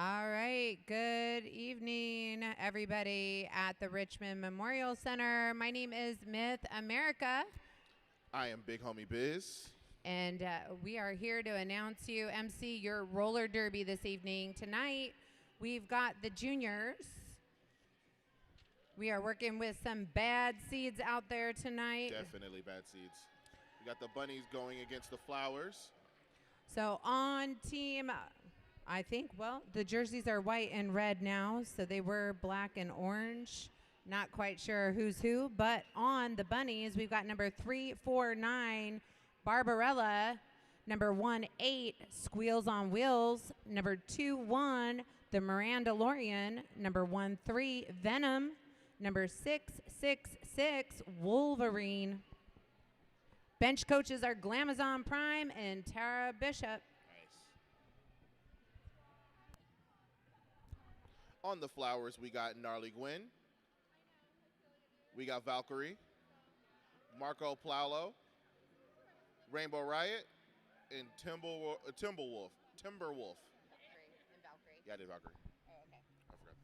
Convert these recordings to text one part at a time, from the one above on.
All right. Good evening, everybody at the Richmond Memorial Center. My name is Myth America. I am Big Homie Biz. And we are here to announce you, MC, your roller derby this evening. Tonight, we've got the juniors. We are working with some bad seeds out there tonight. Definitely bad seeds. We got the bunnies going against the flowers. So on team, I think, well, the jerseys are white and red now, so they were black and orange. Not quite sure who's who, but on the bunnies, we've got number 349, Barbarella, number 18, Squeals on Wheels, number 21, the Mirandalorian, number 13, Venom, number 666, Wolverine. Bench coaches are Glamazon Prime and Tara Bishop. Nice. On the flowers, we got Gnarly Gwen. We got Valkyrie, Marco Plaulo, Rainbow Riot, and Timberwolf. And Valkyrie. Yeah, I did Valkyrie. Oh, okay. I forgot.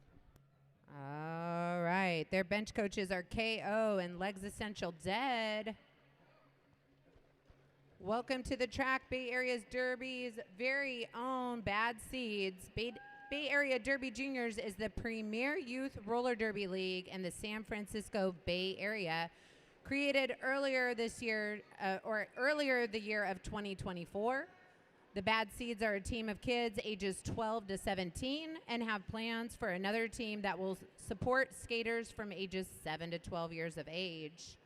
All right. Their bench coaches are KO and Legs Essential Dead. Welcome to the track, Bay Area's Derby's very own Bad Seeds. Bay Area Derby Juniors is the premier youth roller derby league in the San Francisco Bay Area. Created earlier this year, earlier the year of 2024. The Bad Seeds are a team of kids ages 12 to 17 and have plans for another team that will support skaters from ages 7 to 12 years of age.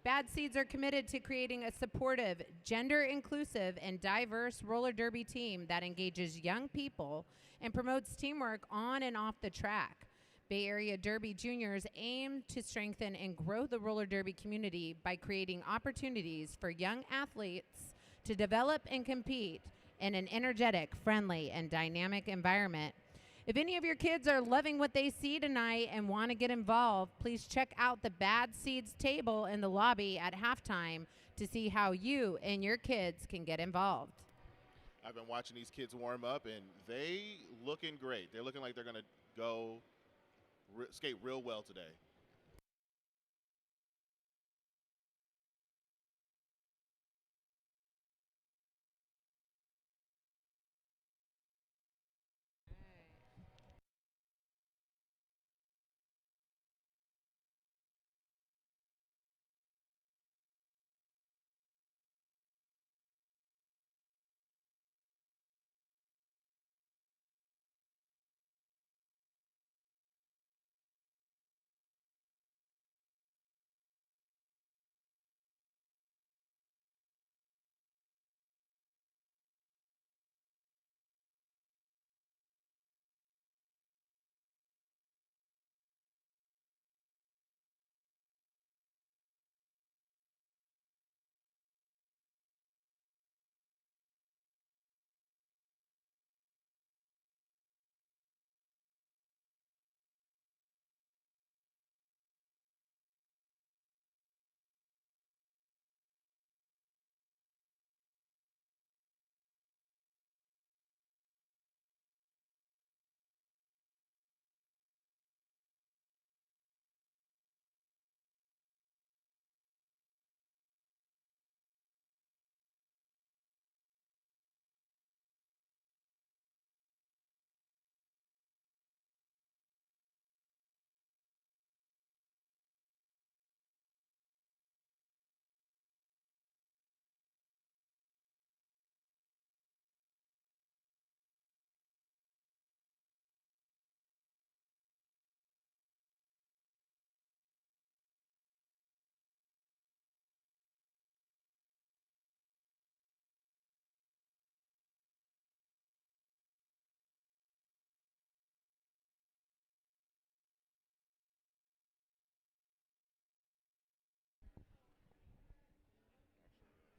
Bad Seeds are committed to creating a supportive, gender-inclusive, and diverse roller derby team that engages young people and promotes teamwork on and off the track. Bay Area Derby Juniors aim to strengthen and grow the roller derby community by creating opportunities for young athletes to develop and compete in an energetic, friendly, and dynamic environment. If any of your kids are loving what they see tonight and want to get involved, please check out the Bad Seeds table in the lobby at halftime to see how you and your kids can get involved. I've been watching these kids warm up, and they looking great. They're looking like they're going to go skate real well today.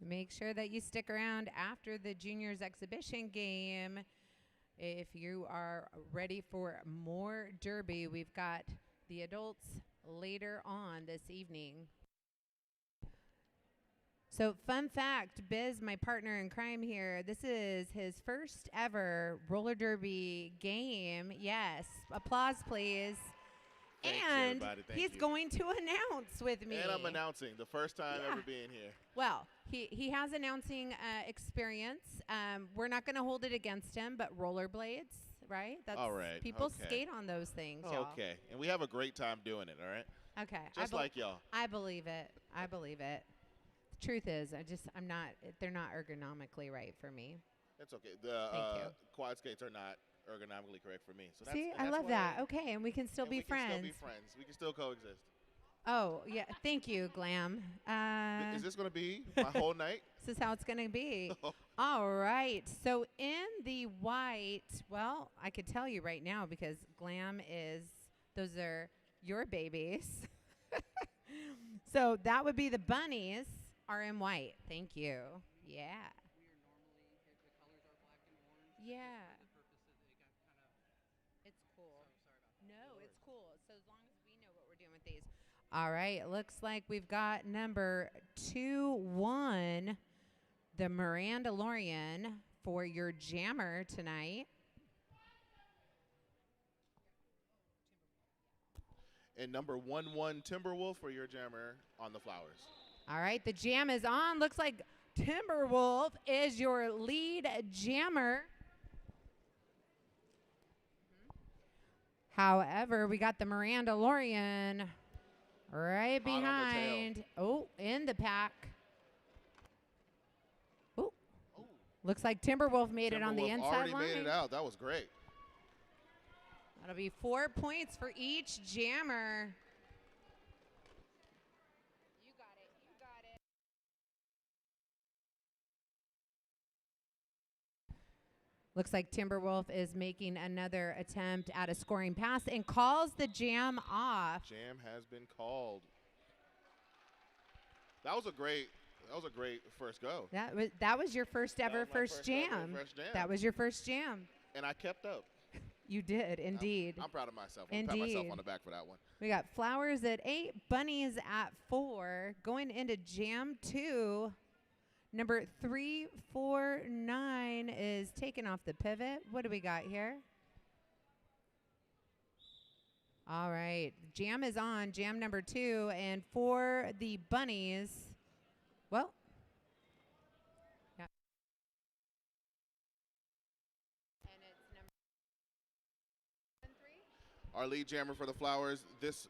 Make sure that you stick around after the juniors exhibition game. If you are ready for more derby, we've got the adults later on this evening. So fun fact, Biz, my partner in crime here, this is his first ever roller derby game. Yes. Applause, please. Thank you, And everybody. Thank he's you. going to announce with me. And I'm announcing the first time ever being here. Well, he has announcing experience. We're not going to hold it against him, but rollerblades, right? That's All right. People Okay. skate on those things, y'all. Okay. And we have a great time doing it, all right? Okay. Just like y'all. I believe it. I believe it. The truth is, I'm not, they're not ergonomically right for me. It's okay. The Thank you. quad skates are not ergonomically correct for me. So See, that's I love why- that. Okay, and we can still and be we friends. can still be friends. We can still coexist. Oh, yeah. Thank you, Glam. Is this going to be my whole night? This is how it's going to be. All right. So in the white, well, I could tell you right now because Glam those are your babies. So that would be the bunnies are in white. Thank you. Yeah. Yeah. It's cool. No, it's cool. So as long as we know what we're doing with these. All right. It looks like we've got number 2-1, the Miranda Lorian for your jammer tonight. And number 1-1 Timberwolf for your jammer on the flowers. All right. The jam is on. Looks like Timberwolf is your lead jammer. However, we got the Miranda Lorian right Hot on the tail. behind. Oh, in the pack. Oh, looks like Timberwolf made it on the Timberwolf inside already line. made it out. That was great. That'll be 4 points for each jammer. You got it. You got it. Looks like Timberwolf is making another attempt at a scoring pass and calls the jam off. Jam has been called. That was a great first go. That was your first ever That was my first first ever jam. first jam. That was your first jam. And I kept up. You did, indeed. I'm proud of myself. I'm pat myself Indeed. on the back for that one. We got flowers at 8, bunnies at 4. Going into jam 2, number 349 is taken off the pivot. What do we got here? All right, jam is on, jam number 2, and for the bunnies, well, yeah. And it's number 3. Our lead jammer for the flowers, this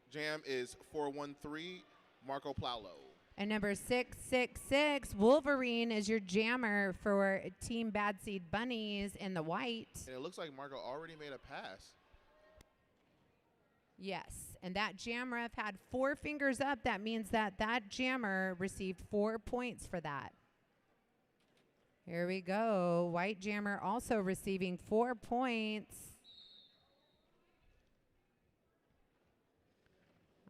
jam is 413 Marco Plaulo. And number 666, Wolverine, is your jammer for Team Bad Seed Bunnies in the white. And it looks like Marco already made a pass. Yes, and that jam ref had 4 fingers up. That means that that jammer received 4 points for that. Here we go. White jammer also receiving 4 points.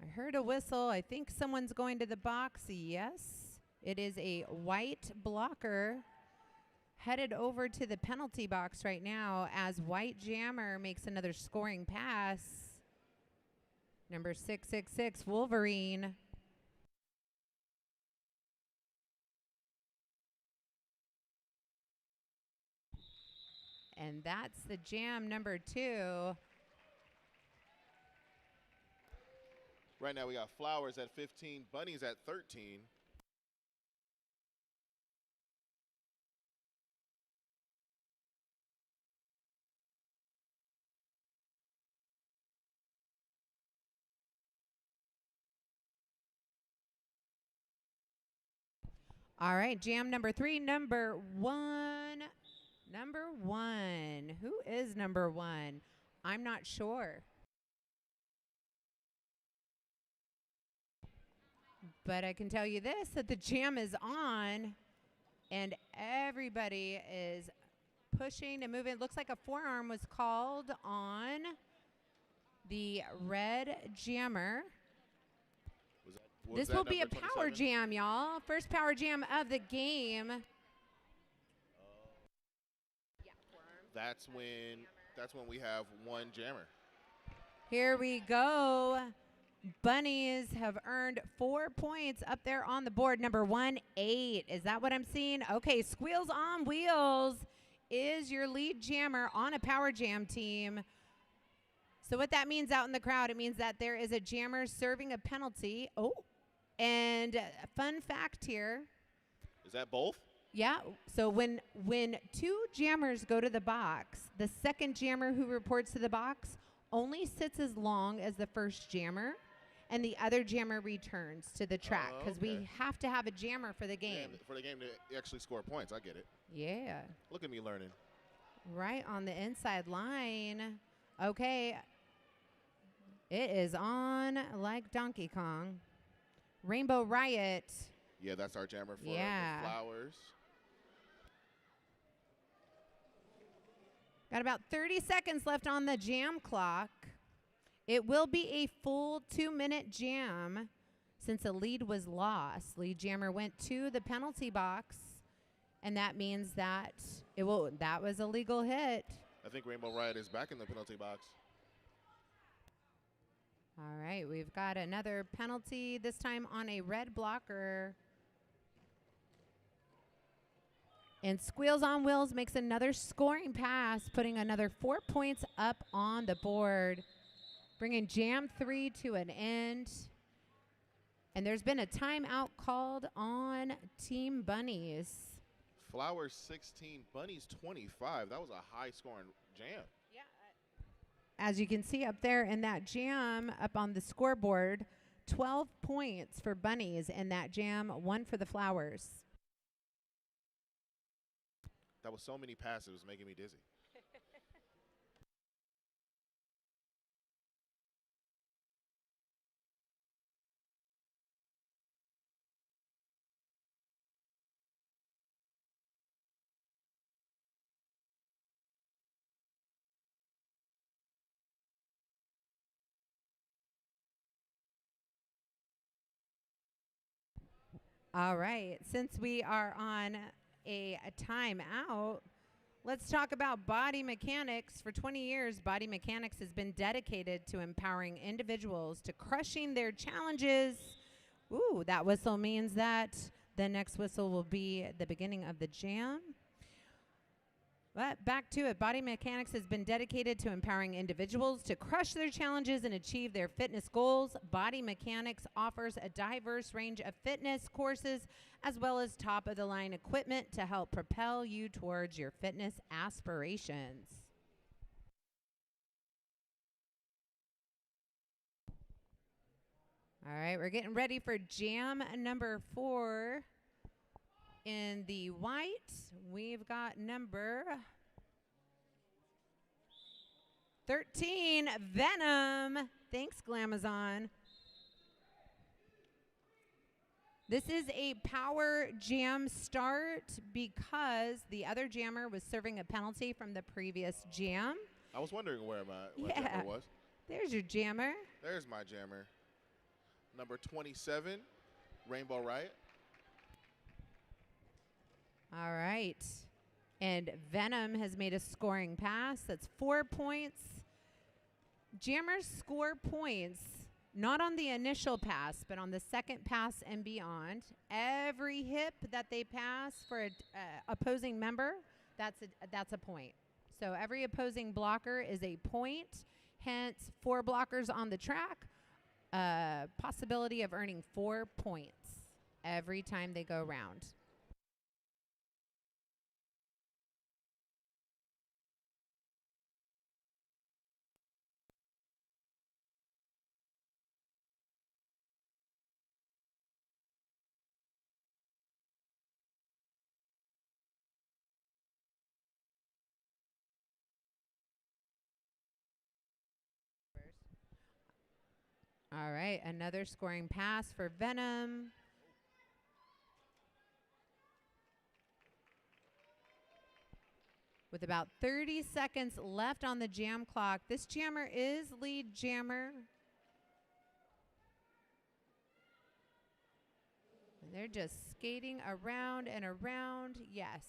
I heard a whistle. I think someone's going to the box. Yes, it is a white blocker headed over to the penalty box right now as white jammer makes another scoring pass. Number 666, Wolverine. And that's the jam number 2. Right now we got flowers at 15, bunnies at 13. All right, jam number 3, number 1. Number 1. Who is number 1? I'm not sure. But I can tell you this, that the jam is on and everybody is pushing and moving. It looks like a forearm was called on the red jammer. Was This will be a number power 27? jam, y'all. First power jam of the game. That's when we have one jammer. Here we go. Bunnies have earned 4 points up there on the board. Number 1-8. Is that what I'm seeing? Okay, Squeals on Wheels is your lead jammer on a power jam team. So what that means out in the crowd, it means that there is a jammer serving a penalty. Oh, and fun fact here. Is that both? Yeah, so when 2 jammers go to the box, the second jammer who reports to the box only sits as long as the first jammer, and the other jammer returns to the track because we have to have a jammer for the game. Yeah, for the game to actually score points. I get it. Yeah. Look at me learning. Right on the inside line. Okay. It is on like Donkey Kong. Rainbow Riot. Yeah, that's our jammer for the flowers. Got about 30 seconds left on the jam clock. It will be a full 2-minute jam since a lead was lost. Lead jammer went to the penalty box, and that means that that was a legal hit. I think Rainbow Riot is back in the penalty box. All right, we've got another penalty, this time on a red blocker. And Squeals on Wheels makes another scoring pass, putting another 4 points up on the board, bringing Jam 3 to an end. And there's been a timeout called on Team Bunnies. Flowers 16, Bunnies 25. That was a high-scoring jam. Yeah. As you can see up there in that jam up on the scoreboard, 12 points for Bunnies in that jam, 1 for the Flowers. That was so many passes, it was making me dizzy. All right, since we are on a timeout, let's talk about body mechanics. For 20 years, body mechanics has been dedicated to empowering individuals to crushing their challenges. Ooh, that whistle means that the next whistle will be the beginning of the jam. But back to it, body mechanics has been dedicated to empowering individuals to crush their challenges and achieve their fitness goals. Body mechanics offers a diverse range of fitness courses as well as top-of-the-line equipment to help propel you towards your fitness aspirations. All right, we're getting ready for jam number 4. In the white, we've got number 13, Venom. Thanks, Glamazon. This is a power jam start because the other jammer was serving a penalty from the previous jam. I was wondering where my jammer was. There's your jammer. There's my jammer. Number 27, Rainbow Riot. All right. And Venom has made a scoring pass. That's 4 points. Jammers score points, not on the initial pass, but on the second pass and beyond. Every hip that they pass for an opposing member, that's a point. So every opposing blocker is a point. Hence, 4 blockers on the track, possibility of earning 4 points every time they go round. All right, another scoring pass for Venom. With about 30 seconds left on the jam clock, this jammer is lead jammer. And they're just skating around and around. Yes.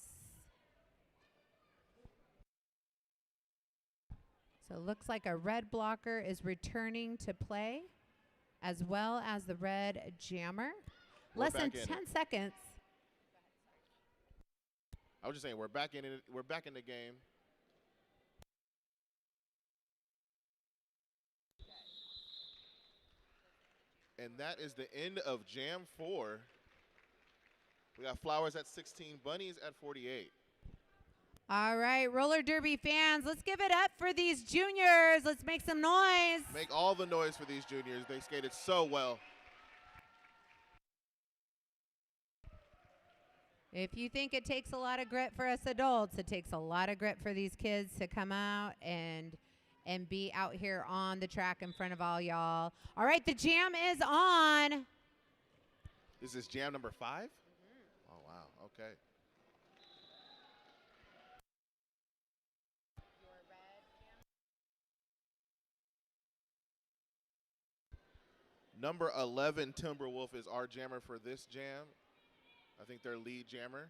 So it looks like a red blocker is returning to play as well as the red jammer. We're Less than back in 10 it. seconds. I was just saying, we're back in it. We're back in the game. And that is the end of Jam 4. We got Flowers at 16, Bunnies at 48. All right, roller derby fans, let's give it up for these juniors. Let's make some noise. Make all the noise for these juniors. They skated so well. If you think it takes a lot of grit for us adults, it takes a lot of grit for these kids to come out and be out here on the track in front of all y'all. All right, the jam is on. This is jam number 5? Oh, wow. Okay. Number 11, Timberwolf, is our jammer for this jam. I think their lead jammer.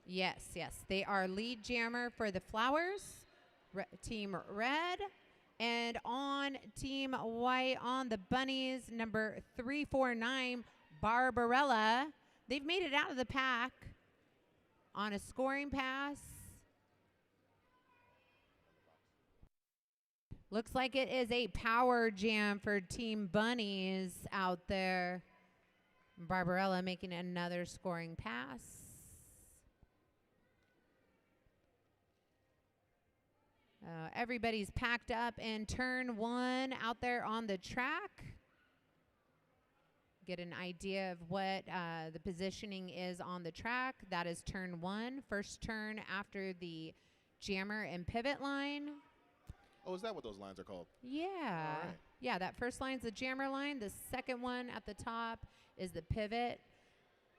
Yes, yes. They are lead jammer for the Flowers, Team Red. And on Team White, on the Bunnies, number 349, Barbarella. They've made it out of the pack on a scoring pass. Looks like it is a power jam for Team Bunnies out there. Barbarella making another scoring pass. Everybody's packed up in turn 1 out there on the track. Get an idea of what the positioning is on the track. That is turn 1, first turn after the jammer and pivot line. Oh, is that what those lines are called? Yeah. All right. Yeah, that first line's the jammer line. The second one at the top is the pivot.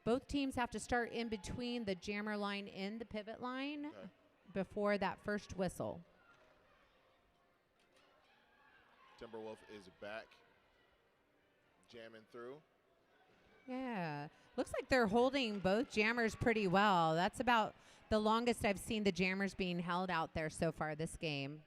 Both teams have to start in between the jammer line and the pivot line before that first whistle. Timberwolf is back, jamming through. Yeah. Looks like they're holding both jammers pretty well. That's about the longest I've seen the jammers being held out there so far this game.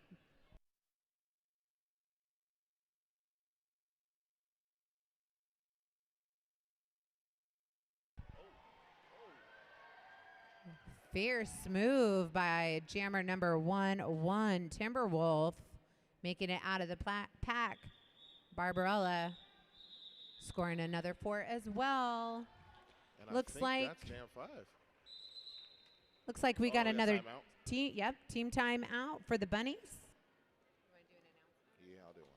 Fierce move by jammer number 1, Timberwolf, making it out of the pack. Barbarella scoring another 4 as well. And Looks I think like that's jam 5. Looks like we got another timeout. team time out for the Bunnies. Yeah, I'll do one.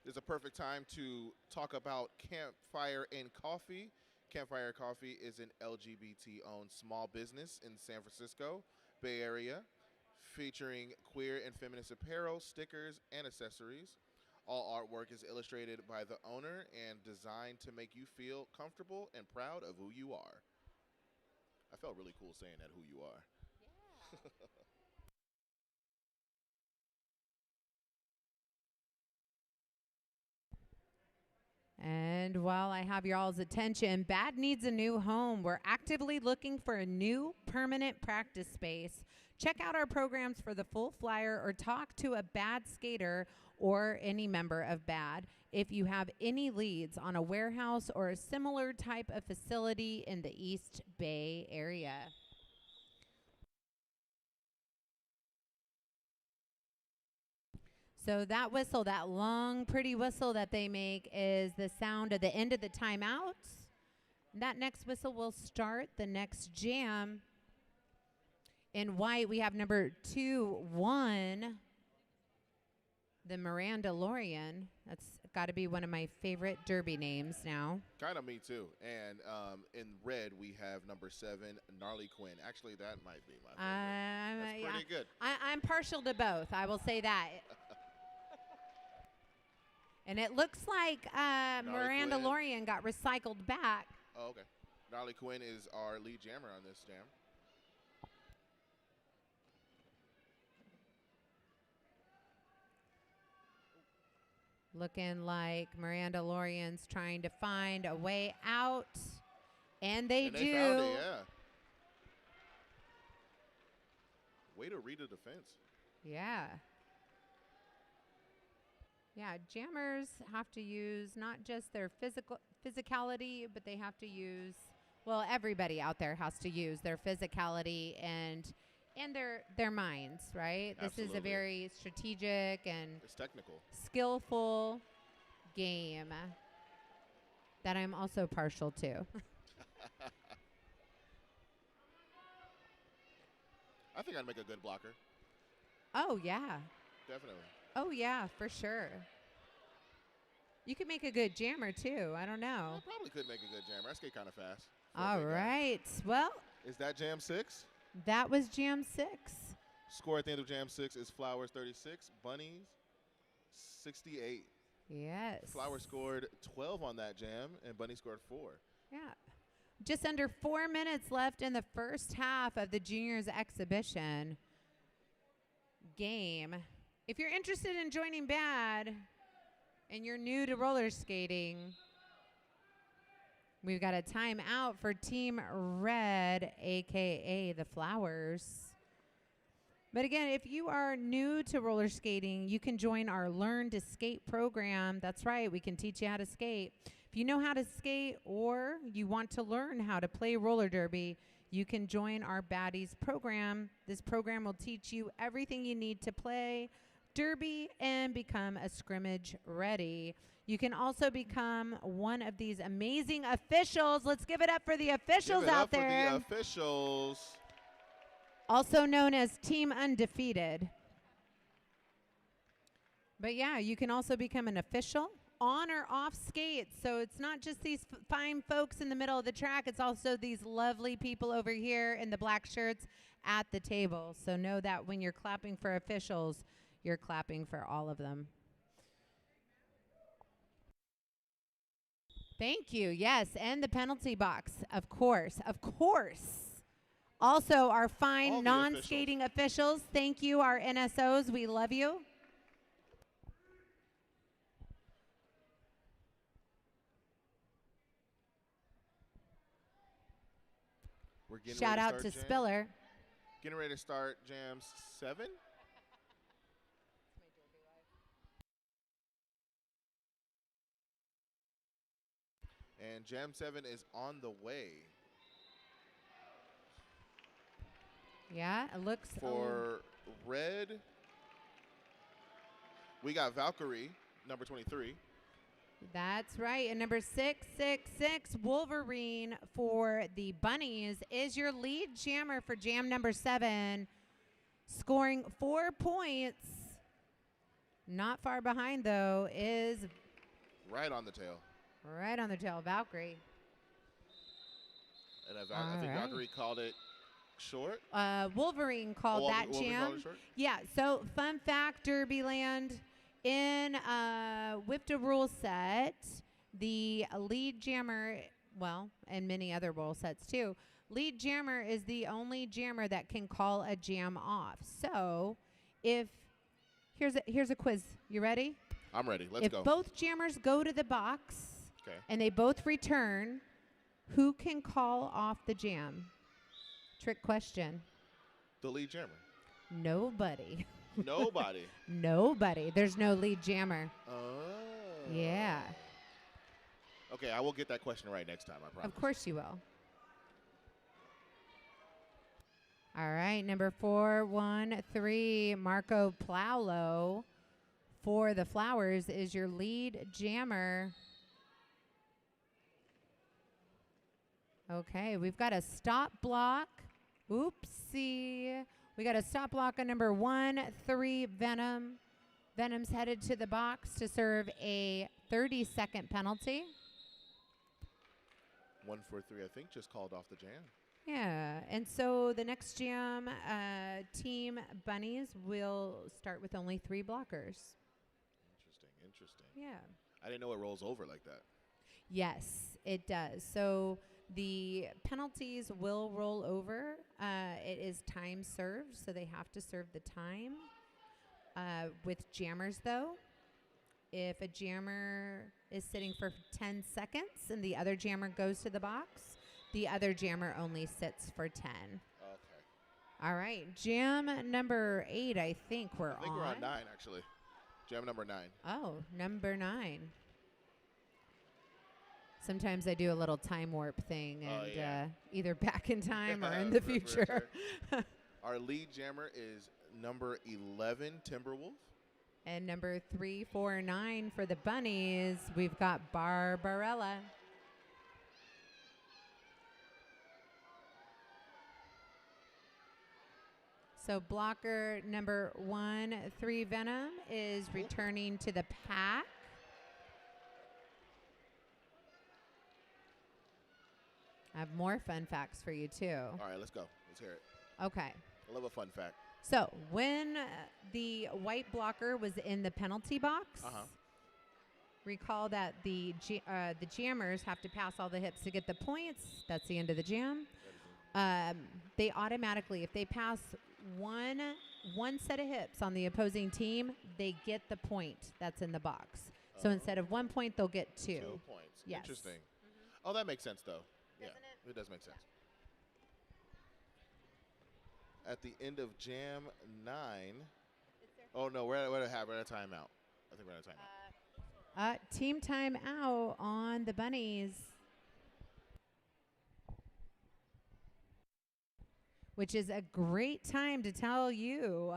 This is a perfect time to talk about Campfire and Coffee. Campfire Coffee is an LGBT-owned small business in San Francisco Bay Area, featuring queer and feminist apparel, stickers, and accessories. All artwork is illustrated by the owner and designed to make you feel comfortable and proud of who you are. I felt really cool saying that, who you are. Yeah. And while I have y'all's attention, BAD needs a new home. We're actively looking for a new permanent practice space. Check out our programs for the full flyer or talk to a BAD skater or any member of BAD if you have any leads on a warehouse or a similar type of facility in the East Bay area. So that whistle, that long, pretty whistle that they make, is the sound of the end of the timeout. That next whistle will start the next jam. In white, we have number 2-1, the Miranda Lorian. That's got to be one of my favorite derby names now. Kind of me too. And in red, we have number 7, Gnarly Quinn. Actually, that might be my favorite. That's pretty good. I'm partial to both. I will say that. And it looks like Miranda Lorian got recycled back. Oh, okay. Gnarly Quinn is our lead jammer on this jam. Looking like Miranda Lorian's trying to find a way out. And they do. They found it, yeah. Way to read a defense. Yeah. Yeah, jammers have to use not just their physicality, but they have to use, well, everybody out there has to use their physicality and their minds, right? Absolutely. This is a very strategic and It's technical. skillful game that I'm also partial to. I think I'd make a good blocker. Oh, yeah. Definitely. Oh, yeah, for sure. You could make a good jammer, too. I don't know. I probably could make a good jammer. I skate kind of fast. All right. Well, is that jam 6? That was jam 6. Score at the end of jam 6 is Flowers 36, Bunnies 68. Yes. Flowers scored 12 on that jam, and Bunny scored 4. Yeah. Just under 4 minutes left in the first half of the Juniors Exhibition game. If you're interested in joining BAD and you're new to roller skating, we've got a timeout for Team Red, a.k.a. the Flowers. But again, if you are new to roller skating, you can join our Learn to Skate program. That's right, we can teach you how to skate. If you know how to skate or you want to learn how to play roller derby, you can join our Baddies program. This program will teach you everything you need to play derby and become a scrimmage ready. You can also become one of these amazing officials. Let's give it up for the officials out there. Give it up for the officials. Also known as Team Undefeated. But yeah, you can also become an official on or off skates. So it's not just these fine folks in the middle of the track. It's also these lovely people over here in the black shirts at the table. So know that when you're clapping for officials, you're clapping for all of them. Thank you. Yes, and the penalty box, of course. Of course. Also, our fine non-skating officials. Thank you, our NSOs. We love you. Shout out to Spiller. Getting ready to start jam 7. And jam 7 is on the way. Yeah, it looks for red. We got Valkyrie, number 23. That's right. And number 666, Wolverine for the Bunnies, is your lead jammer for jam number 7, scoring 4 points. Not far behind, though, is right on the tail. Right on the tail, Valkyrie. And I think Valkyrie called it short. Wolverine called that jam. Yeah. So fun fact, Derbyland. In WIPTA rule set, the lead jammer, well, and many other rule sets too, lead jammer is the only jammer that can call a jam off. So if, here's a quiz. You ready? I'm ready. Let's go. If both jammers go to the box and they both return, who can call off the jam? Trick question. The lead jammer. Nobody. Nobody. Nobody. There's no lead jammer. Oh. Yeah. Okay, I will get that question right next time, I promise. Of course you will. All right, number 413, Marco Plaulo for the Flowers is your lead jammer. Okay, we've got a stop block. Oopsie. We got a stop block on number 13, Venom. Venom's headed to the box to serve a 30-second penalty. 143, I think, just called off the jam. Yeah, and so the next jam, Team Bunnies will start with only 3 blockers. Interesting. Yeah. I didn't know it rolls over like that. Yes, it does. So the penalties will roll over. It is time served, so they have to serve the time. With jammers, though, if a jammer is sitting for 10 seconds and the other jammer goes to the box, the other jammer only sits for 10. Okay. All right, jam number 8, I think we're on. I think we're on 9, actually. Jam number 9. Oh, number 9. Sometimes I do a little time warp thing and either back in time or in the future. Sure. Our lead jammer is number 11, Timberwolf. And number 349 for the bunnies, we've got Barbarella. So blocker number 1, 3 Venom, is returning to the pack. I have more fun facts for you, too. All right, let's go. Let's hear it. Okay. I love a fun fact. So when the white blocker was in the penalty box, recall that the jammers have to pass all the hips to get the points. That's the end of the jam. They automatically, if they pass one set of hips on the opposing team, they get the point that's in the box. So instead of 1 point, they'll get 2. 2 points. Yes. Interesting. Oh, that makes sense, though. Doesn't yeah, it does make sense. At the end of Jam 9. Oh, no, we're at a timeout. I think we're at a timeout. Team time out on the bunnies. Which is a great time to tell you,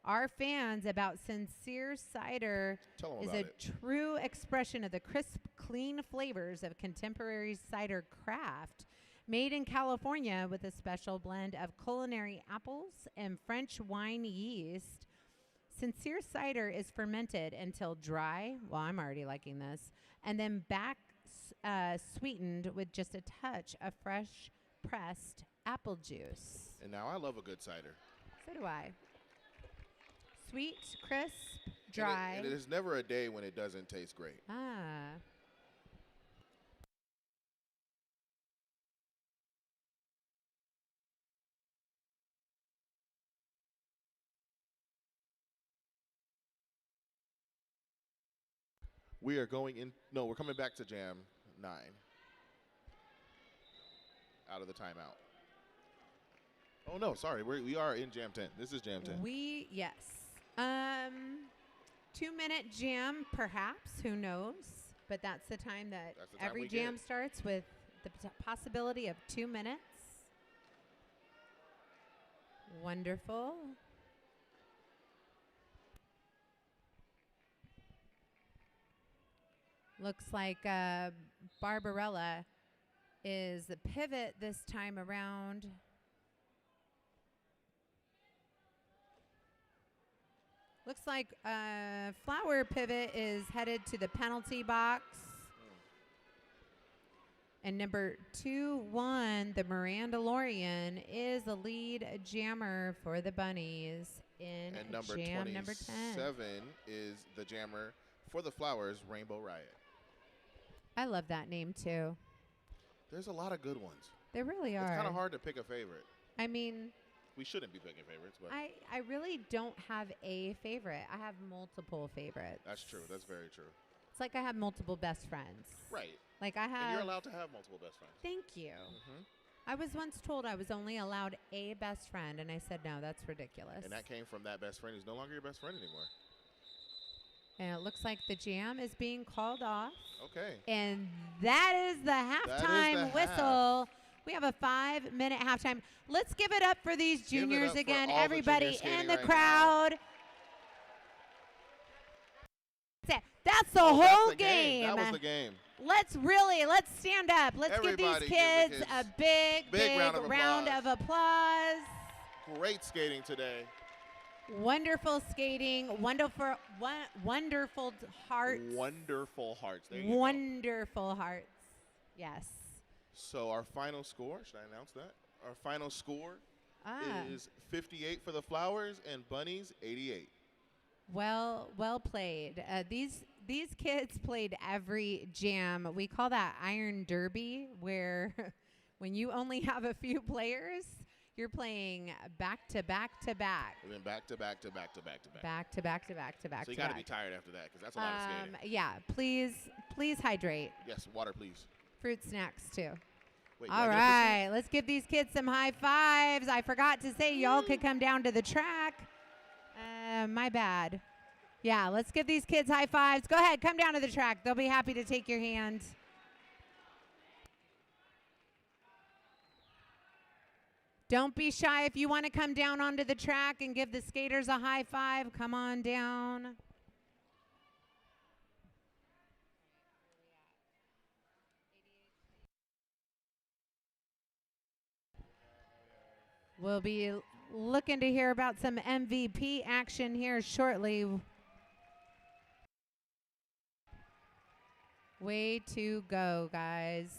our fans, about Sincere Cider is a true expression of the crisp, clean flavors of contemporary cider craft. Made in California with a special blend of culinary apples and French wine yeast, Sincere Cider is fermented until dry. Well, I'm already liking this. And then sweetened with just a touch of fresh pressed apple juice. And now I love a good cider. So do I. Sweet, crisp, dry. And there's never a day when it doesn't taste great. We are going in. No, we're coming back to Jam 9. Out of the timeout. Oh, no, sorry. We are in Jam 10. This is Jam 10. Yes. 2-minute jam, perhaps. Who knows? But that's the time that every jam starts, with the possibility of 2 minutes. Wonderful. Looks like Barbarella is the pivot this time around. Looks like Flower pivot is headed to the penalty box. And number 2-1, the Mirandalorian, is the lead jammer for the bunnies in jam number 10. And number 27 is the jammer for the Flowers, Rainbow Riot. I love that name, too. There's a lot of good ones. There really are. It's kind of hard to pick a favorite. I mean, we shouldn't be picking favorites, but I really don't have a favorite. I have multiple favorites. That's true. That's very true. It's like I have multiple best friends. Right. Like I have. And you're allowed to have multiple best friends. Thank you. I was once told I was only allowed a best friend, and I said, no, that's ridiculous. And that came from that best friend who's no longer your best friend anymore. And it looks like the jam is being called off. Okay. And that is the halftime whistle. We have a 5-minute halftime. Let's give it up for these juniors again. Everybody in the crowd. That's the whole game. That was the game. Let's stand up. Let's give these kids a big round of applause. Great skating today. Wonderful skating, wonderful hearts. Wonderful hearts. There you Wonderful hearts. Yes. So our final score, should I announce that? Our final score is 58 for the Flowers and Bunnies 88. Well played. These kids played every jam. We call that Iron Derby, where when you only have a few players, you're playing back to back to back. And then back to back to back to back to back. Back to back to back to back. So you got to be tired after that, because that's a lot of skating. Yeah, please hydrate. Yes, water, please. Fruit snacks too. Wait, all right, let's give these kids some high fives. I forgot to say y'all could come down to the track. My bad. Yeah, let's give these kids high fives. Go ahead, come down to the track. They'll be happy to take your hand. Don't be shy. If you want to come down onto the track and give the skaters a high five, come on down. We'll be looking to hear about some MVP action here shortly. Way to go, guys.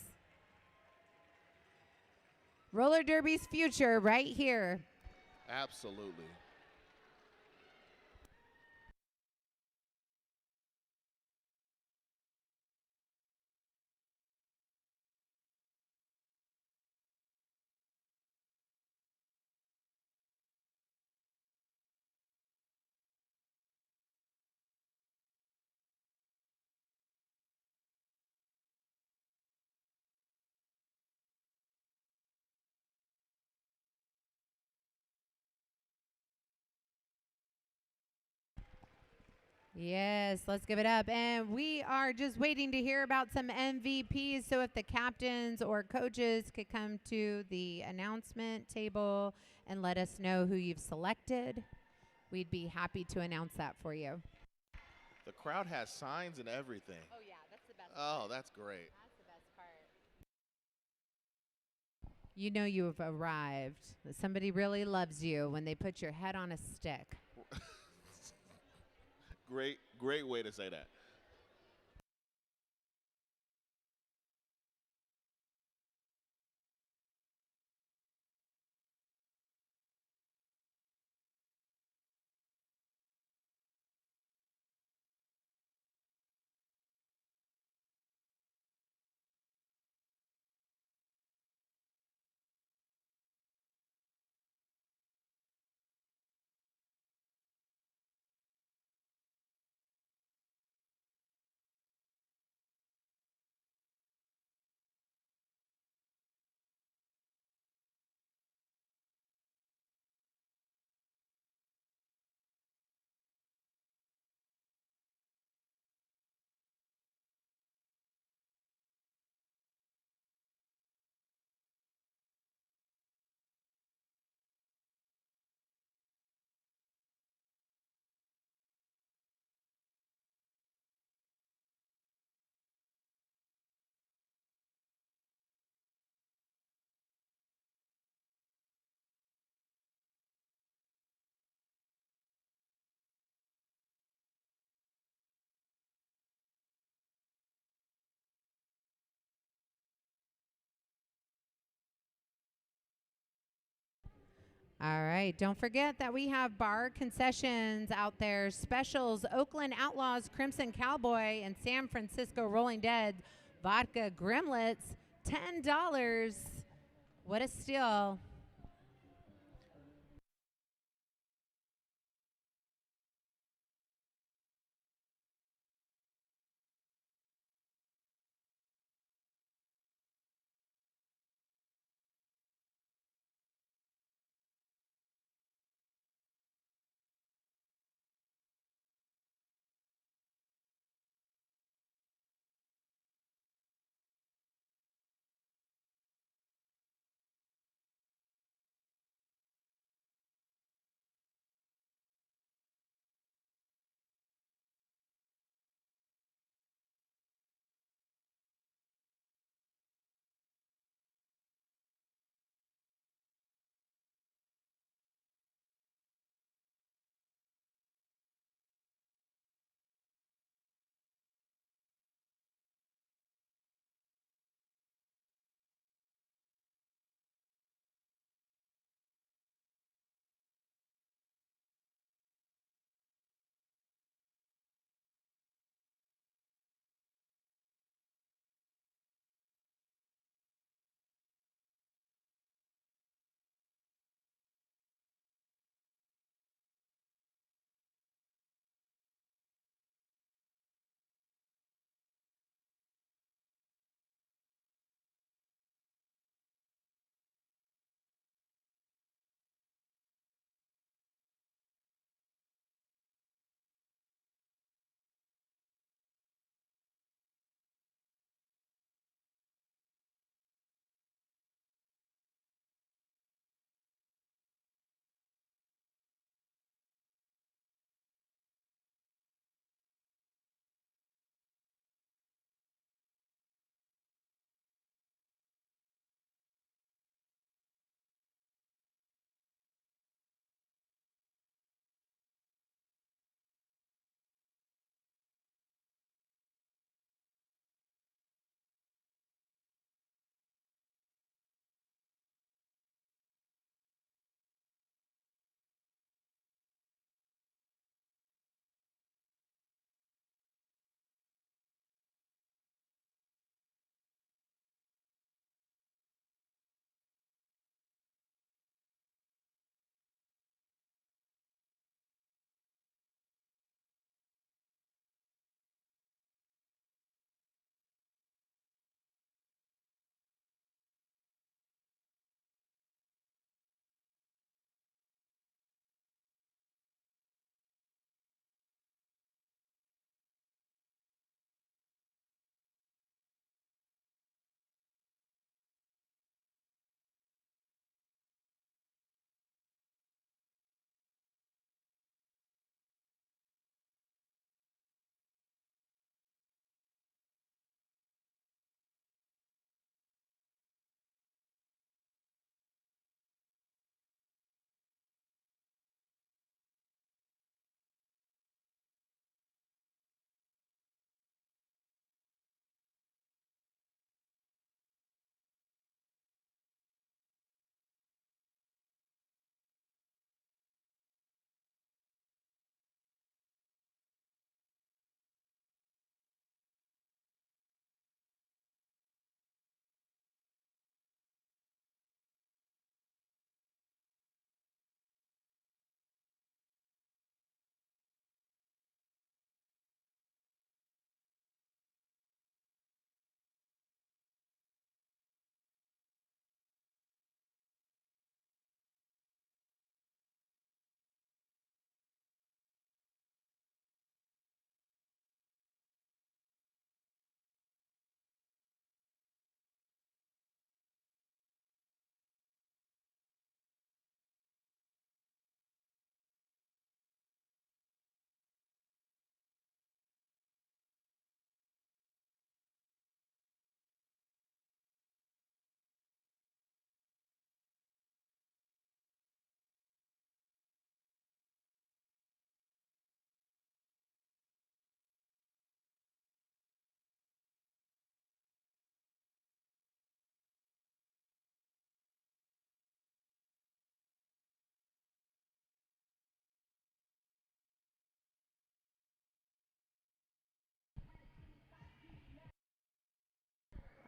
Roller derby's future right here. Absolutely. Yes, let's give it up. And we are just waiting to hear about some MVPs. So if the captains or coaches could come to the announcement table and let us know who you've selected, we'd be happy to announce that for you. The crowd has signs and everything. Oh, yeah, that's the best Oh, that's great. That's the best part. You know you have arrived. That somebody really loves you when they put your head on a stick. Great way to say that. All right. Don't forget that we have bar concessions out there. Specials, Oakland Outlaws, Crimson Cowboy, and San Francisco Rolling Dead vodka Grimlets, $10. What a steal.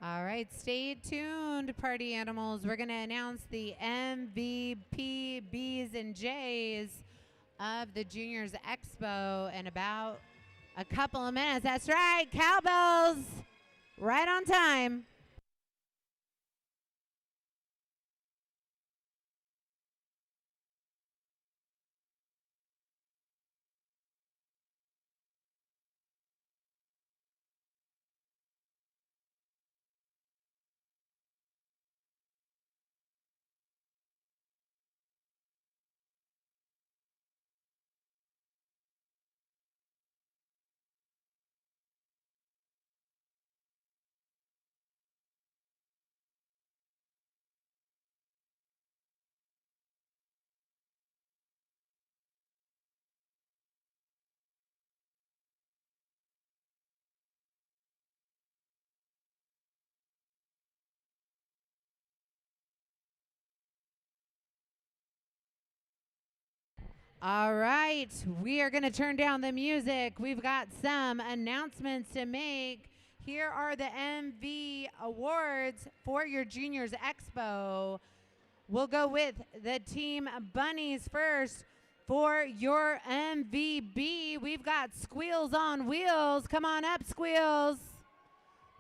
All right, stay tuned, party animals. We're going to announce the MVP B's and J's of the Juniors Expo in about a couple of minutes. That's right, cowbells, right on time. All right, we are going to turn down the music. We've got some announcements to make. Here are the MV awards for your Juniors Expo. We'll go with the Team Bunnies first. For your MVB, we've got Squeals on Wheels. Come on up, Squeals.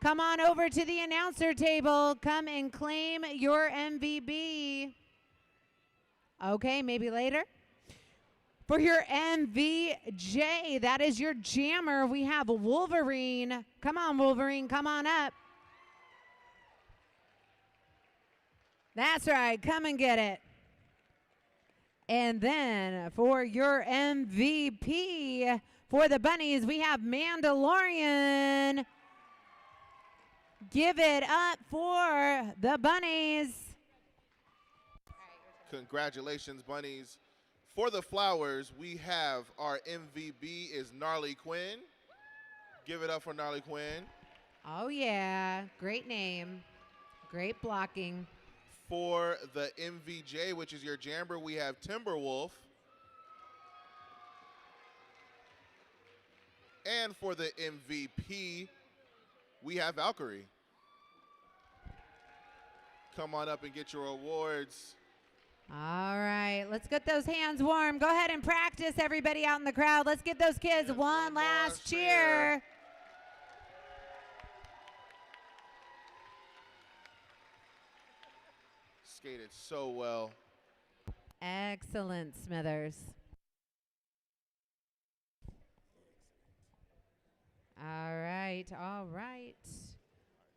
Come on over to the announcer table. Come and claim your MVB. Okay, maybe later. For your MVJ, that is your jammer, we have Wolverine. Come on, Wolverine, come on up. That's right, come and get it. And then for your MVP, for the Bunnies, we have Mandalorian. Give it up for the Bunnies. Congratulations, Bunnies. For the flowers, we have our MVP is Gnarly Quinn. Give it up for Gnarly Quinn. Oh, yeah. Great name. Great blocking. For the MVJ, which is your jammer, we have Timberwolf. And for the MVP, we have Valkyrie. Come on up and get your awards. All right, let's get those hands warm. Go ahead and practice, everybody out in the crowd. Let's give those kids one last cheer. Skated so well. Excellent, Smithers. All right, all right.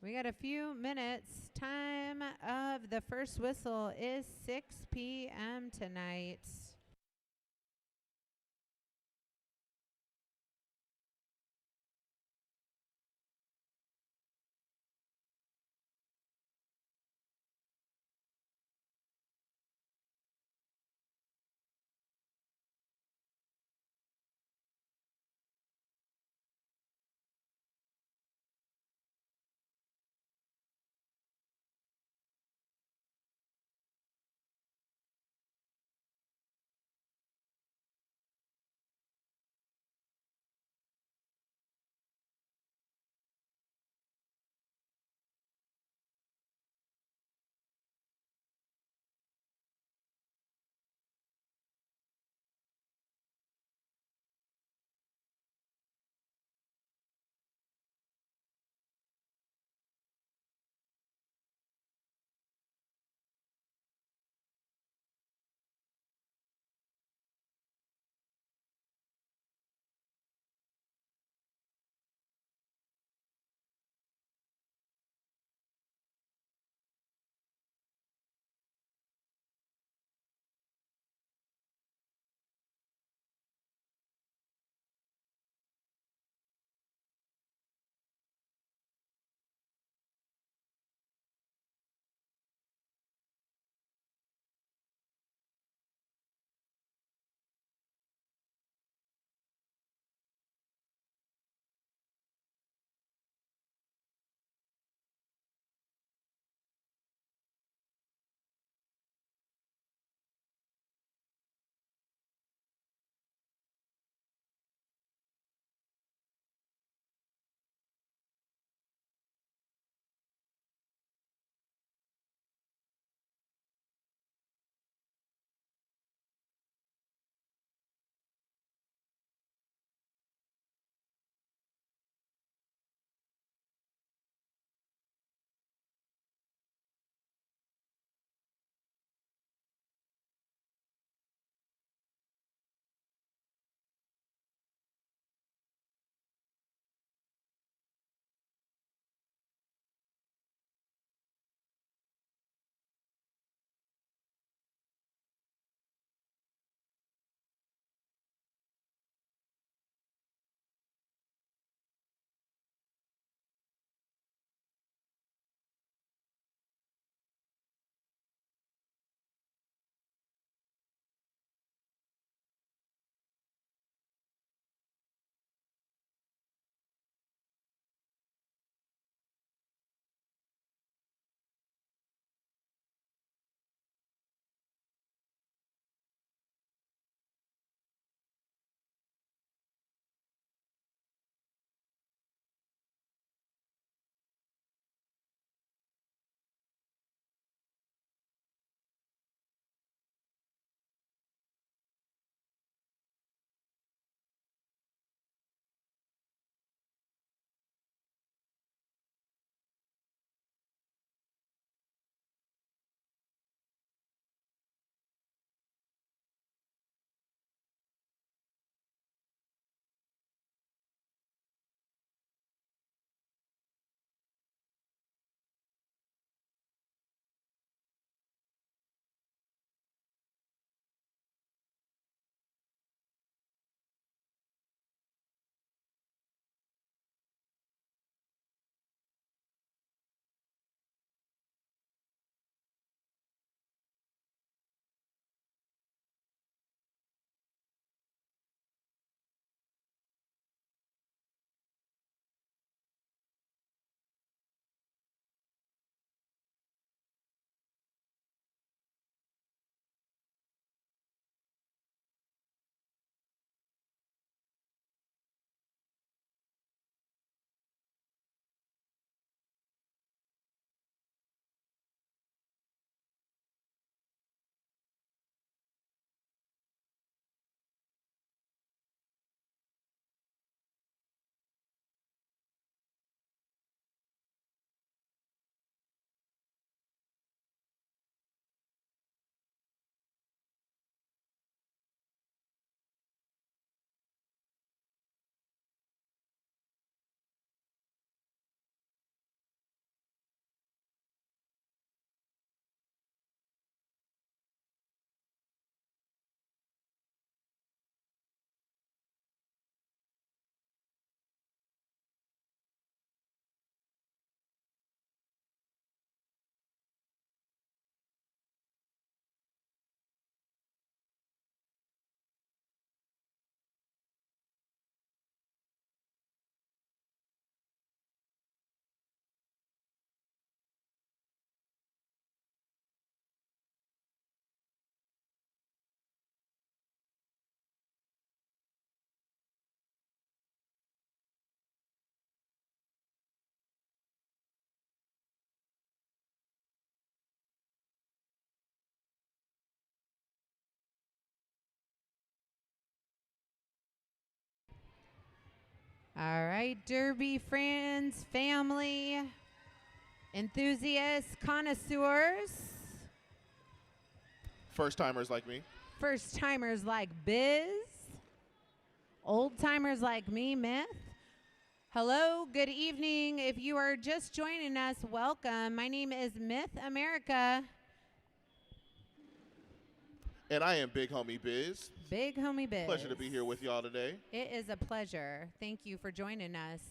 We got a few minutes. Time of the first whistle is 6 p.m. tonight. All right, Derby friends, family, enthusiasts, connoisseurs, First timers like me. first timers like Biz, old timers like me, Myth. Hello, good evening. If you are just joining us, welcome. My name is Myth America. And I am Big Homie Biz. Big Homie Biz. Pleasure to be here with y'all today. It is a pleasure. Thank you for joining us.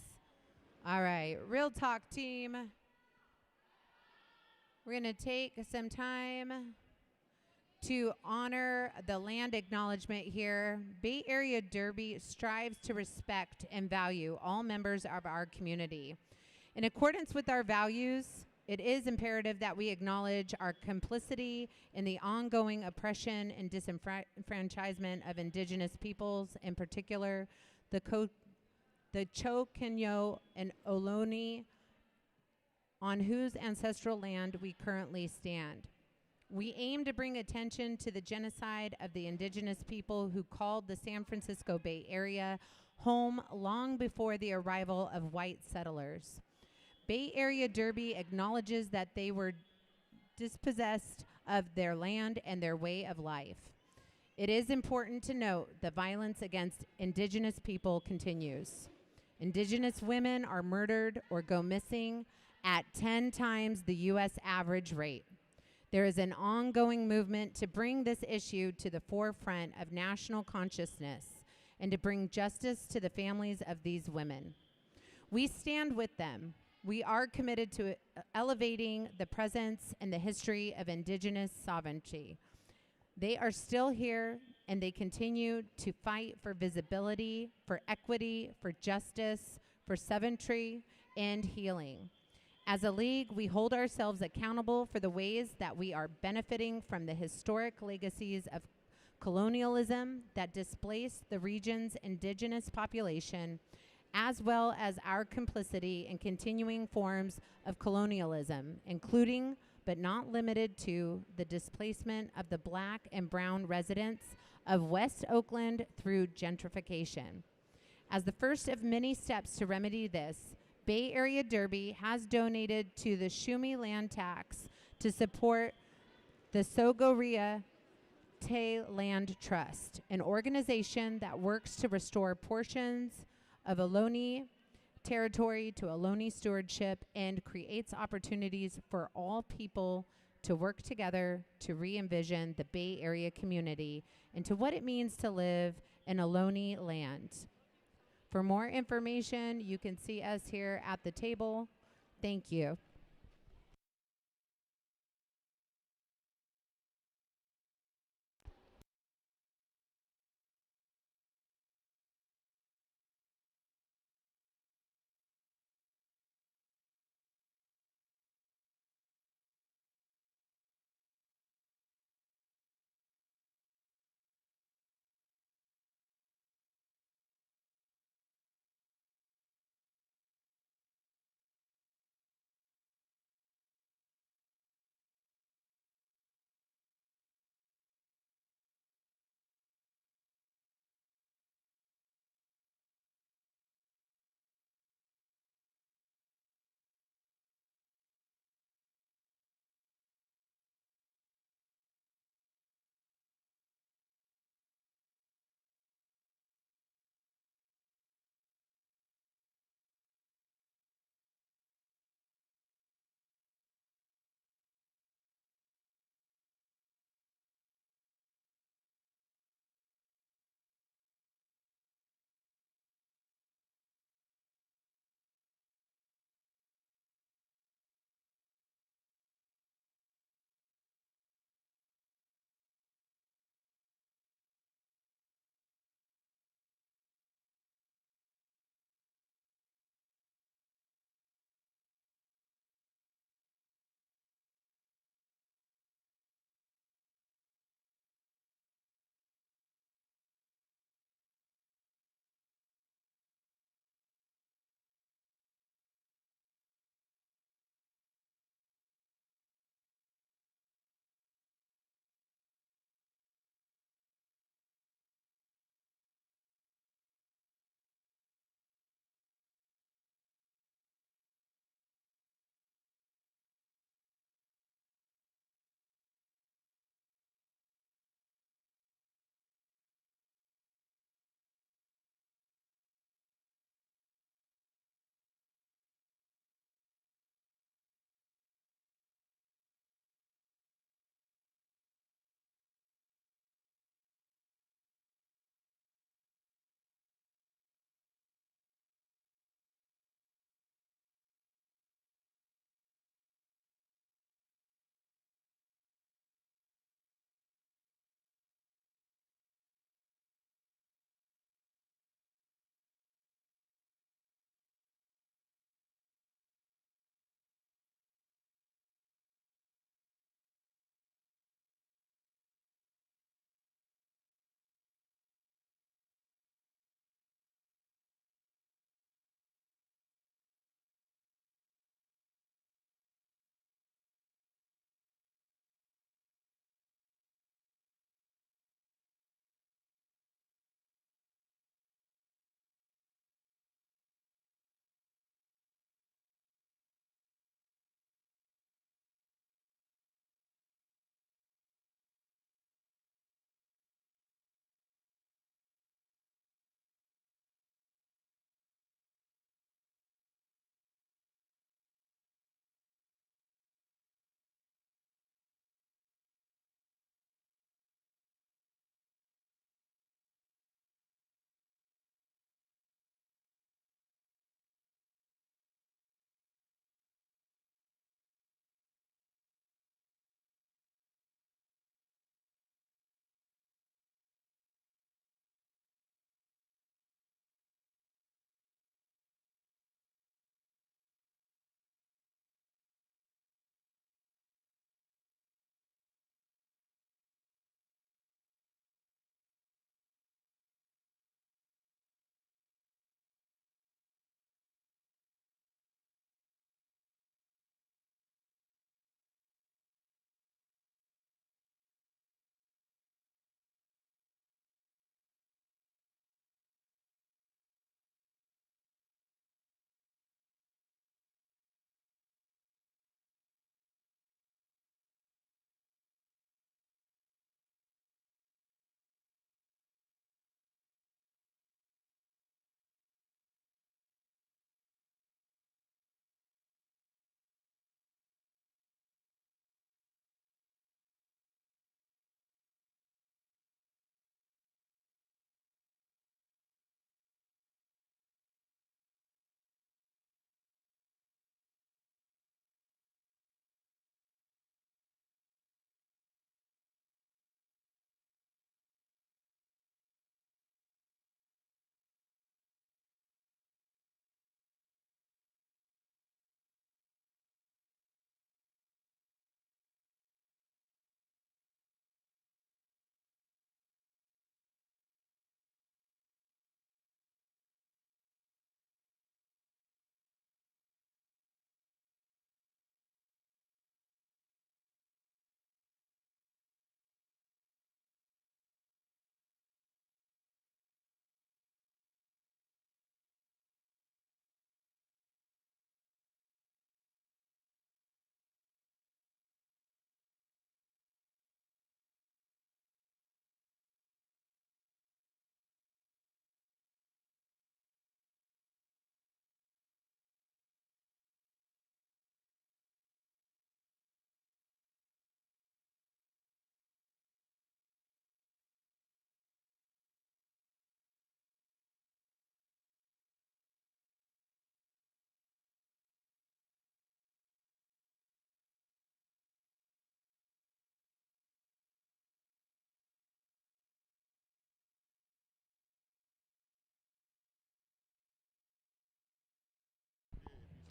All right, Real Talk team. We're going to take some time to honor the land acknowledgement here. Bay Area Derby strives to respect and value all members of our community. In accordance with our values, it is imperative that we acknowledge our complicity in the ongoing oppression and disenfranchisement of indigenous peoples, in particular the Chokenyo and Ohlone, on whose ancestral land we currently stand. We aim to bring attention to the genocide of the indigenous people who called the San Francisco Bay Area home long before the arrival of white settlers. Bay Area Derby acknowledges that they were dispossessed of their land and their way of life. It is important to note that violence against indigenous people continues. Indigenous women are murdered or go missing at 10 times the U.S. average rate. There is an ongoing movement to bring this issue to the forefront of national consciousness and to bring justice to the families of these women. We stand with them. We are committed to elevating the presence and the history of indigenous sovereignty. They are still here, and they continue to fight for visibility, for equity, for justice, for sovereignty, and healing. As a league, we hold ourselves accountable for the ways that we are benefiting from the historic legacies of colonialism that displaced the region's indigenous population, as well as our complicity in continuing forms of colonialism, including but not limited to the displacement of the Black and brown residents of West Oakland through gentrification. As the first of many steps to remedy this, Bay Area Derby has donated to the Shumi land tax to support the Sogorea Te Land Trust, an organization that works to restore portions of Ohlone territory to Ohlone stewardship and creates opportunities for all people to work together to re-envision the Bay Area community into what it means to live in Ohlone land. For more information, you can see us here at the table. Thank you.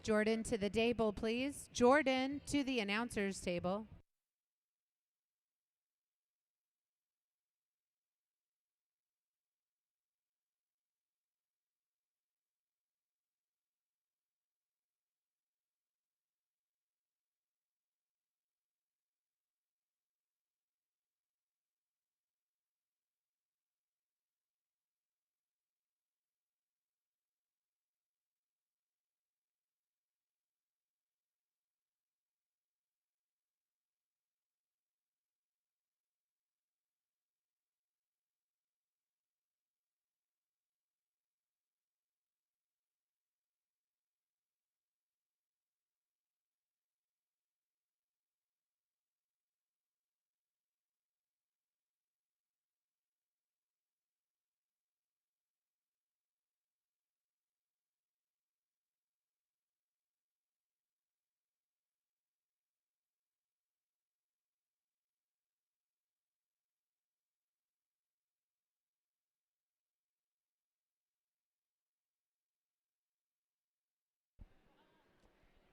Jordan to the table, please. Jordan to the announcer's table.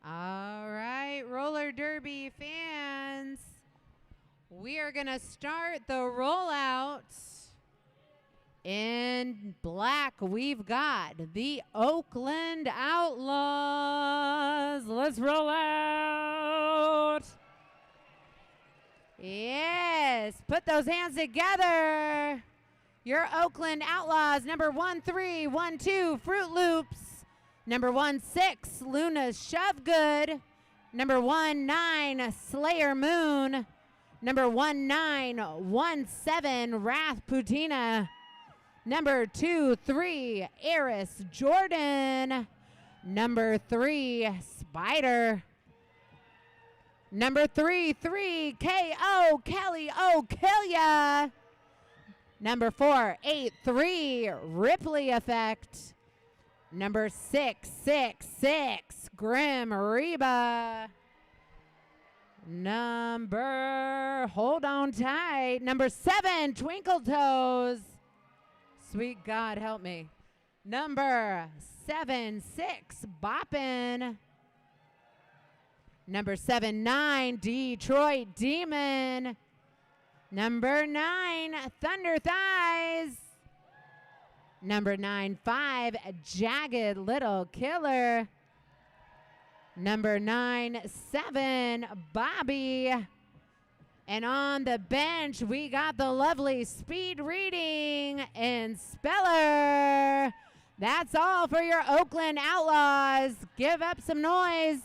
All right, roller derby fans. We are going to start the rollout. In black, we've got the Oakland Outlaws. Let's roll out. Yes, put those hands together. Your Oakland Outlaws, number 1312, Fruit Loops. Number 16, Luna's Shove Good. Number 19, Slayer Moon. Number 1917, Wrath Putina. Number 23, Eris Jordan. Number 3, Spider. Number 33, KO Kelly O'Killia. Number 483, Ripley Effect. Number 666, Grim Reba. Hold on tight. Number 7, Twinkle Toes. Sweet God, help me. Number 76, Boppin'. Number 79, Detroit Demon. Number 9, Thunder Thighs. Number 95, Jagged Little Killer. Number 97, Bobby. And on the bench, we got the lovely Speed Reading and Speller. That's all for your Oakland Outlaws. Give up some noise.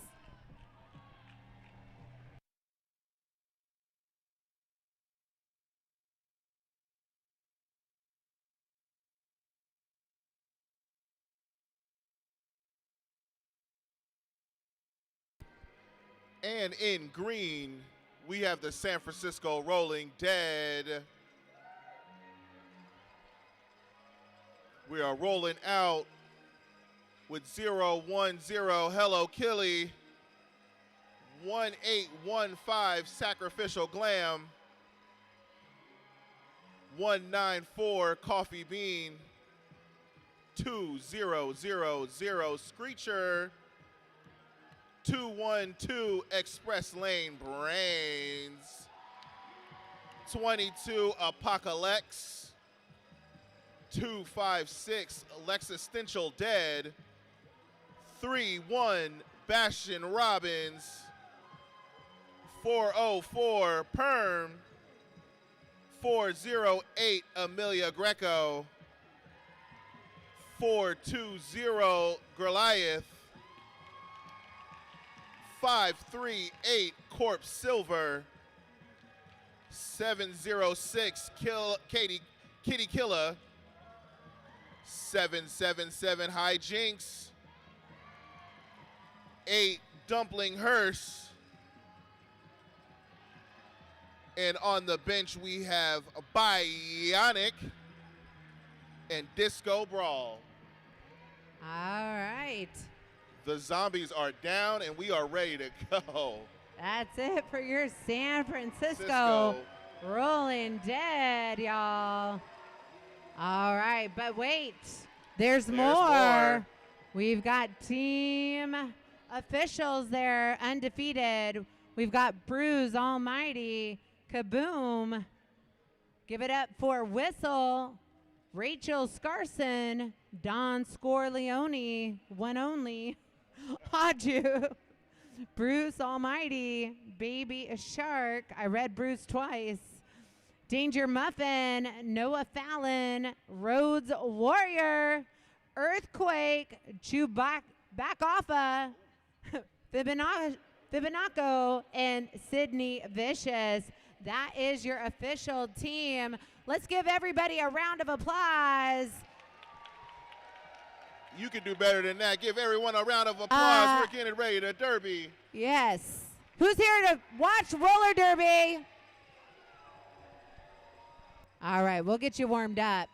And in green, we have the San Francisco Rolling Dead. We are rolling out with 010 Hello Killy, 1815 Sacrificial Glam, 194 Coffee Bean, 2000 Screecher, 212 Express Lane Brains, 22 Apocalypse, 256 Lexistential Dead, 31 Bastion Robbins, 404 Perm, 408 Amelia Greco, 420 Goliath, 538 Corpse Silver, 706 Kitty Killa, 777 High Jinx, 8 Dumpling Hearse, and on the bench we have Bionic and Disco Brawl. All right. The zombies are down and we are ready to go. That's it for your San Francisco Rolling Dead, y'all. All right, but wait, there's more. We've got Team officials there, undefeated. We've got Bruce Almighty, Kaboom. Give it up for Whistle, Rachel Scarson, Don Scorleone, one only, Haju, Bruce Almighty, Baby Shark. I read Bruce twice. Danger Muffin, Noah Fallon, Rhodes Warrior, Earthquake, Chewbacca, Fibinaco, and Sydney Vicious. That is your official team. Let's give everybody a round of applause. You can do better than that. Give everyone a round of applause. We're getting ready to derby. Yes. Who's here to watch roller derby? All right, we'll get you warmed up.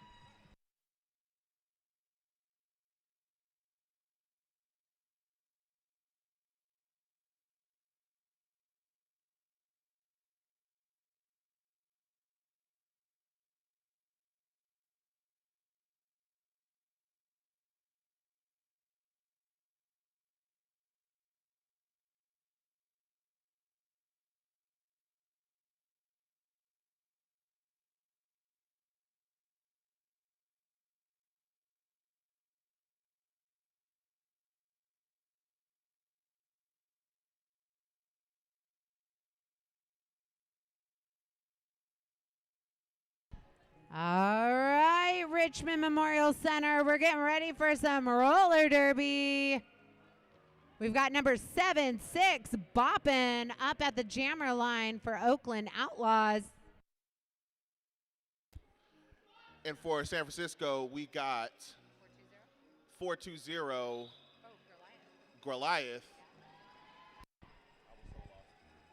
All right, Richmond Memorial Center. We're getting ready for some roller derby. We've got number 7-6 bopping up at the jammer line for Oakland Outlaws. And for San Francisco, we got 420 Goliath.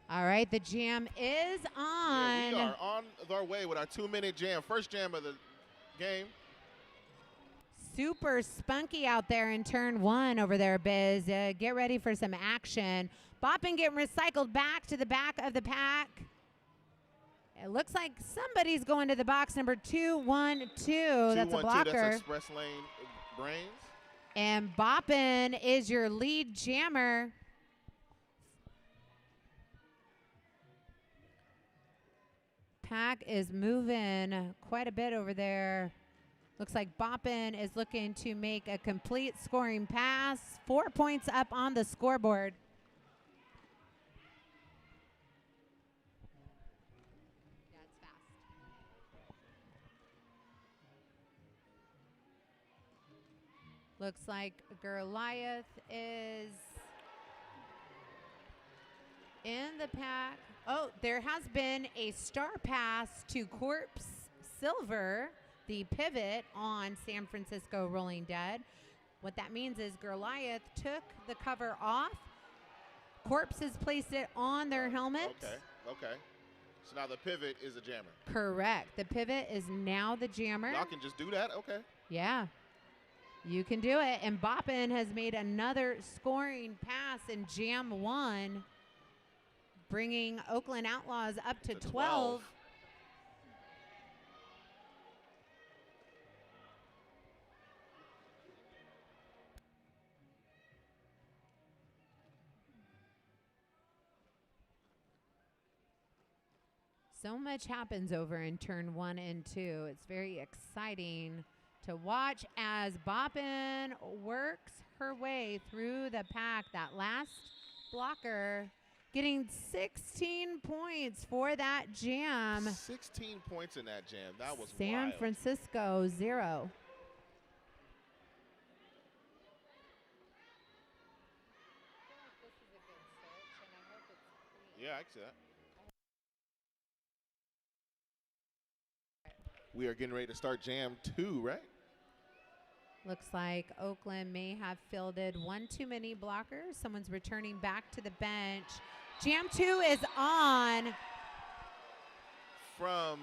All right, the jam is on. Yeah, we are on our way with our 2-minute jam. First jam of the game. Super spunky out there in turn 1 over there, Biz. Get ready for some action. Bopping getting recycled back to the back of the pack. It looks like somebody's going to the box number 212. That's a blocker. That's Express Lane Brains. And Boppin is your lead jammer. Pack is moving quite a bit over there. Looks like Boppin is looking to make a complete scoring pass. 4 points up on the scoreboard. Yeah, it's fast. Looks like Goliath is in the pack. Oh, there has been a star pass to Corpse Silver, the pivot on San Francisco Rolling Dead. What that means is Goliath took the cover off. Corpse has placed it on their helmet. Okay. So now the pivot is a jammer. Correct. The pivot is now the jammer. Y'all can just do that? Okay. Yeah. You can do it. And Boppin has made another scoring pass in Jam 1. Bringing Oakland Outlaws up to 12. So much happens over in turn 1 and 2. It's very exciting to watch as Boppin works her way through the pack. That last blocker getting 16 points for that jam. 16 points in that jam. That was San wild. Francisco 0. Yeah, I can see that. We are getting ready to start Jam 2, right? Looks like Oakland may have fielded one too many blockers. Someone's returning back to the bench. Jam 2 is on. From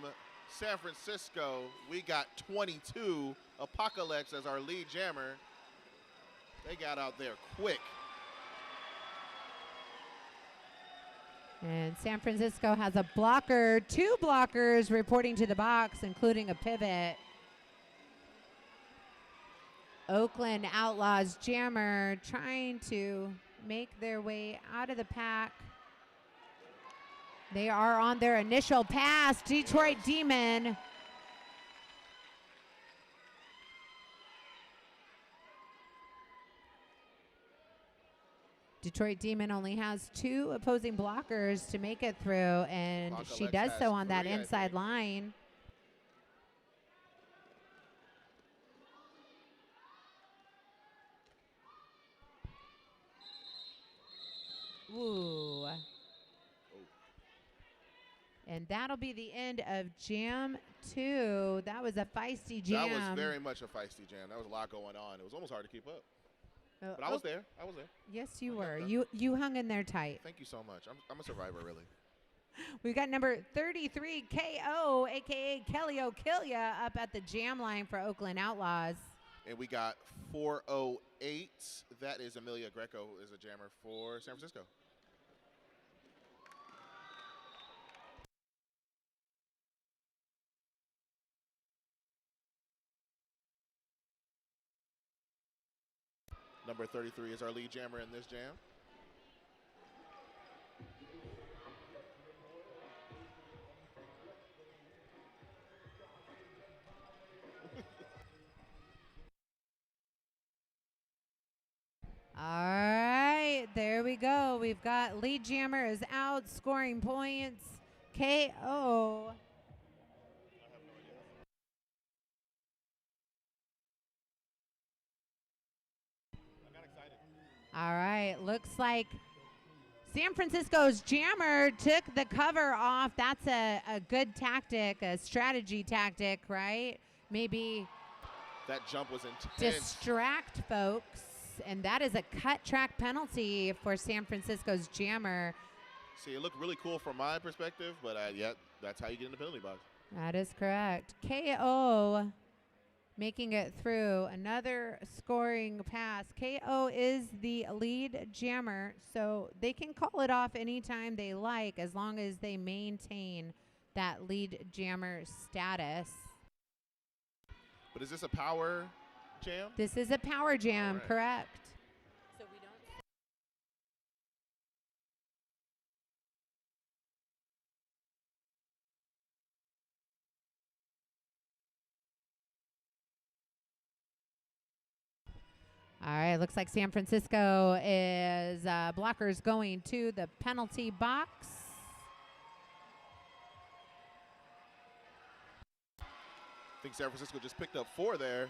San Francisco, we got 22. Apocalypse as our lead jammer. They got out there quick. And San Francisco has a blocker, 2 blockers reporting to the box, including a pivot. Oakland Outlaws jammer trying to make their way out of the pack. They are on their initial pass. Detroit Demon. Detroit Demon only has 2 opposing blockers to make it through, and she does so on that inside line. Ooh. And that'll be the end of Jam 2. That was a feisty jam. That was very much a feisty jam. There was a lot going on. It was almost hard to keep up. But I was there. I was there. Yes, you were. You hung in there tight. Thank you so much. I'm a survivor, really. We've got number 33, KO, a.k.a. Kelly O'Killia, up at the jam line for Oakland Outlaws. And we got 408. That is Amelia Greco, is a jammer for San Francisco. Number 33 is our lead jammer in this jam. All right, there we go. We've got lead jammer is out, scoring points. KO. All right, looks like San Francisco's jammer took the cover off. That's a good tactic, a strategy tactic, right? Maybe that jump was intense. Distract folks, and that is a cut track penalty for San Francisco's jammer. See, it looked really cool from my perspective, but yeah, that's how you get in the penalty box. That is correct. KO making it through. Another scoring pass. KO is the lead jammer, so they can call it off anytime they like as long as they maintain that lead jammer status. But is this a power jam? This is a power jam, right. Correct. So we don't. All right, looks like San Francisco is blockers going to the penalty box. I think San Francisco just picked up 4 there.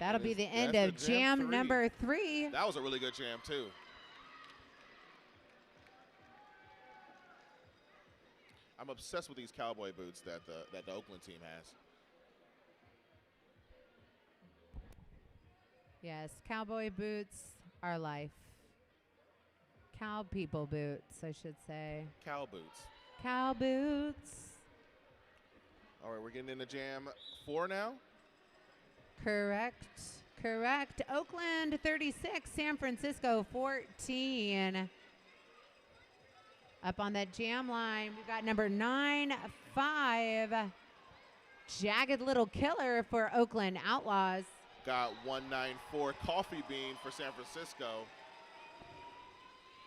That'll be the end of jam number 3. That was a really good jam, too. I'm obsessed with these cowboy boots that the Oakland team has. Yes, cowboy boots are life. Cow people boots, I should say. Cow boots. Cow boots. All right, we're getting into jam 4 now. Correct. Oakland 36, San Francisco 14. Up on that jam line, we've got number 9-5, Jagged Little Killer for Oakland Outlaws. Got 194 Coffee Bean for San Francisco.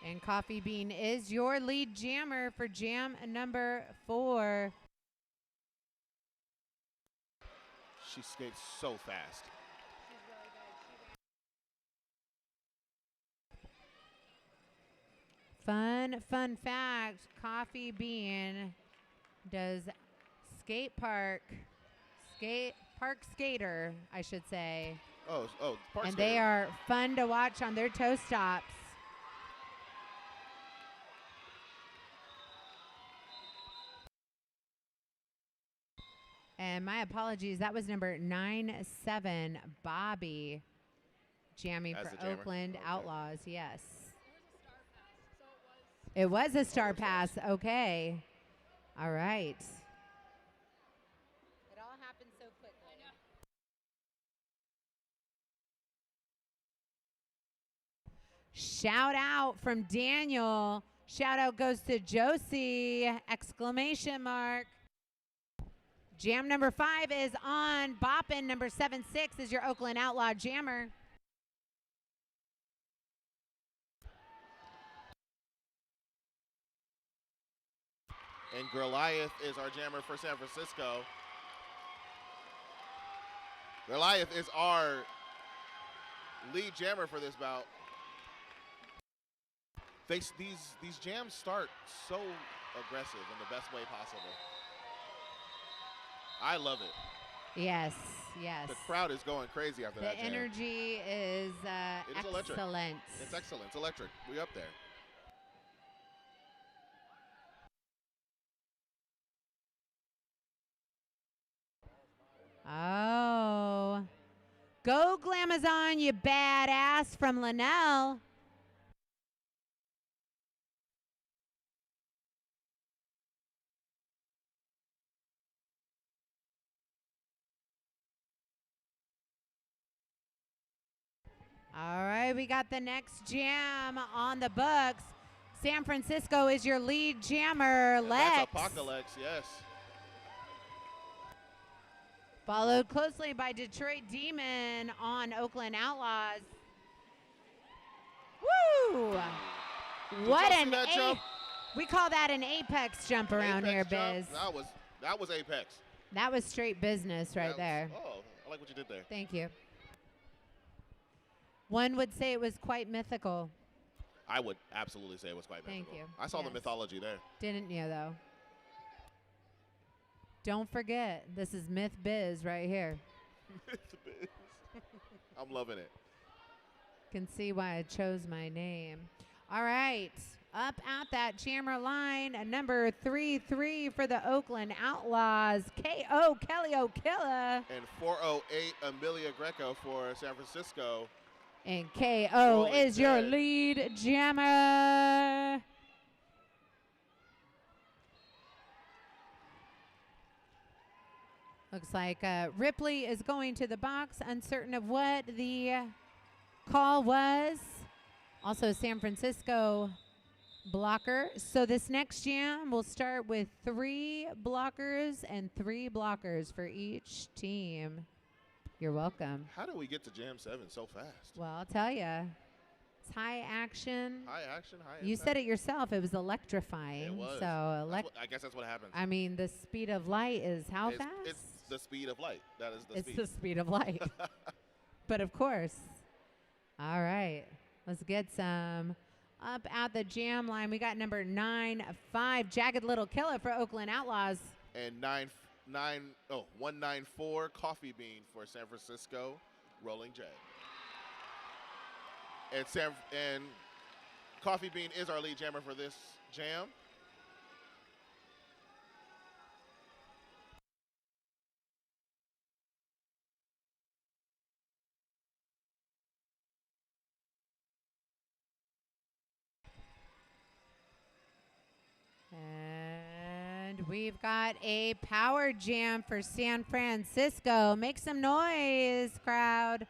And Coffee Bean is your lead jammer for jam number 4. She skates so fast. Fun fact, Coffee Bean does park skater, I should say. Oh, park and skater. They are fun to watch on their toe stops. And my apologies, that was number 9-7, Bobby, jamming for Oakland Outlaws, yes. It was a star pass. Okay. All right. It all happened so quickly. Shout out from Daniel. Shout out goes to Josie! Exclamation mark. Jam number 5 is on. Boppin' number 7-6 is your Oakland Outlaw jammer. And Goliath is our jammer for San Francisco. Goliath is our lead jammer for this bout. These jams start so aggressive in the best way possible. I love it. Yes, yes. The crowd is going crazy after that jam. The energy is electric. excellent. It's excellent. It's electric. We up there. Oh. Go Glamazon, you badass from Linnell. All right, we got the next jam on the books. San Francisco is your lead jammer, Lex. That's Apocalypse, yes. Followed closely by Detroit Demon on Oakland Outlaws. Woo! What an jump? We call that an apex jump around here, Biz. That was apex. That was straight business right there. Oh, I like what you did there. Thank you. One would say it was quite mythical. I would absolutely say it was quite mythical. Thank you. I saw the mythology there. Didn't you, though? Don't forget, this is Myth Biz right here. Myth Biz. I'm loving it. Can see why I chose my name. All right. Up at that jammer line, number 3-3 for the Oakland Outlaws, K.O. Kelly O'Killa. And 408 Amelia Greco for San Francisco. And K.O. is your lead jammer. Looks like Ripley is going to the box, uncertain of what the call was. Also San Francisco blocker. So this next jam will start with 3 blockers and 3 blockers for each team. You're welcome. How do we get to Jam 7 so fast? Well, I'll tell you. It's high action. High action, high You impact. said it yourself. It was electrifying. It was. So I guess that's what happens. I mean, the speed of light is how fast? It's the speed of light. That is the speed. It's the speed of light. But of course. All right. Let's get some up at the jam line. We got number 9-5, Jagged Little Killer for Oakland Outlaws. And 194 Coffee Bean for San Francisco, Rolling J. And Coffee Bean is our lead jammer for this jam. And we've got a power jam for San Francisco. Make some noise, crowd.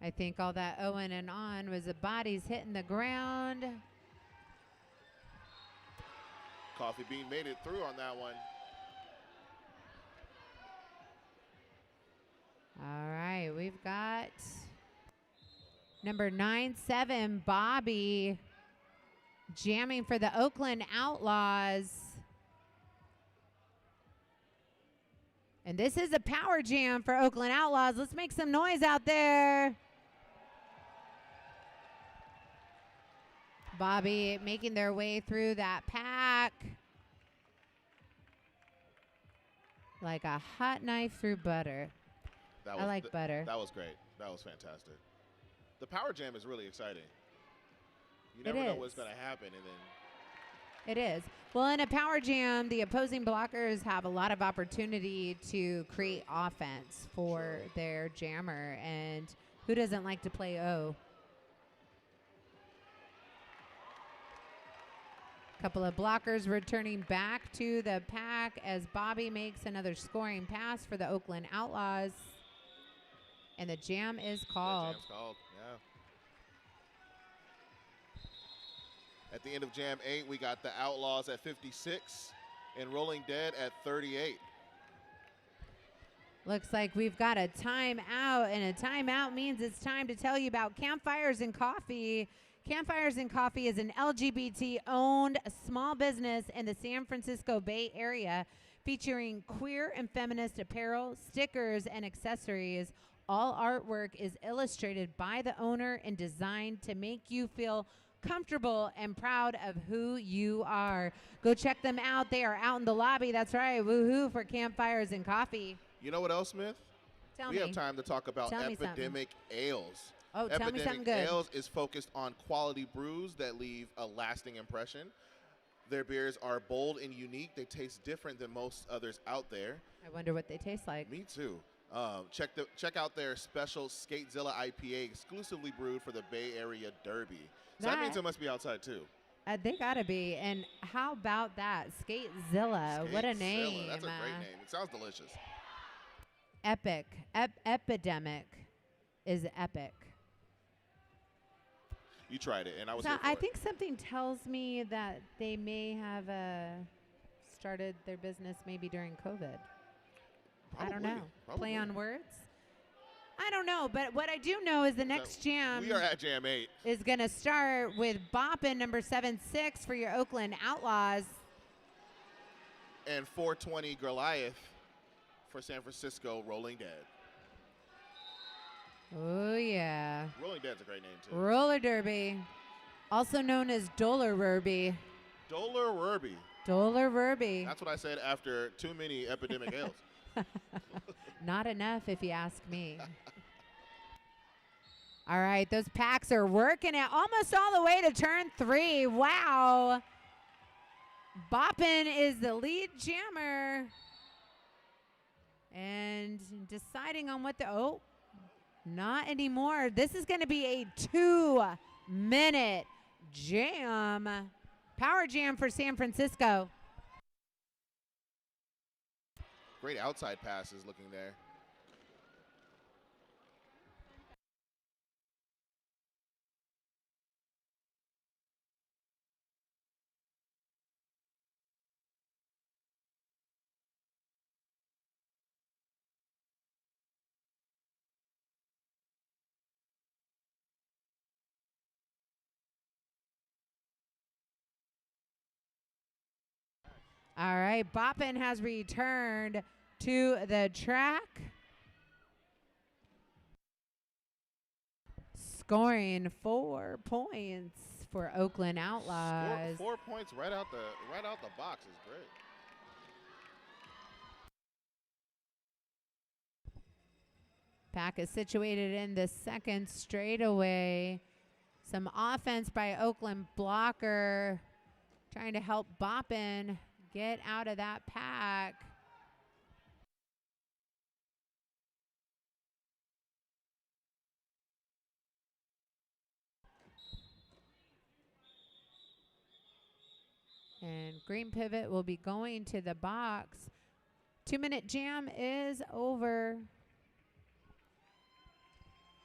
I think all that Owen and on was the bodies hitting the ground. Coffee Bean made it through on that one. All right, we've got number 9-7, Bobby, jamming for the Oakland Outlaws. And this is a power jam for Oakland Outlaws. Let's make some noise out there. Bobby making their way through that pack like a hot knife through butter. I like butter. That was great. That was fantastic. The power jam is really exciting. You never know what's going to happen, and then it is. Well, in a power jam, the opposing blockers have a lot of opportunity to create offense for their jammer, and who doesn't like to play O? Couple of blockers returning back to the pack as Bobby makes another scoring pass for the Oakland Outlaws. And the jam is called. The jam's called, yeah. At the end of Jam 8, we got the Outlaws at 56 and Rolling Dead at 38. Looks like we've got a timeout, and a timeout means it's time to tell you about Campfires and Coffee. Campfires and Coffee is an LGBT-owned small business in the San Francisco Bay Area featuring queer and feminist apparel, stickers, and accessories. All artwork is illustrated by the owner and designed to make you feel comfortable and proud of who you are. Go check them out. They are out in the lobby. That's right. Woohoo for Campfires and Coffee. You know what else, Smith? Tell we me. have time to talk about Epidemic Ales. Oh, tell me something good. Epidemic Ales is focused on quality brews that leave a lasting impression. Their beers are bold and unique. They taste different than most others out there. I wonder what they taste like. Me too. Check out their special Skatezilla IPA, exclusively brewed for the Bay Area Derby. So that means it must be outside too. They gotta be. And how about that? Skatezilla. What a name. That's a great name. It sounds delicious. Epic. Epidemic is epic. You tried it, and I was So here for I it. think something tells me that they may have started their business maybe during COVID. I don't know. Probably. Play on words? I don't know, but what I do know is the next jam We are at Jam 8. is going to start with boppin' number 7-6 for your Oakland Outlaws. And 420 Goliath for San Francisco Rolling Dead. Oh, yeah. Rolling Dead's a great name, too. Roller Derby, also known as Doller Derby. Doller Derby. Doller Derby. That's what I said after too many Epidemic Ales. Not enough, if you ask me. All right, those packs are working it almost all the way to turn 3. Wow. Boppin' is the lead jammer. And deciding on what to, not anymore. This is going to be a 2-minute jam. Power jam for San Francisco. Great outside passes looking there. All right, Boppin' has returned to the track. Scoring 4 points for Oakland Outlaws. 4 points right out the box is great. Pack is situated in the second straightaway. Some offense by Oakland blocker, trying to help Boppin' get out of that pack. And green pivot will be going to the box. 2-minute jam is over.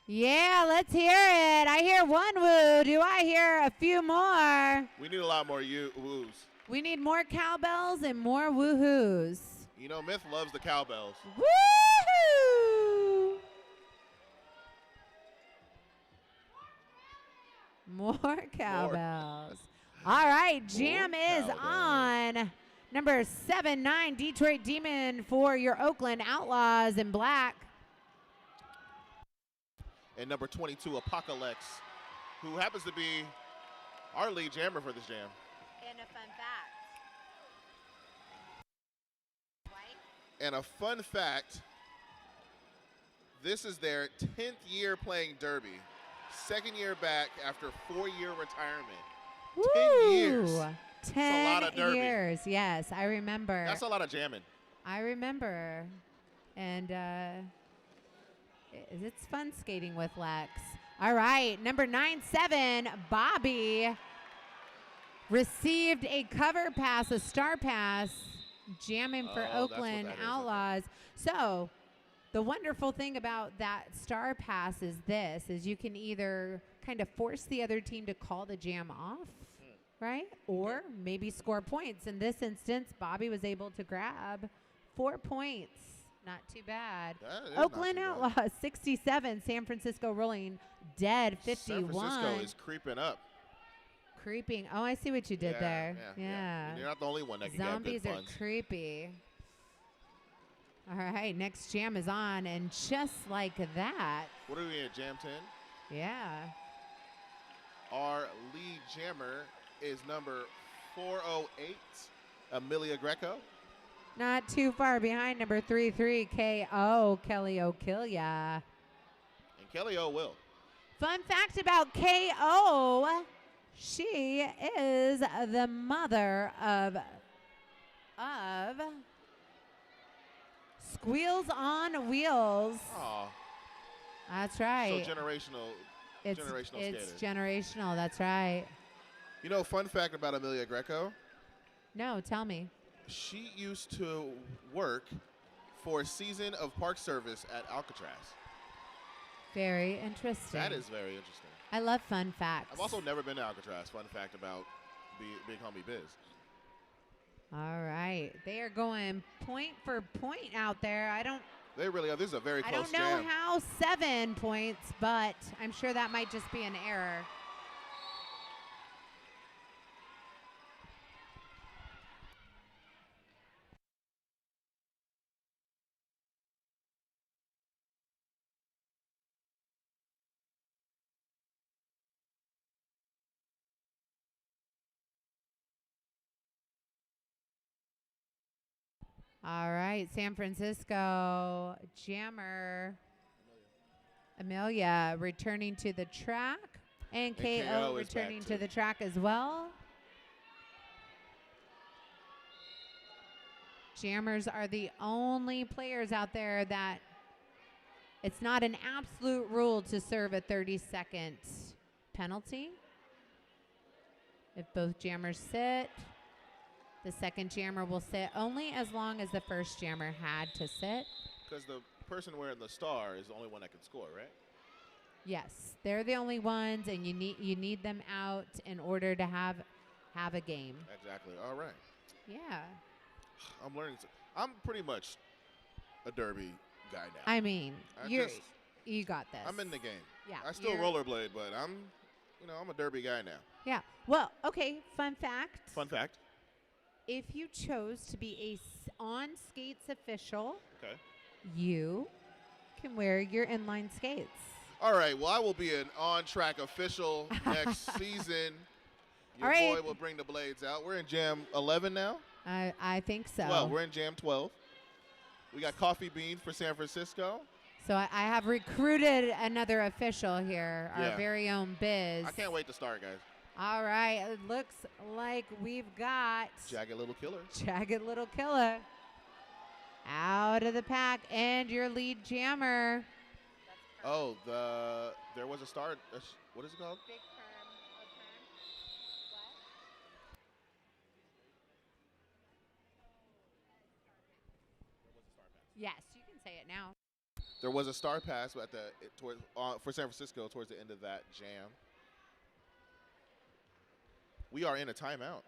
Yeah, let's hear it. I hear one woo. Do I hear a few more? We need a lot more woos. We need more cowbells and more woohoos. You know, Myth loves the cowbells. Woohoo! More cowbells. All right, jam is on. Number 7-9, Detroit Demon for your Oakland Outlaws in black. And number 22, Apocalypse, who happens to be our lead jammer for this jam. And a fun fact. And a fun fact, this is their 10th year playing Derby. 2nd year back after 4-year retirement. Woo! 10 years. 10 That's a lot of Derby. years, yes, I remember. That's a lot of jamming. I remember. And it's fun skating with Lex. All right, number 9-7, Bobby received a cover pass, a star pass, jamming for Oakland Outlaws. So the wonderful thing about that star pass is you can either kind of force the other team to call the jam off, right? Or maybe score points. In this instance, Bobby was able to grab 4 points. Not too bad. Oakland Outlaws 67, San Francisco rolling dead 51. San Francisco is creeping up. Creeping. Oh, I see what you did there. Yeah. You're not the only one that can Zombies get good are creepy. All right, next jam is on, and just like that. What are we at, Jam 10? Yeah. Our lead jammer is number 408, Amelia Greco. Not too far behind number 33, KO, Kelly O'Killia. And Kelly O will. Fun fact about KO, she is the mother of Squeals on Wheels. Aw. That's right. So generational skater. It's generational, that's right. You know, fun fact about Amelia Greco. No, tell me. She used to work for a season of park service at Alcatraz. Very interesting. That is very interesting. I love fun facts. I've also never been to Alcatraz. Fun fact about Big Homie Biz. All right. They are going point for point out there. They really are. This is a very close jam. I don't know how 7 points, but I'm sure that might just be an error. All right, San Francisco jammer Amelia returning to the track, and KO returning to the track as well. Jammers are the only players out there that it's not an absolute rule to serve a 30-second penalty. If both jammers sit, the second jammer will sit only as long as the first jammer had to sit. Because the person wearing the star is the only one that can score, right? Yes, they're the only ones, and you need them out in order to have a game. Exactly. All right. Yeah. I'm learning. I'm pretty much a derby guy now. I mean, you got this. I'm in the game. Yeah. I still rollerblade, but I'm a derby guy now. Yeah. Well, okay. Fun fact. Fun fact. If you chose to be a on skates official, okay, you can wear your inline skates. All right. Well, I will be an on-track official next season. Your boy will bring the blades out. We're in Jam 11 now. I think so. Well, we're in Jam 12. We got Coffee Beans for San Francisco. So I have recruited another official here, our very own Biz. I can't wait to start, guys. All right. It looks like we've got Jagged Little Killer. Jagged Little Killer out of the pack, and your lead jammer. Oh, there was a star. What is it called? Big Perm. What? Yes, you can say it now. There was a star pass at for San Francisco towards the end of that jam. We are in a timeout.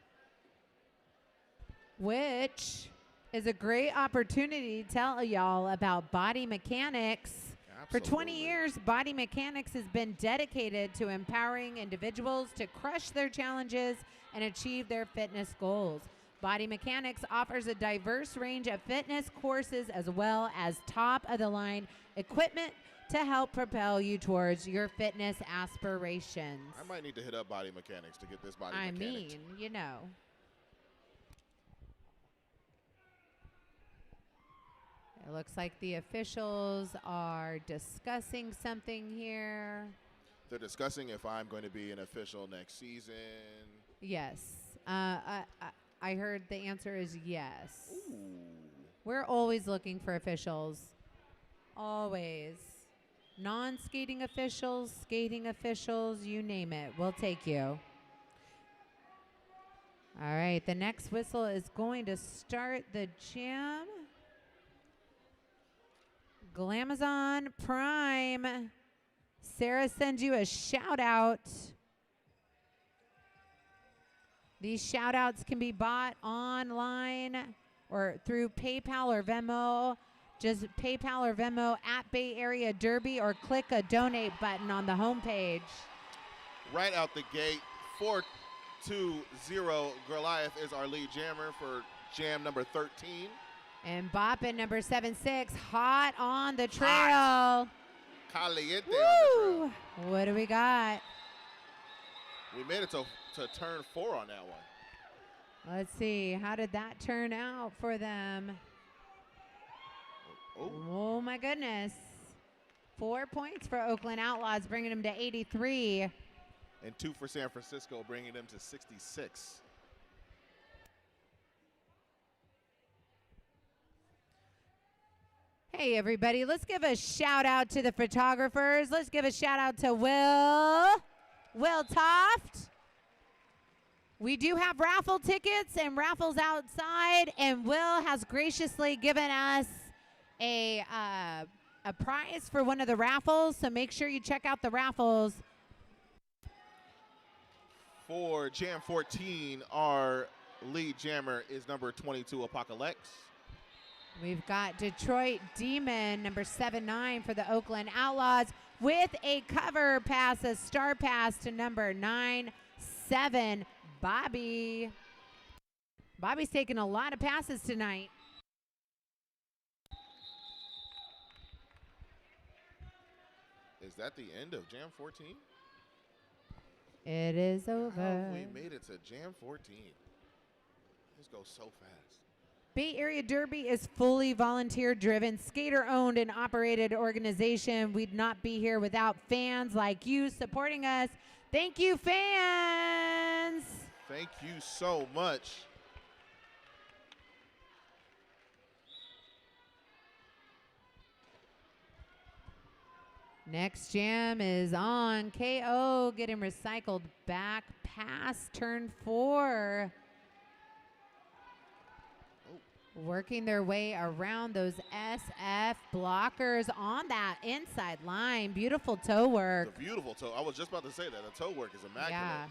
Which is a great opportunity to tell y'all about Body Mechanics. Absolutely. For 20 years, Body Mechanics has been dedicated to empowering individuals to crush their challenges and achieve their fitness goals. Body Mechanics offers a diverse range of fitness courses as well as top-of-the-line equipment to help propel you towards your fitness aspirations. I might need to hit up Body Mechanics to get this Body Mechanics. I mean, you know. It looks like the officials are discussing something here. They're discussing if I'm going to be an official next season. Yes. I heard the answer is yes. Ooh. We're always looking for officials. Always. Non-skating officials, skating officials, you name it. We'll take you. All right. The next whistle is going to start the jam. Glamazon Prime. Sarah sends you a shout out. These shout outs can be bought online or through PayPal or Venmo. Just PayPal or Venmo at Bay Area Derby or click a donate button on the homepage. Right out the gate, 4-2-0. Goliath is our lead jammer for jam number 13. And Boppin' number 7-6, hot on the trail. Hot. Caliente Woo! on the trail. What do we got? We made it to turn 4 on that one. Let's see. How did that turn out for them? Oh my goodness. 4 points for Oakland Outlaws, bringing them to 83. And 2 for San Francisco, bringing them to 66. Hey, everybody. Let's give a shout out to the photographers. Let's give a shout out to Will Toft. We do have raffle tickets and raffles outside, and Will has graciously given us a prize for one of the raffles, so make sure you check out the raffles. For Jam 14, our lead jammer is number 22, Apocalypse. We've got Detroit Demon, number 7-9 for the Oakland Outlaws, with a cover pass, a star pass to number 9-7, Bobby. Bobby's taking a lot of passes tonight. Is that the end of Jam 14? It is over. Oh, we made it to Jam 14. This goes so fast. Bay Area Derby is fully volunteer driven, skater owned and operated organization. We'd not be here without fans like you supporting us. Thank you, fans. Thank you so much. Next jam is on. KO getting recycled back past turn 4. Working their way around those SF blockers on that inside line. Beautiful toe work. The beautiful toe. I was just about to say that. The toe work is immaculate. Yeah.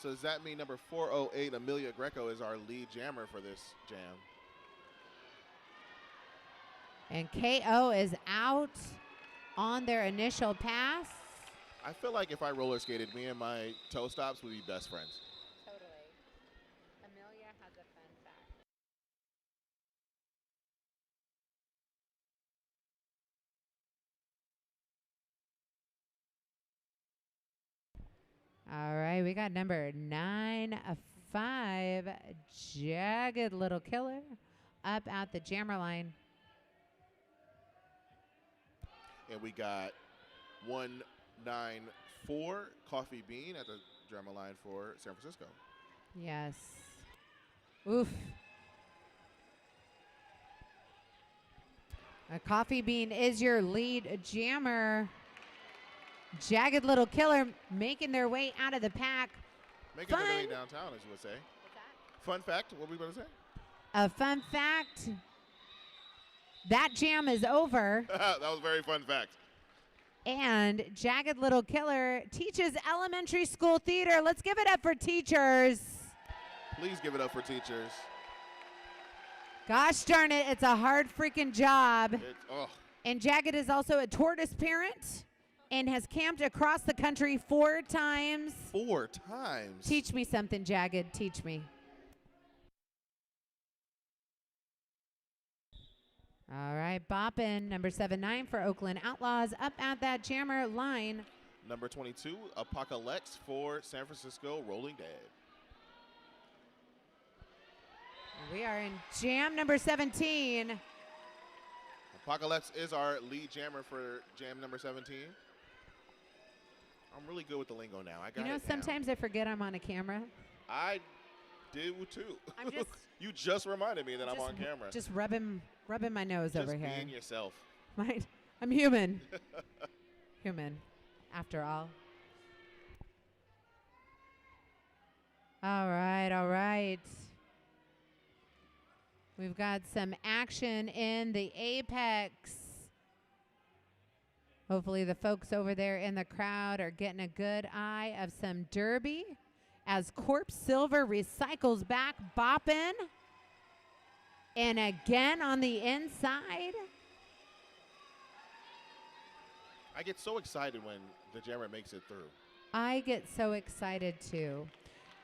So does that mean number 408, Amelia Greco, is our lead jammer for this jam? And KO is out on their initial pass. I feel like if I roller skated, me and my toe stops would be best friends. Totally. Amelia has a fun fact. All right, we got number 9-5, Jagged Little Killer, up at the jammer line. And we got 194, Coffee Bean, at the jammer line for San Francisco. Yes. Oof. A Coffee Bean is your lead jammer. Jagged Little Killer making their way out of the pack. Making their way downtown, as you would say. What's that? Fun fact, what were we going to say? A fun fact, that jam is over. That was a very fun fact. And Jagged Little Killer teaches elementary school theater. Let's give it up for teachers. Please give it up for teachers. Gosh darn it, it's a hard freaking job. Oh. And Jagged is also a tortoise parent and has camped across the country 4 times. 4 times? Teach me something, Jagged. Teach me. All right, Boppin', number 7-9 for Oakland Outlaws, up at that jammer line. Number 22, Apocalypse for San Francisco, Rolling Dead. We are in jam number 17. Apocalypse is our lead jammer for jam number 17. I'm really good with the lingo now. I got it sometimes down. I forget I'm on a camera. I do too. I'm just you just reminded me that I'm on camera. Just rubbing my nose just over here. being yourself. Right? I'm human. Human, after all. All right, all right. We've got some action in the Apex. Hopefully the folks over there in the crowd are getting a good eye of some derby as Corpse Silver recycles back, bopping. And again on the inside. I get so excited when the jammer makes it through. I get so excited too.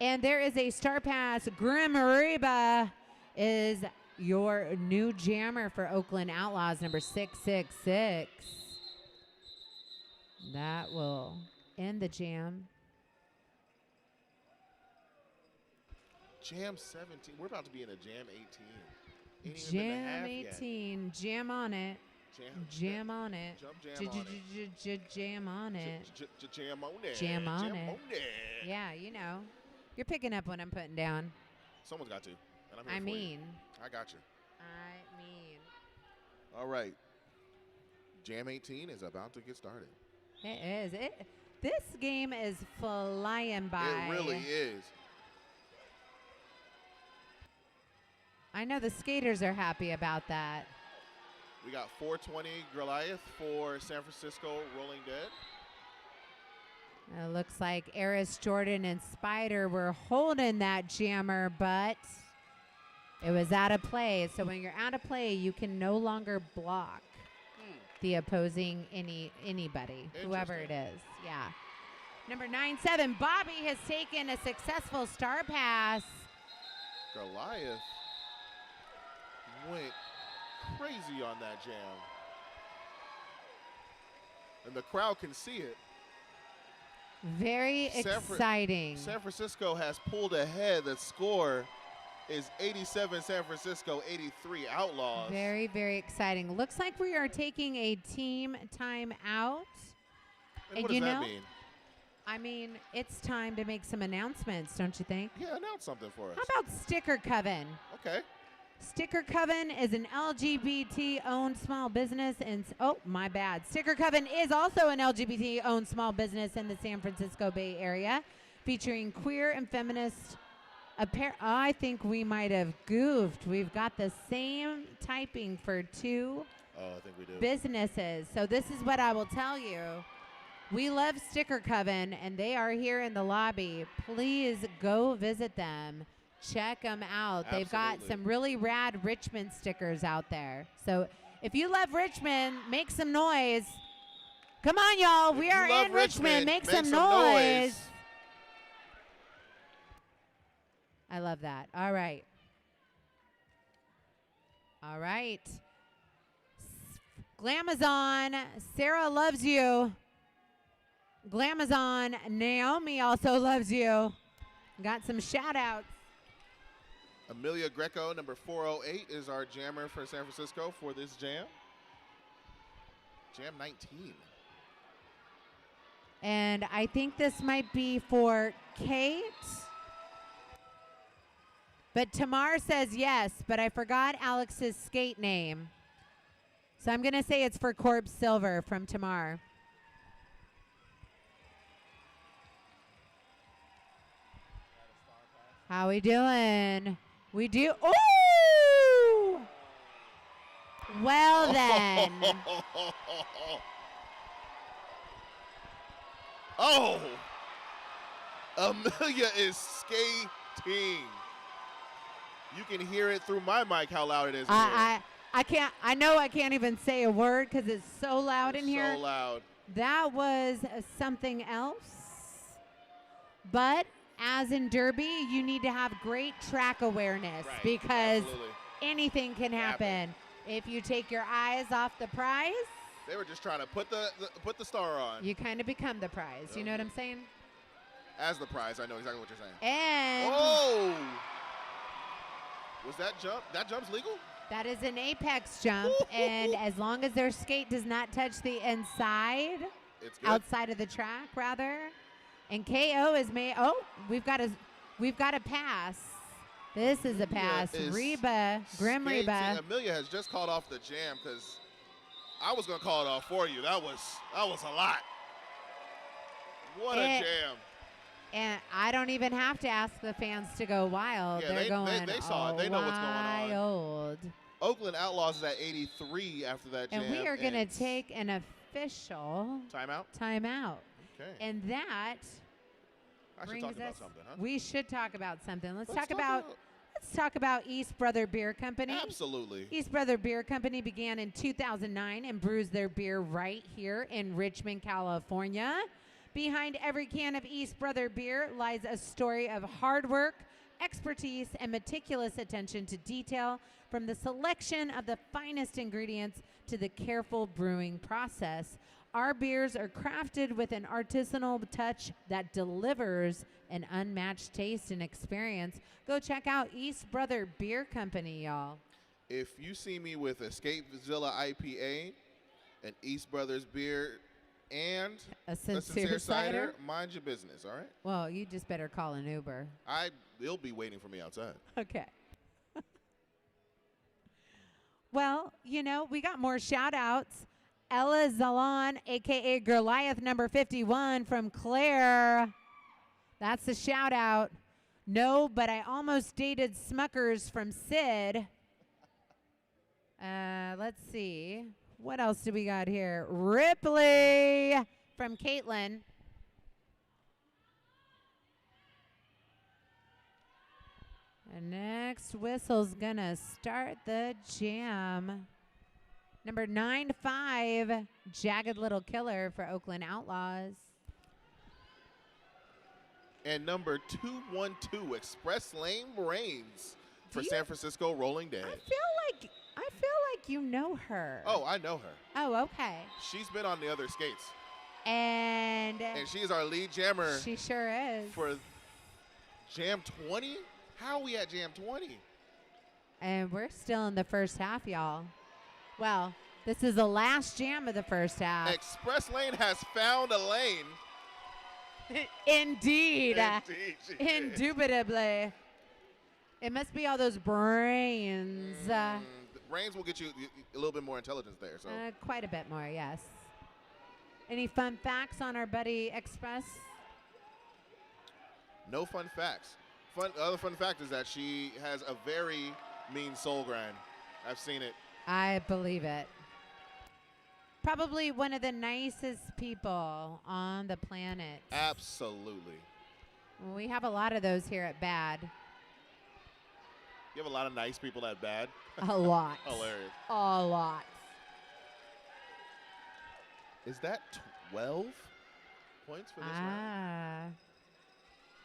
And there is a star pass. Grim Reaper is your new jammer for Oakland Outlaws, number 666. That will end the jam. Jam 17. We're about to be in a jam 18. Ain't even been to Jam half yet. 18. Jam on it. Jam on it. Jump jam on it. Jam on it. Jam on it. Jam on Jam it. on it. Yeah, you know. You're picking up what I'm putting down. Someone's got to. And I'm here I for mean. you. I got you. I mean. All right. Jam 18 is about to get started. It is. This game is flying by. It really is. I know the skaters are happy about that. We got 420 Goliath for San Francisco Rolling Dead. It looks like Eris, Jordan, and Spider were holding that jammer, but it was out of play. So when you're out of play, you can no longer block the opposing anybody, whoever it is. Yeah. Number 9-7, Bobby has taken a successful star pass. Goliath went crazy on that jam. And the crowd can see it. Very exciting. San Francisco has pulled ahead. The score is 87 San Francisco, 83 Outlaws. Very, very exciting. Looks like we are taking a team time out. And what does that mean? I mean, it's time to make some announcements, don't you think? Yeah, announce something for us. How about Sticker Coven? Okay. Sticker Coven is an LGBT-owned small business, and oh, my bad. Sticker Coven is also an LGBT-owned small business in the San Francisco Bay Area, featuring queer and feminist. I think we might have goofed. We've got the same typing for two I think we do. businesses. So this is what I will tell you. We love Sticker Coven, and they are here in the lobby. Please go visit them. Check them out. Absolutely. They've got some really rad Richmond stickers out there. So if you love Richmond, make some noise. Come on, y'all. We are in Richmond. Make some noise. I love that. All right. All right. Glamazon, Sarah loves you. Glamazon, Naomi also loves you. Got some shout outs. Amelia Greco, number 408, is our jammer for San Francisco for this jam. Jam 19. And I think this might be for Kate. But Tamar says yes, but I forgot Alex's skate name. So I'm going to say it's for Corpse Silver from Tamar. How we doing? We do. Ooh! Well then. Oh! Amelia is skating. You can hear it through my mic how loud it is. I can't. I know I can't even say a word because it's so loud in here. So loud. That was something else. But as in Derby, you need to have great track awareness because anything can happen if you take your eyes off the prize. They were just trying to put the star on. You kind of become the prize. You know what I'm saying? As the prize, I know exactly what you're saying. And oh, was that jump? That jump's legal? that is an apex jump, and as long as their skate does not touch the inside, it's good. outside of the track rather. And KO is made. Oh, we've got a pass. This is a pass. Reba, Grim Reba. Amelia has just called off the jam because I was gonna call it off for you. That was a lot. What a jam! And I don't even have to ask the fans to go wild. Yeah, They're going. They saw it. They know what's going on. Wild. Oakland Outlaws is at 83 after that jam. And we are gonna take an official timeout. Timeout. Okay. And that I should talk about something, huh? We should talk about something. Let's Let's talk about East Brother Beer Company. Absolutely. East Brother Beer Company began in 2009 and brews their beer right here in Richmond, California. Behind every can of East Brother beer lies a story of hard work, expertise, and meticulous attention to detail, from the selection of the finest ingredients to the careful brewing process. Our beers are crafted with an artisanal touch that delivers an unmatched taste and experience. Go check out East Brother Beer Company, y'all. If you see me with Escapezilla IPA, an East Brothers beer, and a sincere cider, mind your business, all right? Well, you just better call an Uber. They'll be waiting for me outside. Okay. Well, you know, we got more shout-outs. Ella Zalan, a.k.a. Goliath number 51 from Claire. That's the shout-out. No, but I almost dated Smuckers from Sid. Let's see. What else do we got here? Ripley from Caitlin. The next whistle's going to start the jam. Number 9-5, Jagged Little Killer for Oakland Outlaws. And number 212, Express Lane reigns for San Francisco Rolling Dead. I feel like you know her. Oh, I know her. Oh, okay. She's been on the other skates. And she's our lead jammer. She sure is. For Jam 20? How are we at Jam 20? And we're still in the first half, y'all. Well, this is the last jam of the first half. Express Lane has found a lane. Indeed. Indubitably. It must be all those brains. Brains will get you a little bit more intelligence there. So quite a bit more, yes. Any fun facts on our buddy Express? No fun facts. Other fun fact is that she has a very mean soul grind. I've seen it. I believe it. Probably one of the nicest people on the planet. Absolutely. We have a lot of those here at BAD. You have a lot of nice people at BAD? A lot. Hilarious. A lot. Is that 12 points for this round?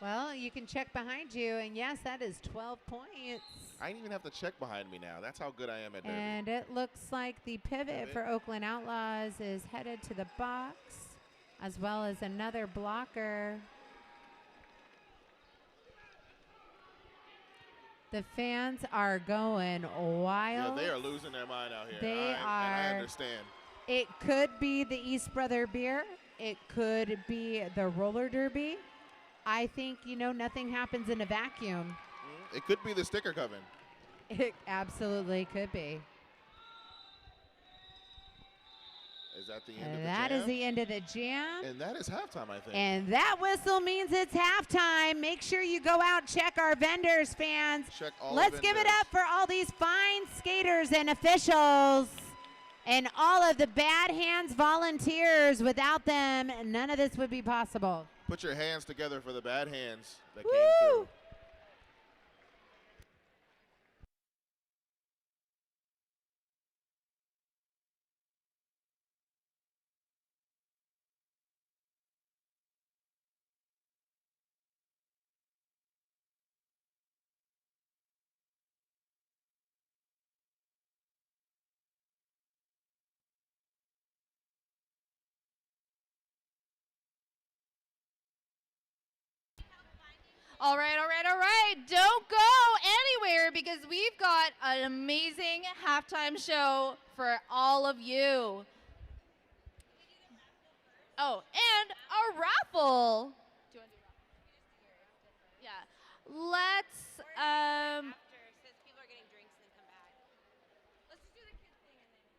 Well, you can check behind you, and yes, that is 12 points. I didn't even have to check behind me now. That's how good I am at derby. And it looks like the pivot for Oakland Outlaws is headed to the box, as well as another blocker. The fans are going wild. Yeah, they are losing their mind out here. They are. And I understand. It could be the East Brother Beer. It could be the roller derby. I think, nothing happens in a vacuum. It could be the sticker coven. It absolutely could be. Is that the end of the jam? That is the end of the jam. And that is halftime, I think. And that whistle means it's halftime. Make sure you go out, check our vendors, fans. Check all Let's give it up for all these fine skaters and officials and all of the Bad Hands volunteers. Without them, none of this would be possible. Put your hands together for the Bad Hands that Woo! came through. All right. Don't go anywhere because we've got an amazing halftime show for all of you. Oh, and a raffle. Do you want to do a raffle? Yeah. Let's Since people are getting drinks and then come back. Let's just do the kids thing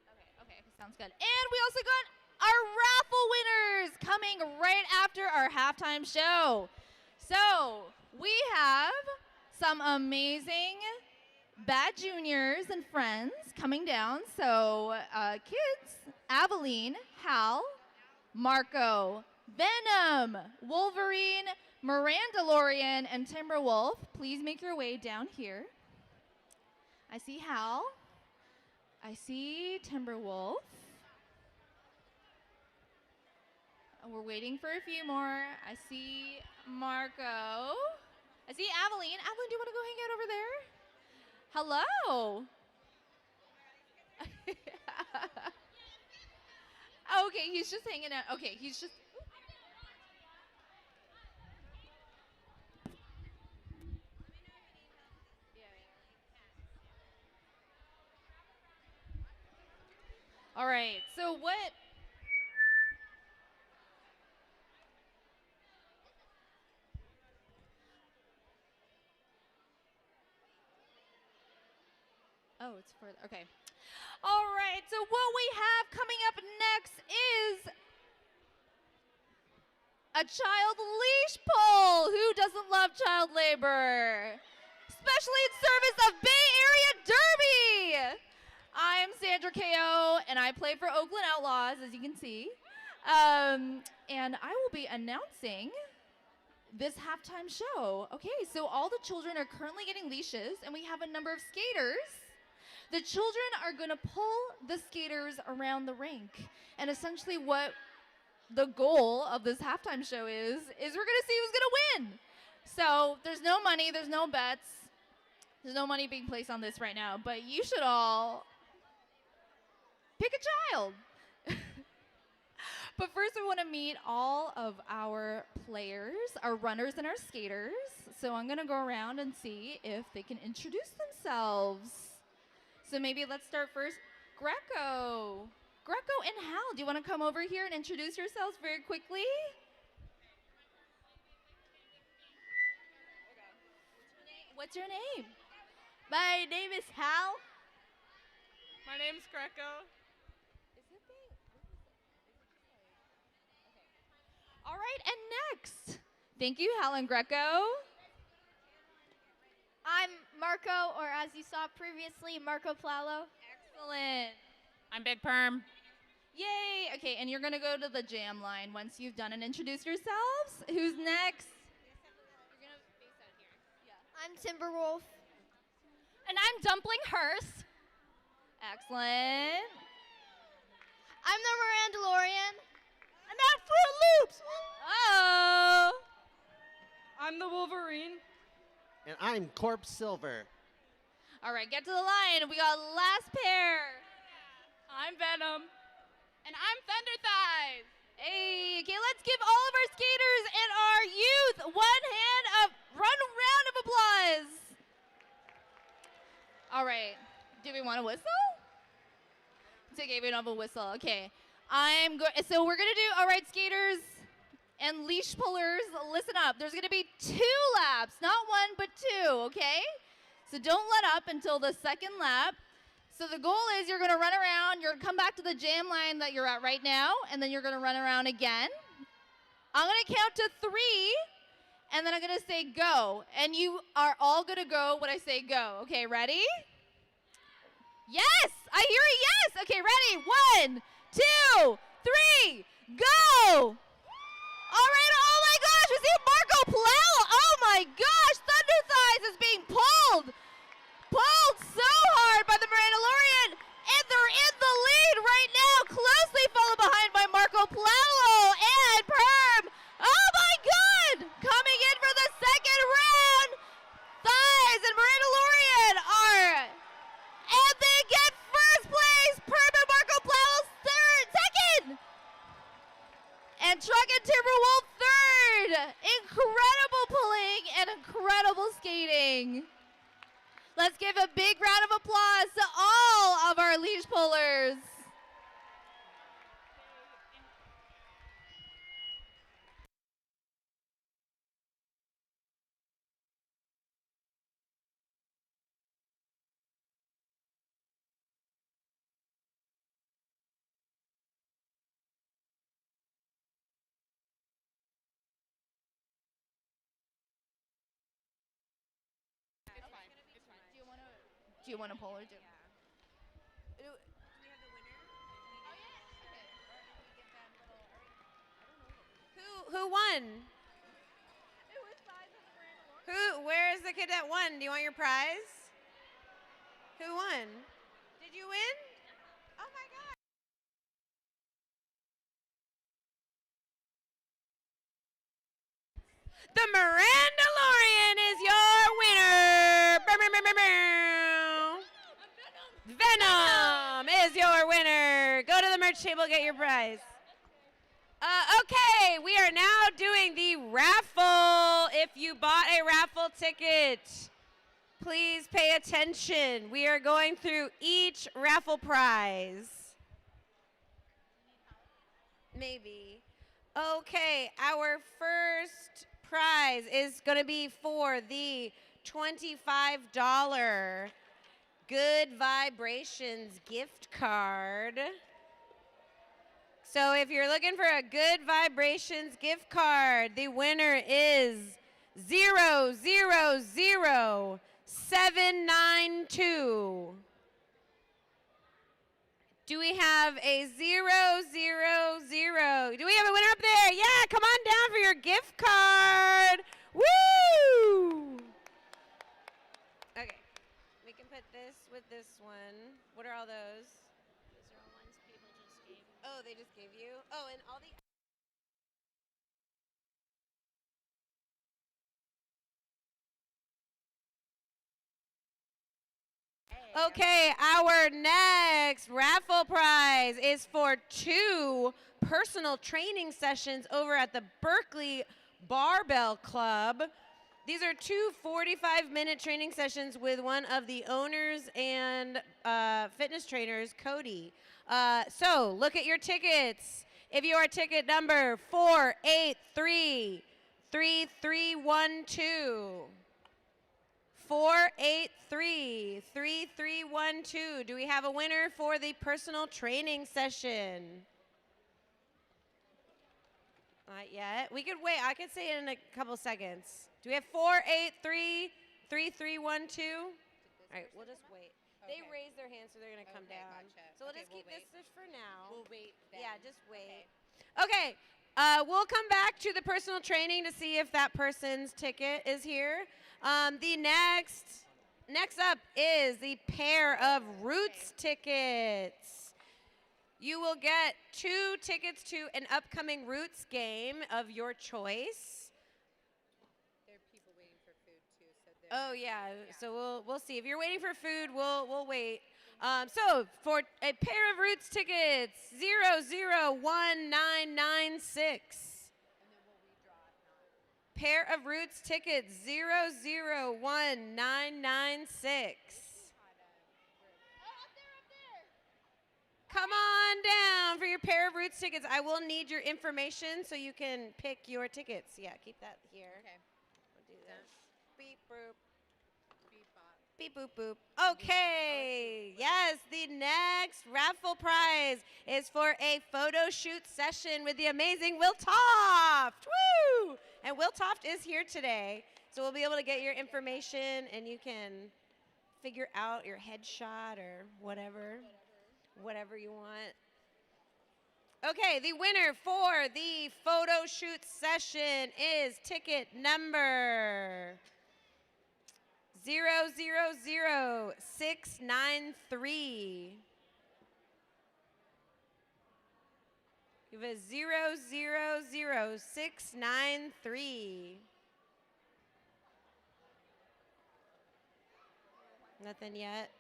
and then. Okay, sounds good. And we also got our raffle winners coming right after our halftime show. So we have some amazing Bad Juniors and friends coming down. So kids, Aveline, Hal, Marco, Venom, Wolverine, Mirandalorian and Timberwolf, please make your way down here. I see Hal. I see Timberwolf. We're waiting for a few more. I see Marco. I see Aveline. Aveline, do you want to go hang out over there? Hello. Okay, he's just hanging out. Okay, he's just. All right, so what? Oh, it's further. Okay. All right, so what we have coming up next is a child leash pull. Who doesn't love child labor? Especially in service of Bay Area Derby. I'm Sandra KO, and I play for Oakland Outlaws, as you can see. And I will be announcing this halftime show. Okay, so all the children are currently getting leashes, and we have a number of skaters. The children are going to pull the skaters around the rink. And essentially what the goal of this halftime show is we're going to see who's going to win. So there's no money, there's no bets. There's no money being placed on this right now, but you should all pick a child. But first we want to meet all of our players, our runners and our skaters. So I'm going to go around and see if they can introduce themselves. So maybe let's start first. Greco and Hal, do you want to come over here and introduce yourselves very quickly? What's your name? My name is Hal. My name's Greco. All right, and next. Thank you, Hal and Greco. I'm Marco, or as you saw previously, Marco Plalo. Excellent. I'm Big Perm. Yay. Okay, and you're going to go to the jam line once you've done and introduced yourselves. Who's next? I'm Timberwolf. And I'm Dumpling Hearst. Excellent. I'm the Mirandalorian. And I'm Fruit Loops. Oh. I'm the Wolverine. And I'm Corpse Silver. All right, get to the line. We got last pair. I'm Venom. And I'm Thunder Thighs. Hey, okay, let's give all of our skaters and our youth one round of applause. All right, do we want to whistle? It's okay, we don't have a whistle. Okay, so we're gonna do, all right, skaters and leash pullers, listen up. There's gonna be 2 laps, not 1, but 2, okay? So don't let up until the second lap. So the goal is you're gonna run around, you're gonna come back to the jam line that you're at right now, and then you're gonna run around again. I'm gonna count to 3, and then I'm gonna say go. And you are all gonna go when I say go. Okay, ready? Yes, I hear a yes. Okay, ready? 1, 2, 3, go! All right, oh my gosh, we see Marco Plao. Oh my gosh, Thunder Thighs is being pulled so hard by the Mirandalorian, and they're in the lead right now, closely followed behind by Marco Plao and Perm. Oh my God, coming in for the second round, Thighs and Mirandalorian and they get first place. Perm and Marco Plao second. And Truck and Timberwolf third. Incredible pulling and incredible skating. Let's give a big round of applause to all of our leash pullers. Do you want to pull or do? Yeah. Do we have the winner? Oh, yeah. Okay. Who won? It Where is the kid that won? Do you want your prize? Who won? Did you win? Oh my God. The Mirandalorian is your winner. Venom is your winner. Go to the merch table, get your prize. Okay, we are now doing the raffle. If you bought a raffle ticket, please pay attention. We are going through each raffle prize. Maybe. Okay, our first prize is going to be for the $25 Good Vibrations gift card. So if you're looking for a Good Vibrations gift card, the winner is 000792. Do we have a 000? Do we have a winner up there? Yeah, come on down for your gift card. Woo! Okay, we can put this with this one. What are all those? These are all ones people just gave me. Oh, they just gave you? Oh, and all the... Okay, our next raffle prize is for 2 personal training sessions over at the Berkeley Barbell Club. These are 2 45-minute training sessions with one of the owners and fitness trainers, Cody. So look at your tickets. If you are ticket number 483-3312. 483-3312. Do we have a winner for the personal training session? Not yet. We could wait. I could say it in a couple seconds. Do we have 483-3312? All right, we'll just wait. Okay. They raised their hands, so they're going to come down. Gotcha. So we'll Okay, just keep this just for now. We'll wait then. Yeah, just wait. Okay, we'll come back to the personal training to see if that person's ticket is here. The next up is the pair of Roots tickets. You will get 2 tickets to an upcoming Roots game of your choice. There are people waiting for food too, so Oh yeah, so we'll see. If you're waiting for food, we'll wait. So for a pair of Roots tickets, 001996. Pair of Roots tickets, 001996. Come on down for your pair of Roots tickets. I will need your information so you can pick your tickets. Yeah, keep that here. Okay. We'll do this. Beep, boop. Beep, bop. Beep, boop, boop. Okay. Yes, the next raffle prize is for a photo shoot session with the amazing Will Toft. Woo! And Will Toft is here today, so we'll be able to get your information and you can figure out your headshot or whatever you want. Okay, the winner for the photo shoot session is ticket number 000693. You have a 000693. Nothing yet?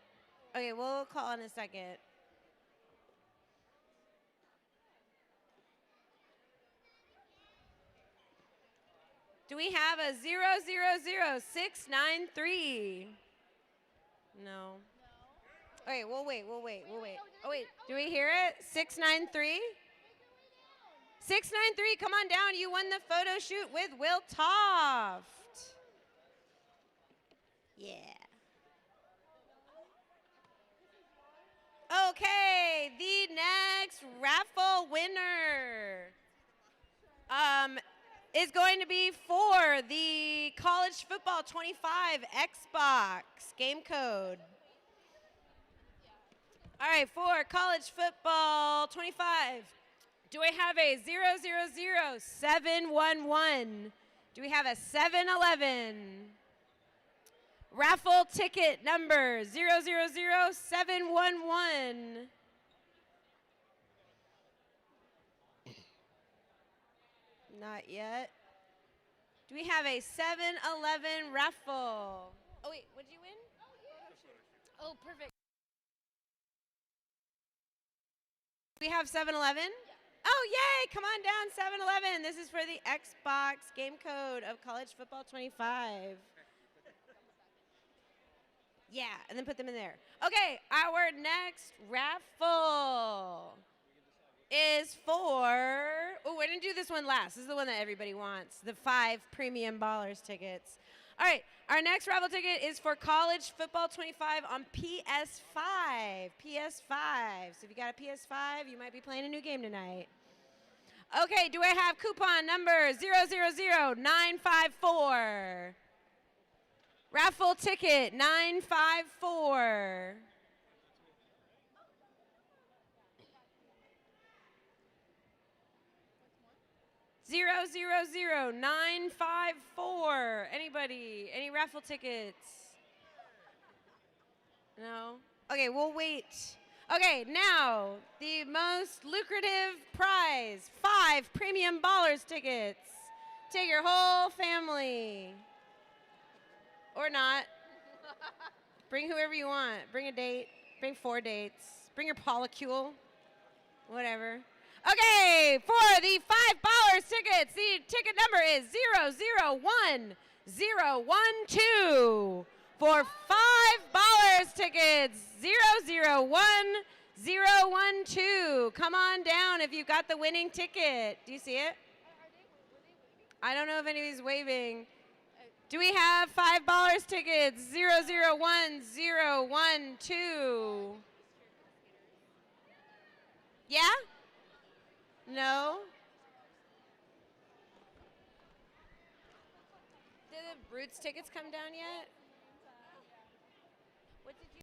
Okay, we'll call in a second. Do we have a 000693? No. Okay, we'll wait. Oh, wait. Do we hear it? 693? 693, come on down. You won the photo shoot with Will Toft. Yeah. Okay, the next raffle winner is going to be for the College Football 25 Xbox game code. All right, for College Football 25, do I have a 000711? Do we have a 7-Eleven? Raffle ticket number 000711. Not yet. Do we have a 7-Eleven raffle? Oh, wait, what did you win? Oh, perfect. We have 7-Eleven? Yeah. Oh, yay! Come on down, 7-Eleven. This is for the Xbox game code of College Football 25. Yeah, and then put them in there. Okay, our next raffle is for, oh, we're going to do this one last. This is the one that everybody wants, the 5 Premium Ballers tickets. All right, our next raffle ticket is for College Football 25 on PS5. PS5. So if you got a PS5, you might be playing a new game tonight. Okay, do I have coupon number 000954? Raffle ticket 954. Zero, 954. Anybody? Any raffle tickets? No? Okay, we'll wait. Okay, now the most lucrative prize, 5 Premium Ballers tickets. Take your whole family. Or not. Bring whoever you want. Bring a date. Bring 4 dates. Bring your polycule. Whatever. Okay, for the 5 Ballers tickets, the ticket number is 001012. For 5 Ballers tickets, 001012. Come on down if you got the winning ticket. Do you see it? I don't know if anybody's waving. Do we have 5 Ballers tickets? 001012. Yeah? No? Did the Brutes tickets come down yet? What did you?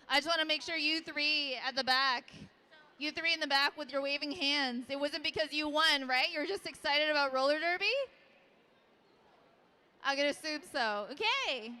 I just want to make sure you 3 at the back, you 3 in the back with your waving hands. It wasn't because you won, right? You're just excited about roller derby? I'm going to assume so. Okay.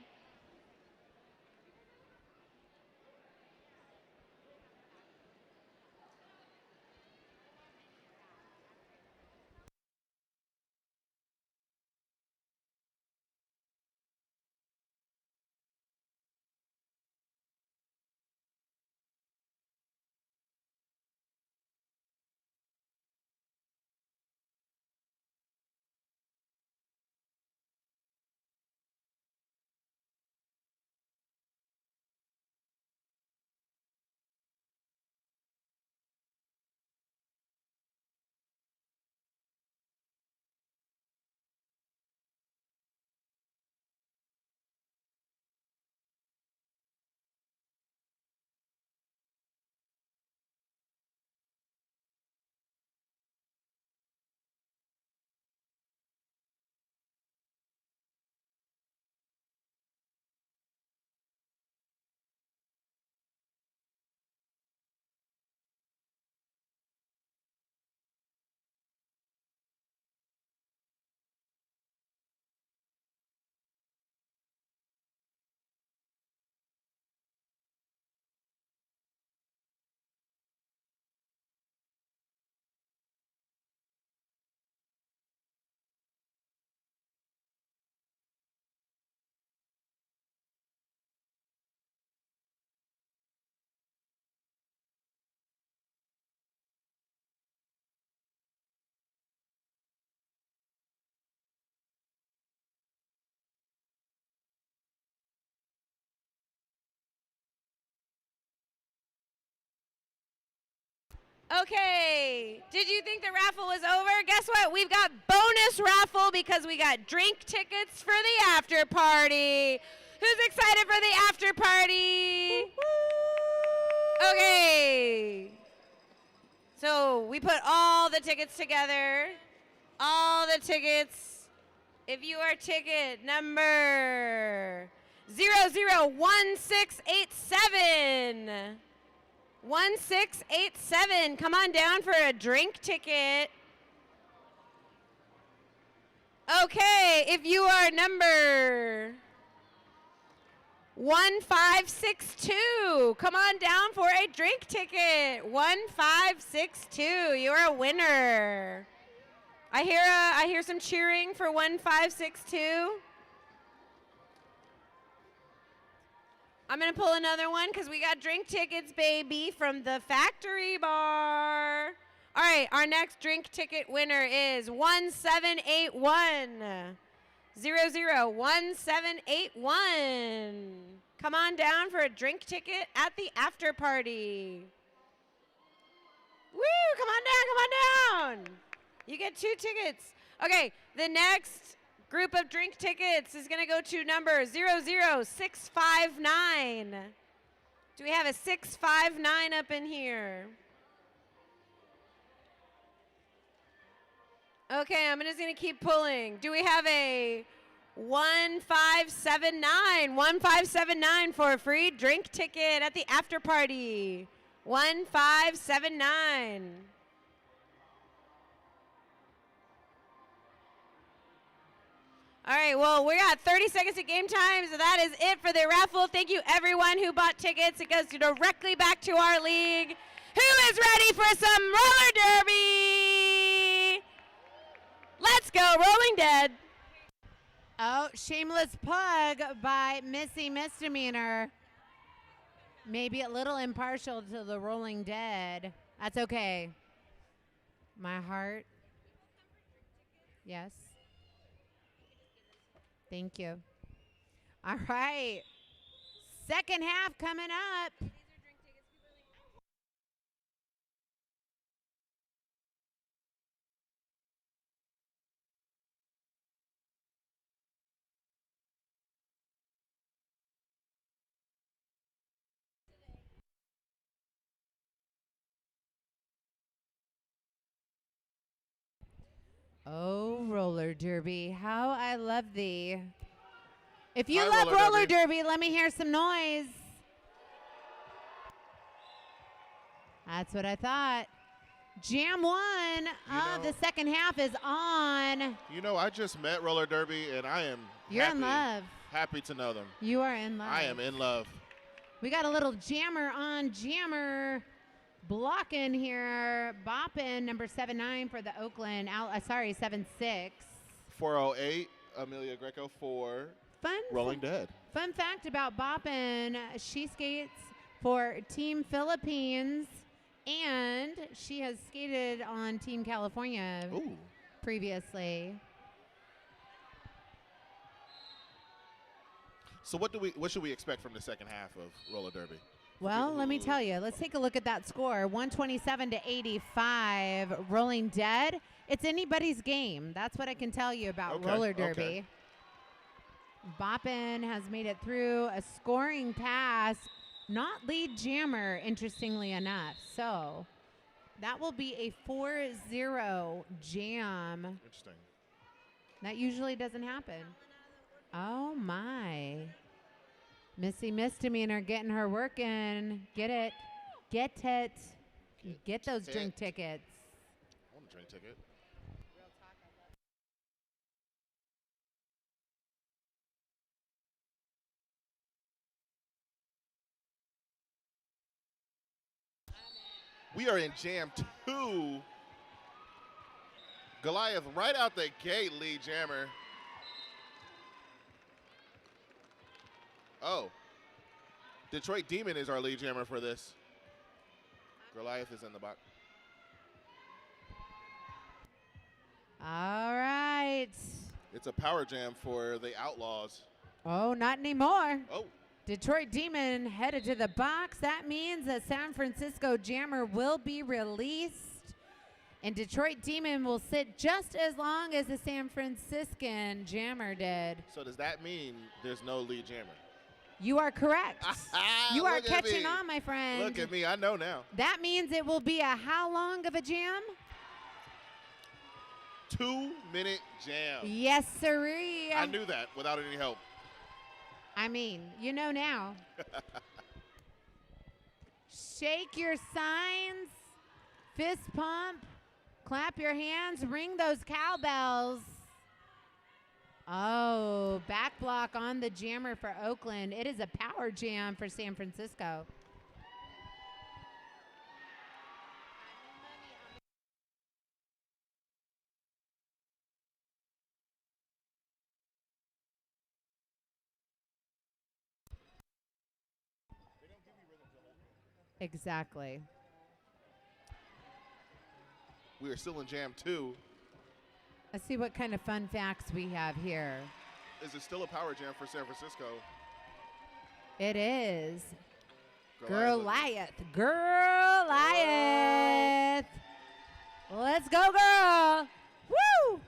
Okay, did you think the raffle was over? Guess what? We've got bonus raffle because we got drink tickets for the after party. Who's excited for the after party? Okay. So we put all the tickets together. All the tickets. If you are ticket number 001687. 1687. Come on down for a drink ticket. Okay, if you are number 1562, come on down for a drink ticket. 1562, you're a winner. I hear some cheering for 1562. I'm gonna pull another one because we got drink tickets, baby, from the factory bar. All right, our next drink ticket winner is 1781. 001781. Come on down for a drink ticket at the after party. Woo, come on down, come on down. You get 2 tickets. Okay, the next group of drink tickets is gonna go to number 00659. Do we have a 659 up in here? Okay, I'm just gonna keep pulling. Do we have a 1579? 1579 for a free drink ticket at the after party. 1579. All right, well, we got 30 seconds of game time, so that is it for the raffle. Thank you, everyone who bought tickets. It goes directly back to our league. Who is ready for some roller derby? Let's go, Rolling Dead. Oh, shameless plug by Missy Misdemeanor. Maybe a little impartial to the Rolling Dead. That's okay. My heart. Yes. Thank you. All right. Second half coming up. Oh, roller derby, how I love thee. If you love roller derby, let me hear some noise. That's what I thought. Jam 1 of the second half is on. You know, I just met roller derby, and I am in love. Happy to know them. You are in love. I am in love. We got a little jammer on jammer. Blocking here, bopping number 79 for the Oakland, 7-6. 408, Amelia Greco for Rolling Dead. Fun fact about bopping, she skates for Team Philippines, and she has skated on Team California previously. So what should we expect from the second half of roller derby? Well, let me tell you. Let's take a look at that score. 127-85. Rolling Dead. It's anybody's game. That's what I can tell you about roller derby. Okay. Boppin has made it through a scoring pass. Not lead jammer, interestingly enough. So that will be a 4-0 jam. Interesting. That usually doesn't happen. Oh, my. Missy Misdemeanor getting her work in. Get it. Get it. Get those drink tickets. I want a drink ticket. We are in Jam 2. Goliath right out the gate, lead jammer. Oh, Detroit Demon is our lead jammer for this. Goliath is in the box. All right. It's a power jam for the Outlaws. Oh, not anymore. Oh. Detroit Demon headed to the box. That means that San Francisco jammer will be released. And Detroit Demon will sit just as long as the San Franciscan jammer did. So does that mean there's no lead jammer? You are correct. You are Look at catching me. on, my friend. Look at me. I know now. That means it will be a how long of a jam? 2-minute jam. Yes, sirree. I knew that without any help. I mean, you know now. Shake your signs, fist pump, clap your hands, ring those cowbells. Oh, back block on the jammer for Oakland. It is a power jam for San Francisco. Exactly. We are still in jam 2. Let's see what kind of fun facts we have here. Is it still a power jam for San Francisco? It is. Goliath. Goliath. Let's go, girl. Woo!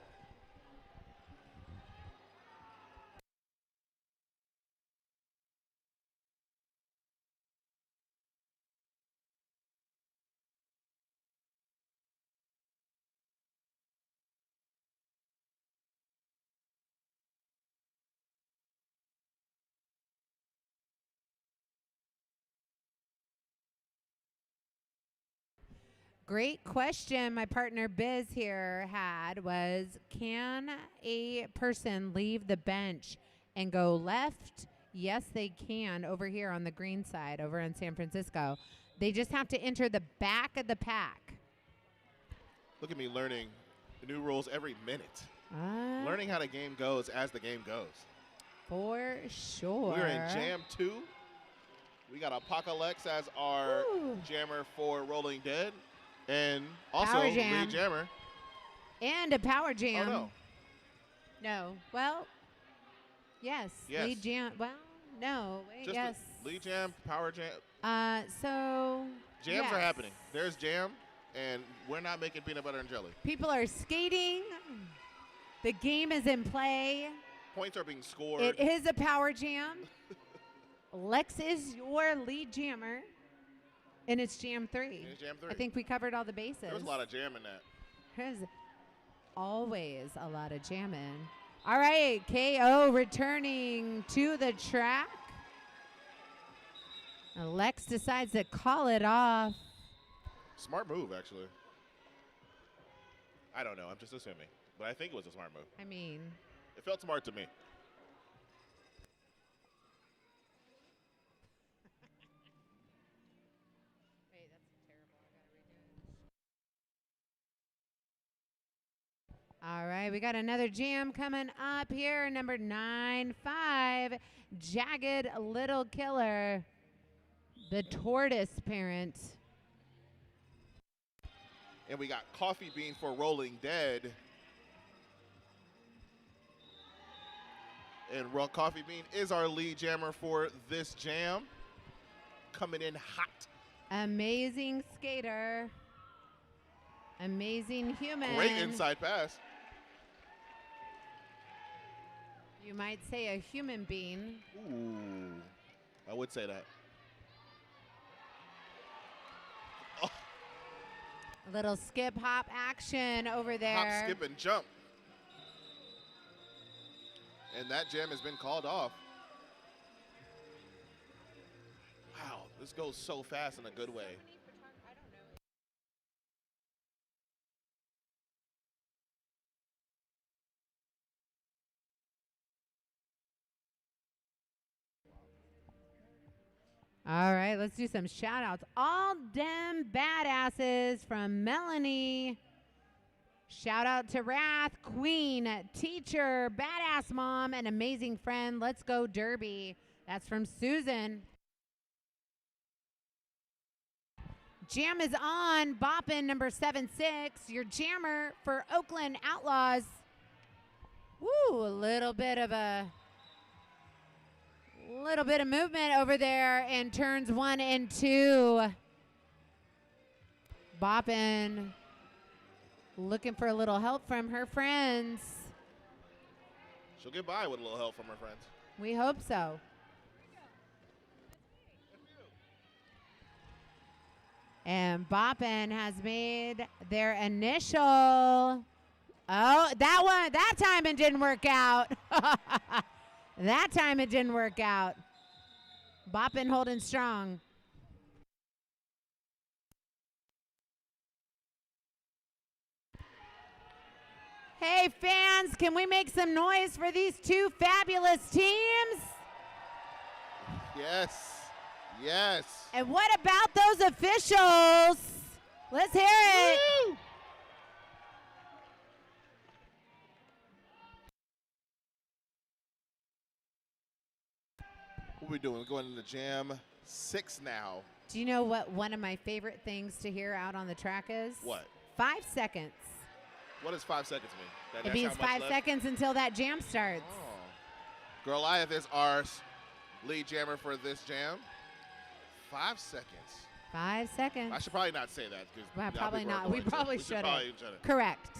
Great question my partner Biz here had was, can a person leave the bench and go left? Yes, they can over here on the green side over in San Francisco. They just have to enter the back of the pack. Look at me learning the new rules every minute. Learning how the game goes as the game goes. For sure. We're in jam 2. We got Apocalypse as our jammer for Rolling Dead. And also Power jam. lead jammer. And a power jam. Oh, no. No. Well, yes. Yes. Lead jam. Well, no. Wait, Just yes. lead jam, power jam. So. Jams are yes. happening. There's jam, and we're not making peanut butter and jelly. People are skating. The game is in play. Points are being scored. It is a power jam. Lex is your lead jammer. And it's jam 3. It's jam 3. I think we covered all the bases. There was a lot of jam in that. There's always a lot of jamming. All right, KO returning to the track. Lex decides to call it off. Smart move, actually. I don't know. I'm just assuming. But I think it was a smart move. I mean, It felt smart to me. wait, that's terrible. I gotta redo it. All right, we got another jam coming up here. Number 9-5, Jagged Little Killer, the tortoise parent. And we got Coffee Bean for Rolling Dead. And Coffee Bean is our lead jammer for this jam. Coming in hot. Amazing skater. Amazing human. Great inside pass. You might say a human being. Ooh, I would say that. Oh, A little skip hop action over there. hop, skip, and jump. And that jam has been called off. Wow, this goes so fast in a good way. All right, let's do some shout outs. All dem badasses from Melanie. Shout out to Wrath, Queen, Teacher, Badass Mom, and Amazing Friend. Let's go Derby. That's from Susan. Jam is on. Boppin' number 7-6. Your jammer for Oakland Outlaws. Woo, a little bit of movement over there in turns 1 and 2. Boppin' looking for a little help from her friends. She'll get by with a little help from her friends. We hope so. And Boppin has made their initial. Oh, that time it didn't work out. That time it didn't work out. Boppin holding strong. Hey fans, can we make some noise for these two fabulous teams? Yes. Yes. And what about those officials? Let's hear it. Woo! What are we doing? We're going into Jam 6 now. Do you know what one of my favorite things to hear out on the track is? What? 5 seconds. What does 5 seconds mean? It means 5 seconds until that jam starts. Oh. Goliath is our lead jammer for this jam. 5 seconds. 5 seconds. I should probably not say that because Well, probably not. We probably shouldn't. Shouldn't. Correct.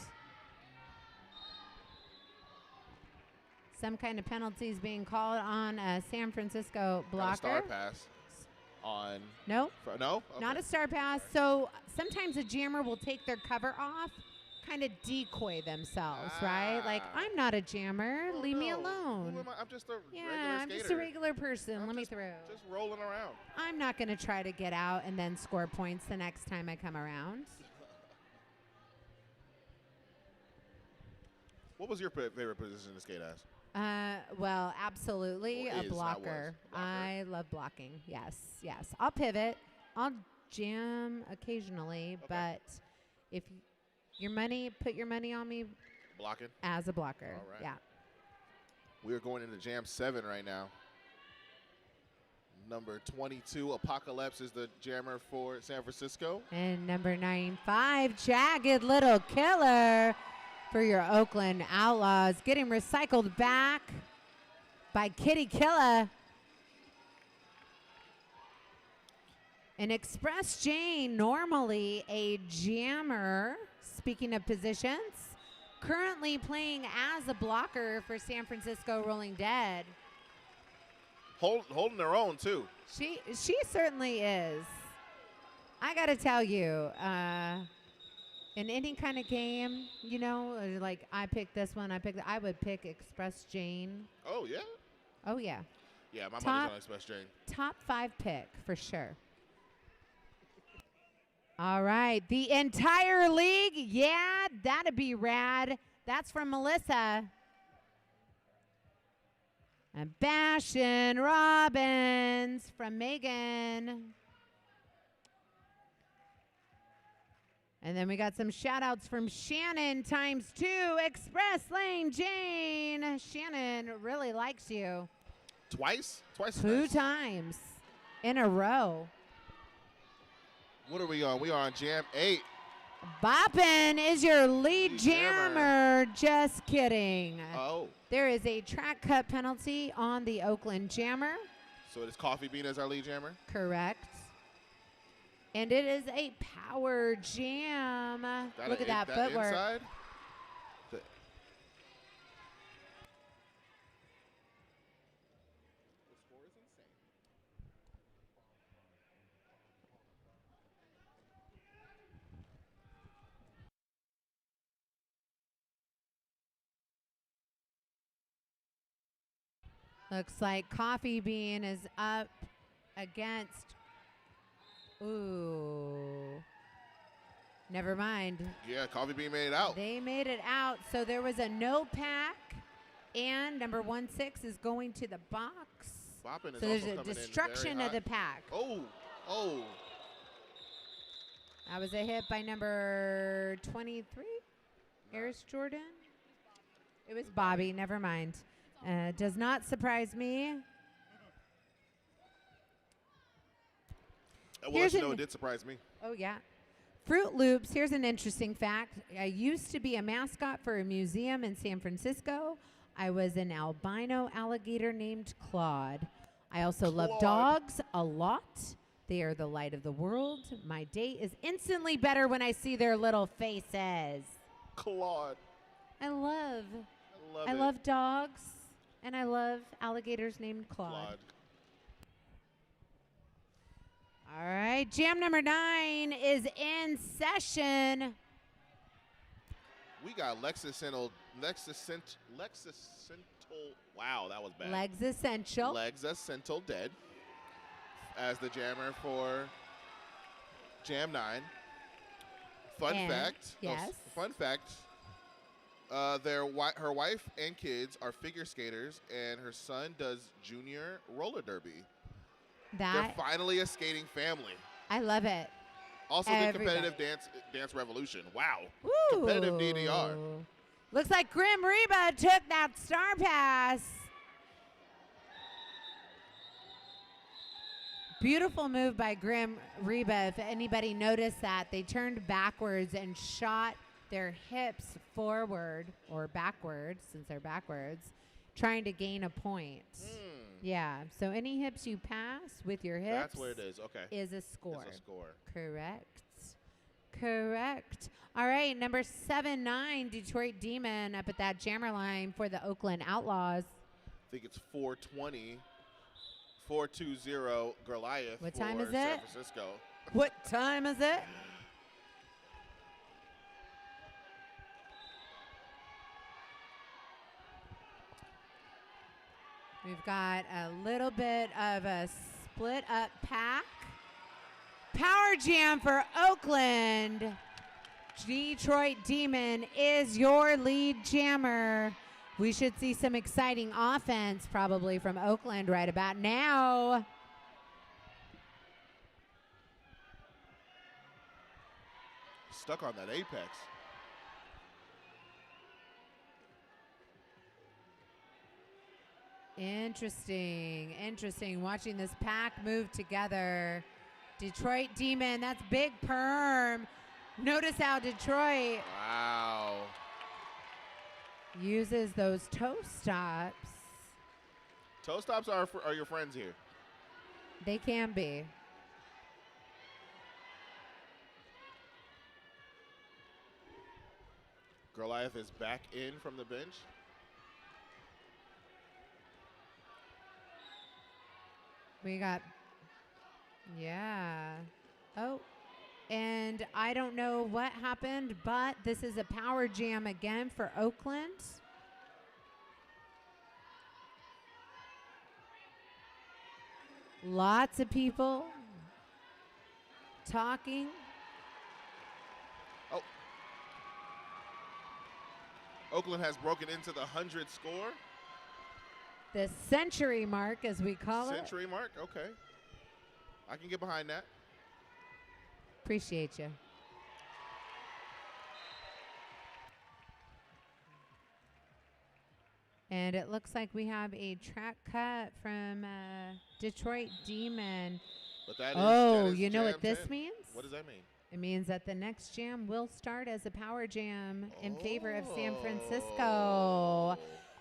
Some kind of penalties being called on a San Francisco Got a blocker. star pass on. Nope. No? Okay. Not a star pass. So sometimes a jammer will take their cover off, kind of decoy themselves, right? Like, I'm not a jammer. Oh, Leave me no. alone. Who am I? I'm just a Yeah, regular I'm skater. just a regular person. Let me through. Just rolling around. I'm not going to try to get out and then score points the next time I come around. What was your favorite position to skate as? Well, absolutely Or a is, not blocker. was. Blocker. I love blocking. Yes, yes. I'll pivot. I'll jam occasionally, but if put your money on me Blocking. as a blocker. All right. Yeah. We're going into Jam 7 right now. Number 22, Apocalypse, is the jammer for San Francisco. And number 95, Jagged Little Killer for your Oakland Outlaws. Getting recycled back by Kitty Killa. And Express Jane, normally a jammer, speaking of positions, currently playing as a blocker for San Francisco Rolling Dead. Holding their own, too. She certainly is. I got to tell you, in any kind of game, you know, like I picked this one, I would pick Express Jane. Oh, yeah? Oh, yeah. Yeah, my Top- money's on Express Jane. Top 5 pick for sure. All right. The entire league. Yeah, that'd be rad. That's from Melissa. And Bastion Robbins from Megan. And then we got some shout outs from Shannon ×2. Express Lane Jane. Shannon really likes you. Twice? Twice? 2 nice. times in a row. What are we on? We are on Jam 8. Boppin is your lead Lead jammer. Just kidding. Oh. There is a track cut penalty on the Oakland Jammer. So it is Coffee Bean as our lead jammer? Correct. And it is a power jam. Look at that footwork. Inside? Looks like Coffee Bean is up against. Ooh. Never mind. Yeah, Coffee Bean made it out. They made it out. So there was a no pack. And number 16 is going to the box. Boppin is So there's also a coming in destruction very of the hot. pack. Oh. Oh. That was a hit by number 23, Eris Jordan. It was Bobby. Never mind. Does not surprise me. Well, Here's you know, an- it did surprise me. Oh, yeah. Fruit Loops, here's an interesting fact. I used to be a mascot for a museum in San Francisco. I was an albino alligator named Claude. I also love Claude. dogs a lot. They are the light of the world. My day is instantly better when I see their little faces. Claude. I love I love it. dogs, and I love alligators named Claude. Claude. All right, jam number 9 is in session. We got Lexus wow, that was bad. Legs Essential. Legs Essential Dead as the jammer for Jam 9. Fun fact. Yes. Fun fact. Her wife and kids are figure skaters, and her son does junior roller derby. They're finally a skating family. I love it. Also, the competitive dance revolution. Wow. Woo. Competitive DDR. Looks like Grim Reba took that star pass. Beautiful move by Grim Reba. If anybody noticed that, they turned backwards and shot their hips forward or backwards, since they're backwards, trying to gain a point. Yeah, so any hips you pass with your hips, that's what it is. Okay. Is a score. It's a score. Correct. All right, number 7-9, Detroit Demon up at that jammer line for the Oakland Outlaws. I think it's 420, 420 Goliath. What time is it? San Francisco. What time is it? We've got a little bit of a split up pack. Power jam for Oakland. Detroit Demon is your lead jammer. We should see some exciting offense probably from Oakland right about now. Stuck on that apex. Interesting. Watching this pack move together. Detroit Demon, that's big perm. Notice how Detroit uses those toe stops. Toe stops are your friends here. They can be. Goliath is back in from the bench. We got, oh, and I don't know what happened, but this is a power jam again for Oakland. Lots of people talking. Oh. Oakland has broken into the 100 score. The century mark, as we call it. Century mark, okay. I can get behind that. Appreciate you. And it looks like we have a track cut from Detroit Demon. But that is you know what this 10. means? What does that mean? It means that the next jam will start as a power jam in favor of San Francisco.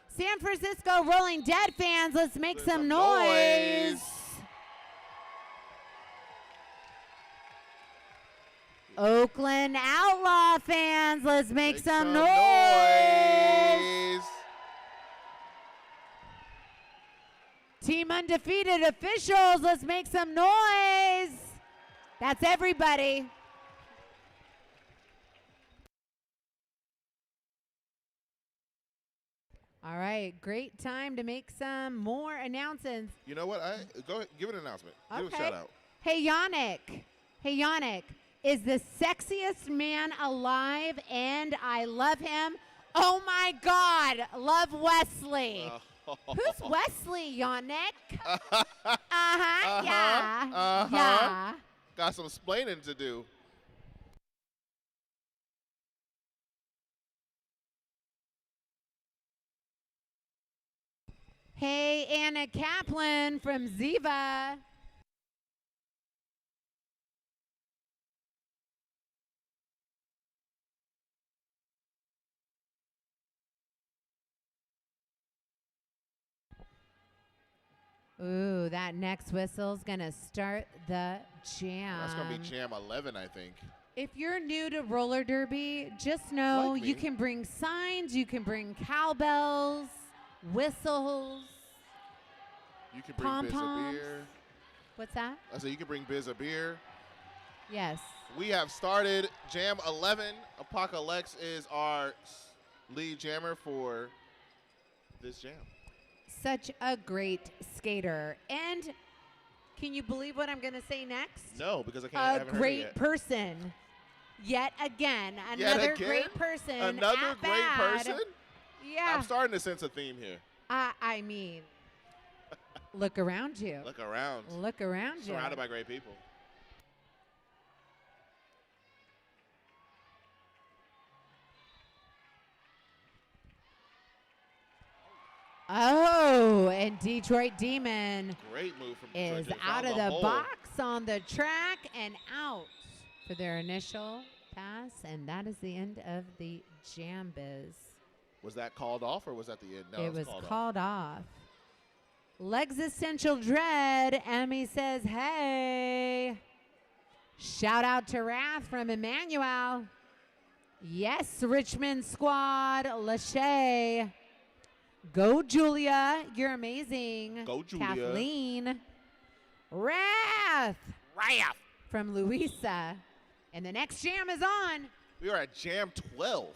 San Francisco Rolling Dead fans, let's make some noise. Oakland Outlaw fans, let's make some noise. Team Undefeated officials, let's make some noise. That's everybody. All right, great time to make some more announcements. You know what? Go ahead, give an announcement. Give a shout out. Hey, Yannick is the sexiest man alive, and I love him. Oh, my God, love Wesley. Who's Wesley, Yannick? Yeah. Got some explaining to do. Hey, Anna Kaplan from Ziva. Ooh, that next whistle's gonna start the jam. That's gonna be jam 11, I think. If you're new to roller derby, just know Like me. you can bring signs, you can bring cowbells, whistles, You can bring bits of beer. What's that? I said you can bring Biz a beer. Yes. We have started Jam 11. Apocalypse is our lead jammer for this jam. Such a great skater. And can you believe what I'm going to say next? No, because I A haven't heard it great yet. person. Yet again. Yet Another again? great person. Another at great bad. person? Yeah. I'm starting to sense a theme here. I mean, look around you. Look around. Look around you. Surrounded by great people. Oh, and Detroit Demon Great move from is Detroit. They out found of the hole. box on the track and out for their initial pass. And that is the end of the Jam Biz. Was that called off or was that the end? No, it was called off. called off. Legs Essential Dread. Emmy says, hey. Shout out to Wrath from Emmanuel. Yes, Richmond squad. Lachey. Go, Julia. You're amazing. Go, Julia. Kathleen. Wrath Wrath. from Louisa. And the next jam is on. We are at Jam 12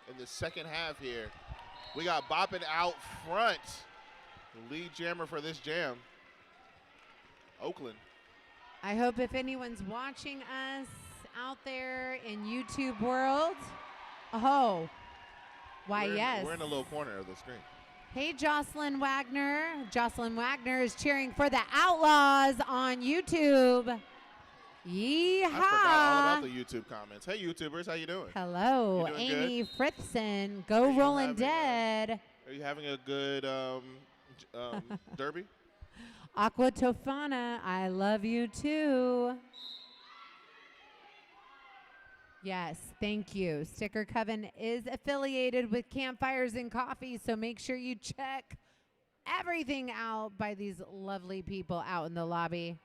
in the second half here. We got Boppin' out front. The lead jammer for this jam, Oakland. I hope if anyone's watching us out there in YouTube world, oh, why, yes. We're in a little corner of the screen. Hey, Jocelyn Wagner. Jocelyn Wagner is cheering for the Outlaws on YouTube. Yeehaw. I forgot all about the YouTube comments. Hey, YouTubers, how you doing? Hello, You doing Amy good? Fritzson. Go Are you Rollin' having, Dead. Are you having a good derby? Aqua Tofana, I love you too. Yes, thank you. Sticker Coven is affiliated with Campfires and Coffee, so make sure you check everything out by these lovely people out in the lobby.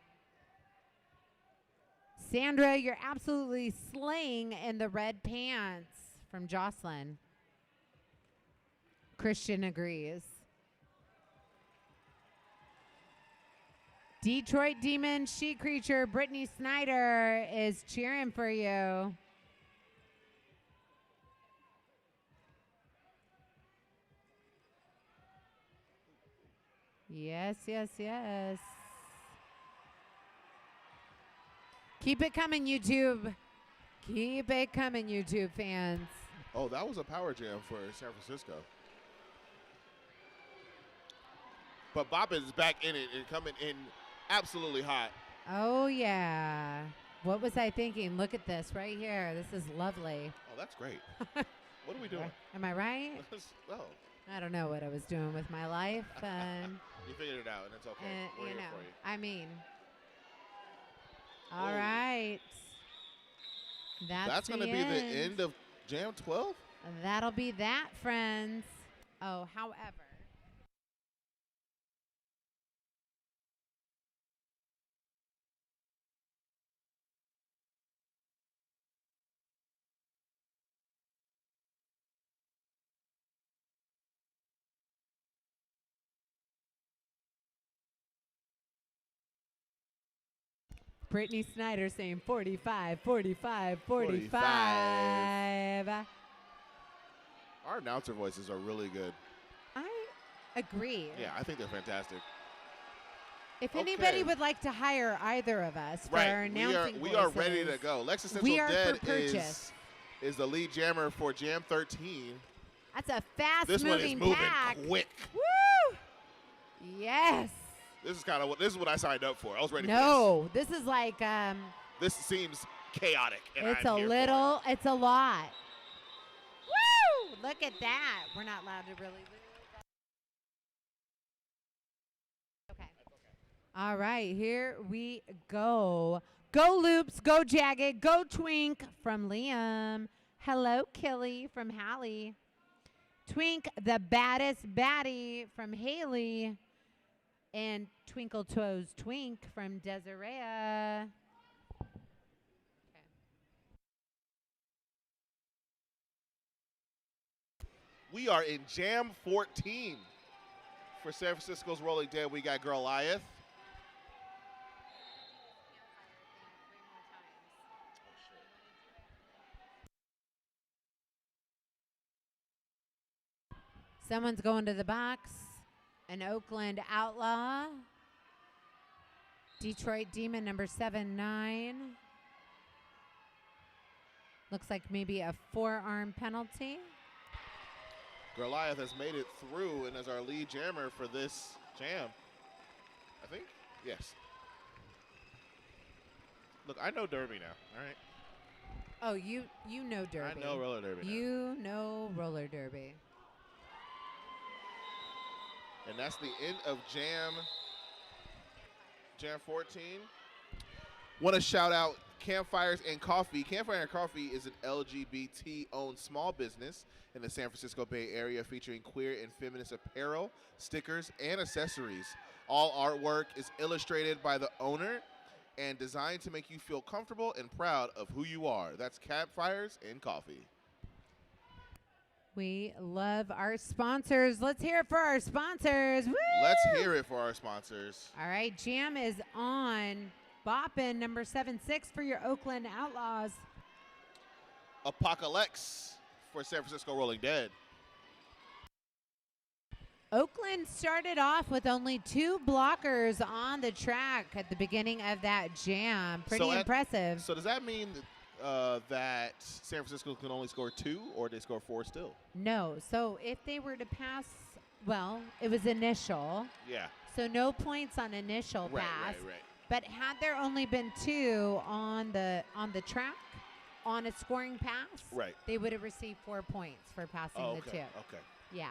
Sandra, you're absolutely slaying in the red pants from Jocelyn. Christian agrees. Detroit Demon She Creature, Brittany Snyder is cheering for you. Yes, yes, yes. Keep it coming, YouTube. Keep it coming, YouTube fans. Oh, that was a power jam for San Francisco. But Boppin' is back in it and coming in absolutely hot. Oh, yeah. What was I thinking? Look at this right here. This is lovely. Oh, that's great. What are we doing? Am I right? Oh, I don't know what I was doing with my life. you figured it out, and it's okay. We're you here know, for you. I mean, all Oh. right. That's going to be the end of Jam 12? That'll be that, friends. Oh, however. Brittany Snyder saying 45, 45, 45. Our announcer voices are really good. I agree. Yeah, I think they're fantastic. If Okay. anybody would like to hire either of us for our announcing we are ready to voices, go. Lex Essential we are for Dead purchase. is the lead jammer for Jam 13. That's a fast This one is moving moving pack. quick. Woo! Yes. This is what I signed up for. I was ready for No, this is like this. This seems chaotic. And it's I'm a here for little, it's a lot. Woo! Look at that. We're not allowed to really lose. Okay. All right, here we go. Go Loops, go Jagged, go Twink from Liam. Hello Killy from Hallie. Twink, the baddest baddie from Haley. And Twinkle Toes Twink from Desiree. We are in Jam 14 for San Francisco's Rolling Dead. We got Goliath, Someone's going to the box. An Oakland Outlaw. Detroit Demon number 7-9. Looks like maybe a forearm penalty. Goliath has made it through and is our lead jammer for this jam. I think? Yes. Look, I know Derby now, all right? Oh, you know Derby. I know roller derby now. You know roller derby. And that's the end of Jam 14. Want to shout out Campfires and Coffee. Campfire and Coffee is an LGBT-owned small business in the San Francisco Bay Area featuring queer and feminist apparel, stickers, and accessories. All artwork is illustrated by the owner and designed to make you feel comfortable and proud of who you are. That's Campfires and Coffee. We love our sponsors. Let's hear it for our sponsors. Woo! Let's hear it for our sponsors. All right, Jam is on. Boppin' number 7-6 for your Oakland Outlaws. Apocalypse for San Francisco Rolling Dead. Oakland started off with only 2 blockers on the track at the beginning of that jam. Pretty impressive. So does that mean that San Francisco can only score 2 or they score 4 still? No. So if they were to pass, well, it was initial. Yeah. So no points on initial pass. Right. But had there only been 2 on the track, on a scoring pass, Right. they would have received 4 points for passing the 2. Okay. Yeah.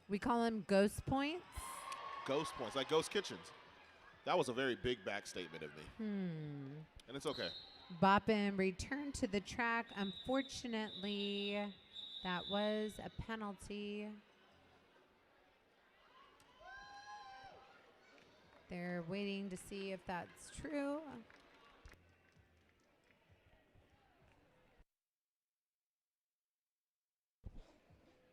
We call them ghost points. Ghost points, like Ghost Kitchens. That was a very big back statement of me. And it's okay. Boppin returned to the track. Unfortunately, that was a penalty. They're waiting to see if that's true.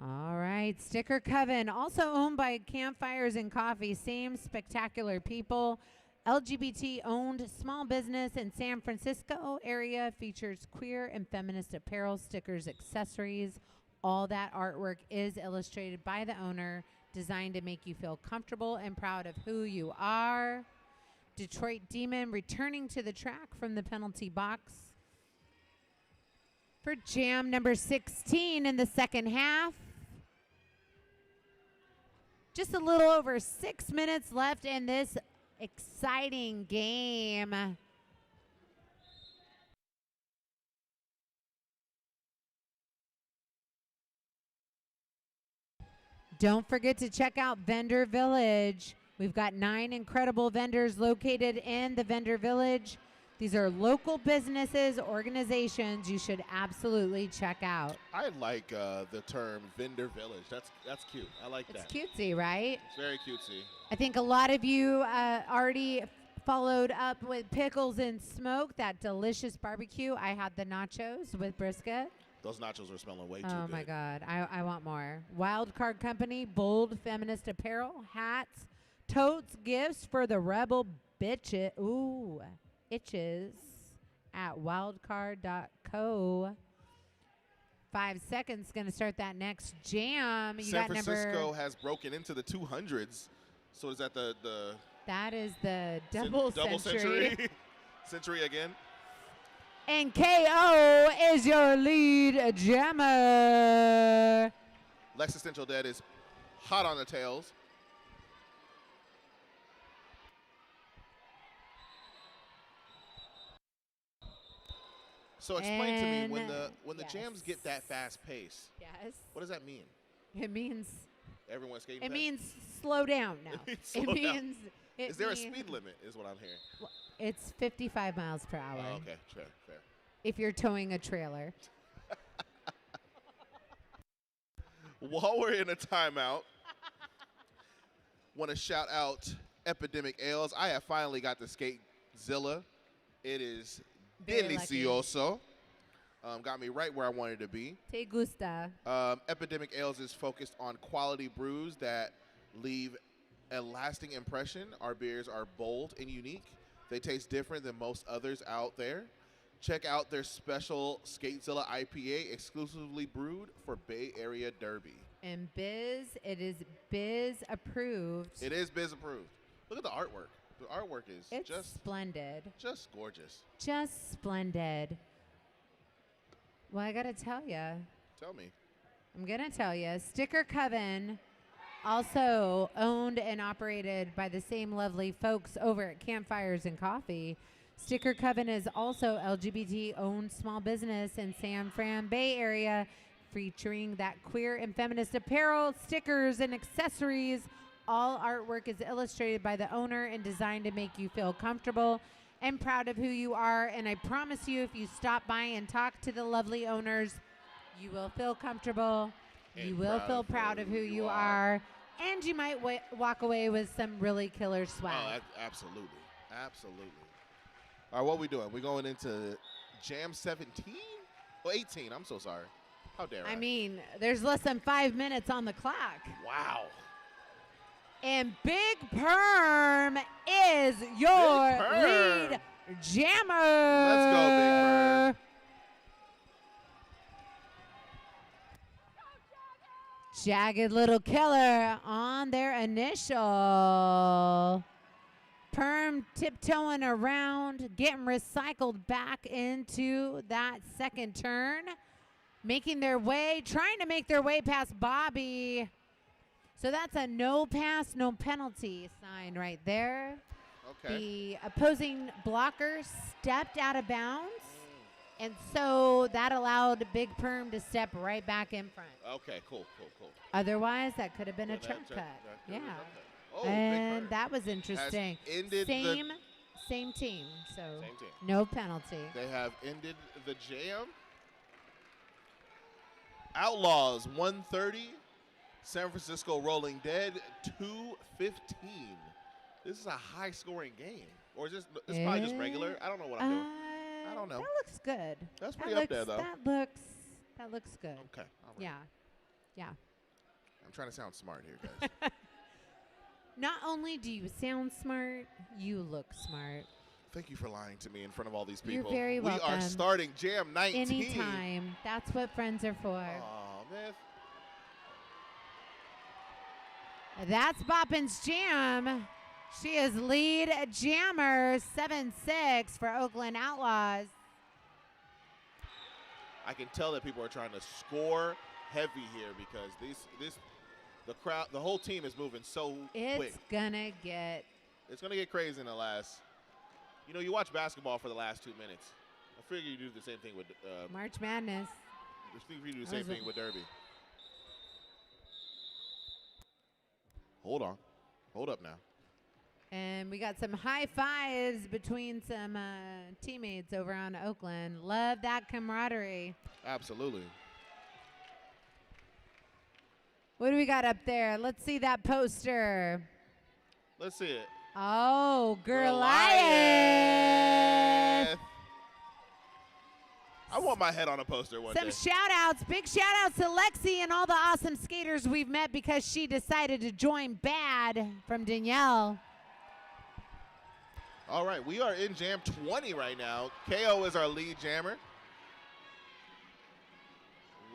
All right, Sticker Coven, also owned by Campfires and Coffee, same spectacular people. LGBT-owned small business in San Francisco area, features queer and feminist apparel, stickers, accessories. All that artwork is illustrated by the owner, designed to make you feel comfortable and proud of who you are. Detroit Demon returning to the track from the penalty box for jam number 16 in the second half. Just a little over 6 minutes left in this exciting game. Don't forget to check out Vendor Village. We've got 9 incredible vendors located in the Vendor Village. These are local businesses, organizations you should absolutely check out. I like the term Vendor Village. That's cute. I like that. It's cutesy, right? It's very cutesy. I think a lot of you already followed up with Pickles and Smoke, that delicious barbecue. I had the nachos with brisket. Those nachos are smelling way too good. Oh, my God. I want more. Wild Card Company, bold feminist apparel, hats, totes, gifts for the rebel bitches. Ooh, itches at wildcard.co. 5 seconds, going to start that next jam. San Francisco has broken into the 200s. So is that the That is the double century. Century again. And KO is your lead jammer. Existential Dead is hot on the tails. So explain to me, when the jams get that fast pace, Yes. what does that mean? It means Everyone's skating it fast? means slow down now. Slow it down. means it Is there a means- speed limit is what I'm hearing. It's 55 miles per hour. Oh, okay, fair. If you're towing a trailer. While we're in a timeout, want to shout out Epidemic Ales. I have finally got the Skakezilla. It is Very lucky. delicioso. Got me right where I wanted to be. Te gusta. Epidemic Ales is focused on quality brews that leave a lasting impression. Our beers are bold and unique. They taste different than most others out there. Check out their special Skakezilla IPA exclusively brewed for Bay Area Derby. And Biz, it is Biz approved. It is Biz approved. Look at the artwork. The artwork is It's just splendid. just gorgeous. Just splendid. Well, I got to tell you. Tell me. I'm going to tell you. Sticker Coven, also owned and operated by the same lovely folks over at Campfires and Coffee. Sticker Coven is also LGBT-owned small business in San Fran Bay Area, featuring that queer and feminist apparel, stickers, and accessories. All artwork is illustrated by the owner and designed to make you feel comfortable and proud of who you are. And I promise you, if you stop by and talk to the lovely owners, you will feel comfortable. You will feel proud of who you are. And you might walk away with some really killer swag. Oh, absolutely. Absolutely. All right, what are we doing? We're going into Jam 17? Oh, 18. I'm so sorry. How dare I? I mean, there's less than 5 minutes on the clock. Wow. And Big Perm is your Big Perm. lead jammer. Let's go, Big Perm. Jagged Little Killer on their initial. Perm tiptoeing around, getting recycled back into that second turn. Making their way, trying to make their way past Bobby. So that's a no pass, no penalty sign right there. Okay. The opposing blocker stepped out of bounds. And so that allowed Big Perm to step right back in front. Okay, cool. Otherwise, that could have been a trump cut. Yeah. Oh, Big And Perm that was interesting. has ended Same team. So Same team. no penalty. They have ended the jam. Outlaws 130. San Francisco Rolling Dead 215. This is a high-scoring game. Or is this probably just regular? I don't know what I'm doing. I don't know. That looks good. That's pretty up there, though. That looks good. Okay. All right. Yeah. I'm trying to sound smart here, guys. Not only do you sound smart, you look smart. Thank you for lying to me in front of all these people. You're very welcome. We are starting Jam 19. Anytime. That's what friends are for. Oh, man. That's Boppin's Jam. She is lead jammer 7-6 for Oakland Outlaws. I can tell that people are trying to score heavy here because the crowd, the whole team is moving so quick. It's gonna get crazy in the last. You know, you watch basketball for the last 2 minutes. I figure you do the same thing with March Madness. I think you do the same thing with Derby. Hold on. Hold up now. And we got some high fives between some teammates over on Oakland. Love that camaraderie. Absolutely. What do we got up there? Let's see that poster. Let's see it. Oh, Goliath. I want my head on a poster one day. Some shout outs. Big shout outs to Lexi and all the awesome skaters we've met because she decided to join BAD from Danielle. All right, we are in Jam 20 right now. KO is our lead jammer.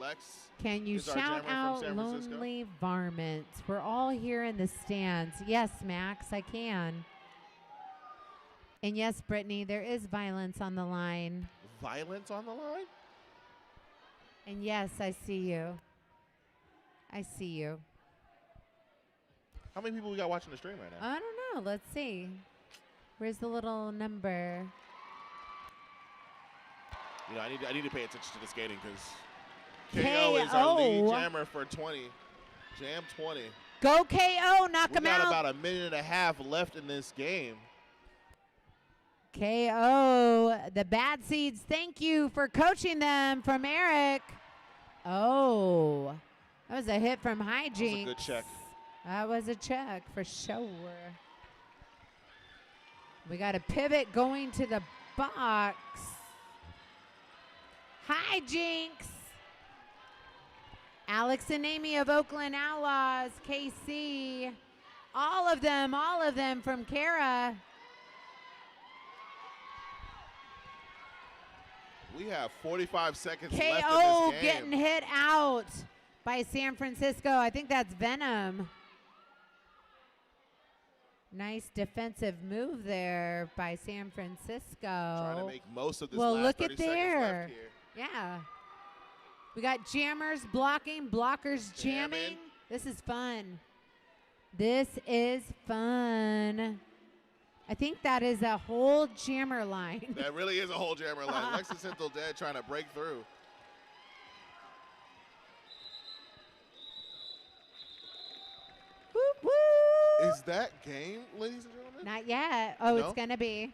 Lex Can you is our shout jammer out from San Francisco. Lonely Varmints? We're all here in the stands. Yes, Max, I can. And yes, Brittany, there is violence on the line. Violence on the line? And yes, I see you. I see you. How many people we got watching the stream right now? I don't know. Let's see. Where's the little number? You know, I need to pay attention to the skating because KO is our lead jammer for 20. Jam 20. Go KO, knock him We got out. about a minute and a half left in this game. KO, the Bad Seeds, thank you for coaching them from Eric. Oh, that was a hit from Hijinks. That was a good check. That was a check for sure. We got a pivot going to the box. Hijinks. Alex and Amy of Oakland Outlaws, KC. All of them from Kara. We have 45 seconds left in KO this game. getting hit out. by San Francisco. I think that's Venom. Nice defensive move there by San Francisco. Trying to make most of this well, last look 30 at seconds there. left here. Yeah. We got jammers blocking, blockers jamming. Jamming. This is fun. This is fun. I think that is a whole jammer line. That really is a whole jammer line. Lexington still dead trying to break through. Whoop, whoop. Is that game, ladies and gentlemen? Not yet. Oh, No? it's going to be.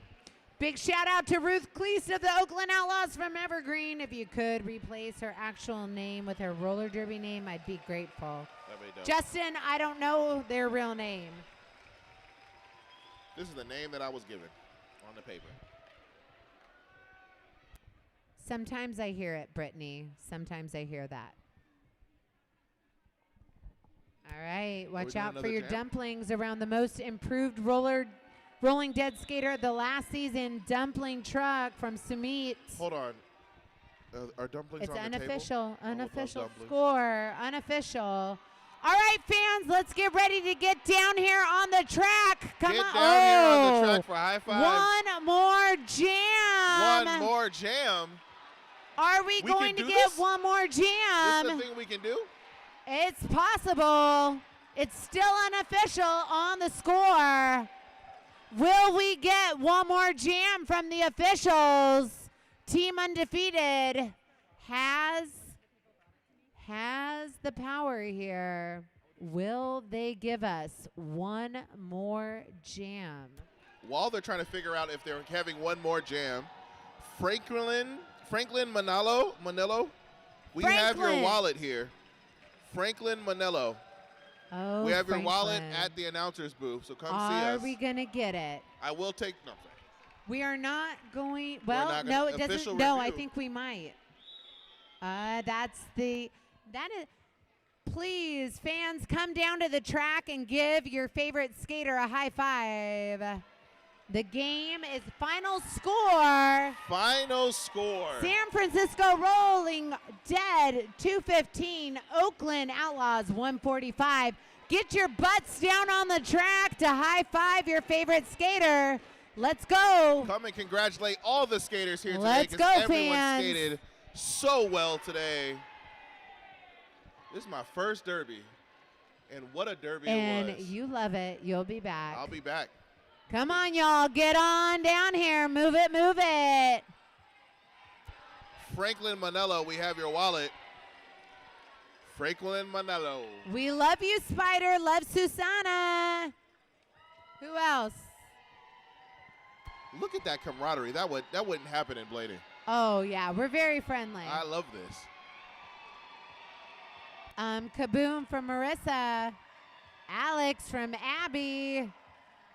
Big shout out to Ruth Cleese of the Oakland Outlaws from Evergreen. If you could replace her actual name with her roller derby name, I'd be grateful. That'd be dope. Justin, I don't know their real name. This is the name that I was given on the paper. Sometimes I hear it, Brittany. Sometimes I hear that. All right, watch doing out for another your jam? dumplings around the most improved rolling dead skater of the last season, dumpling truck from Sumit. Hold on. Are dumplings It's on the table? unofficial, I would love unofficial dumplings. score, unofficial. All right, fans, let's get ready to get down here on the track. Come Get on. down here on the Oh, track for high fives. one more jam. One more jam. Are we We going can to do get this? one more This is jam? the thing we can do? It's possible. It's still unofficial on the score. Will we get one more jam from the officials? Team Undefeated has the power here. Will they give us one more jam? While they're trying to figure out if they're having one more jam, Franklin Manello, we have your Franklin. wallet here. Franklin Manello. Oh, We have your wallet Franklin. at the announcer's booth, so come see Are us. we going to get it? I will take, no, sorry. We are not going. We're Well, not no, gonna- it doesn't. official No, I review. think we might. That is. Please, fans, come down to the track and give your favorite skater a high five. The game is final score. Final score. San Francisco rolling dead 215. Oakland Outlaws 145. Get your butts down on the track to high five your favorite skater. Let's go. Come and congratulate all the skaters here today. Let's 'cause go, everyone fans. skated so well today. This is my first derby, and what a derby it And was. you love it. You'll be back. I'll be back. Come on, y'all. Get on down here. Move it, move it. Franklin Manello, we have your wallet. Franklin Manello. We love you, Spider. Love Susanna. Who else? Look at that camaraderie. That wouldn't happen in Blading. Oh, yeah. We're very friendly. I love this. Kaboom from Marissa. Alex from Abby.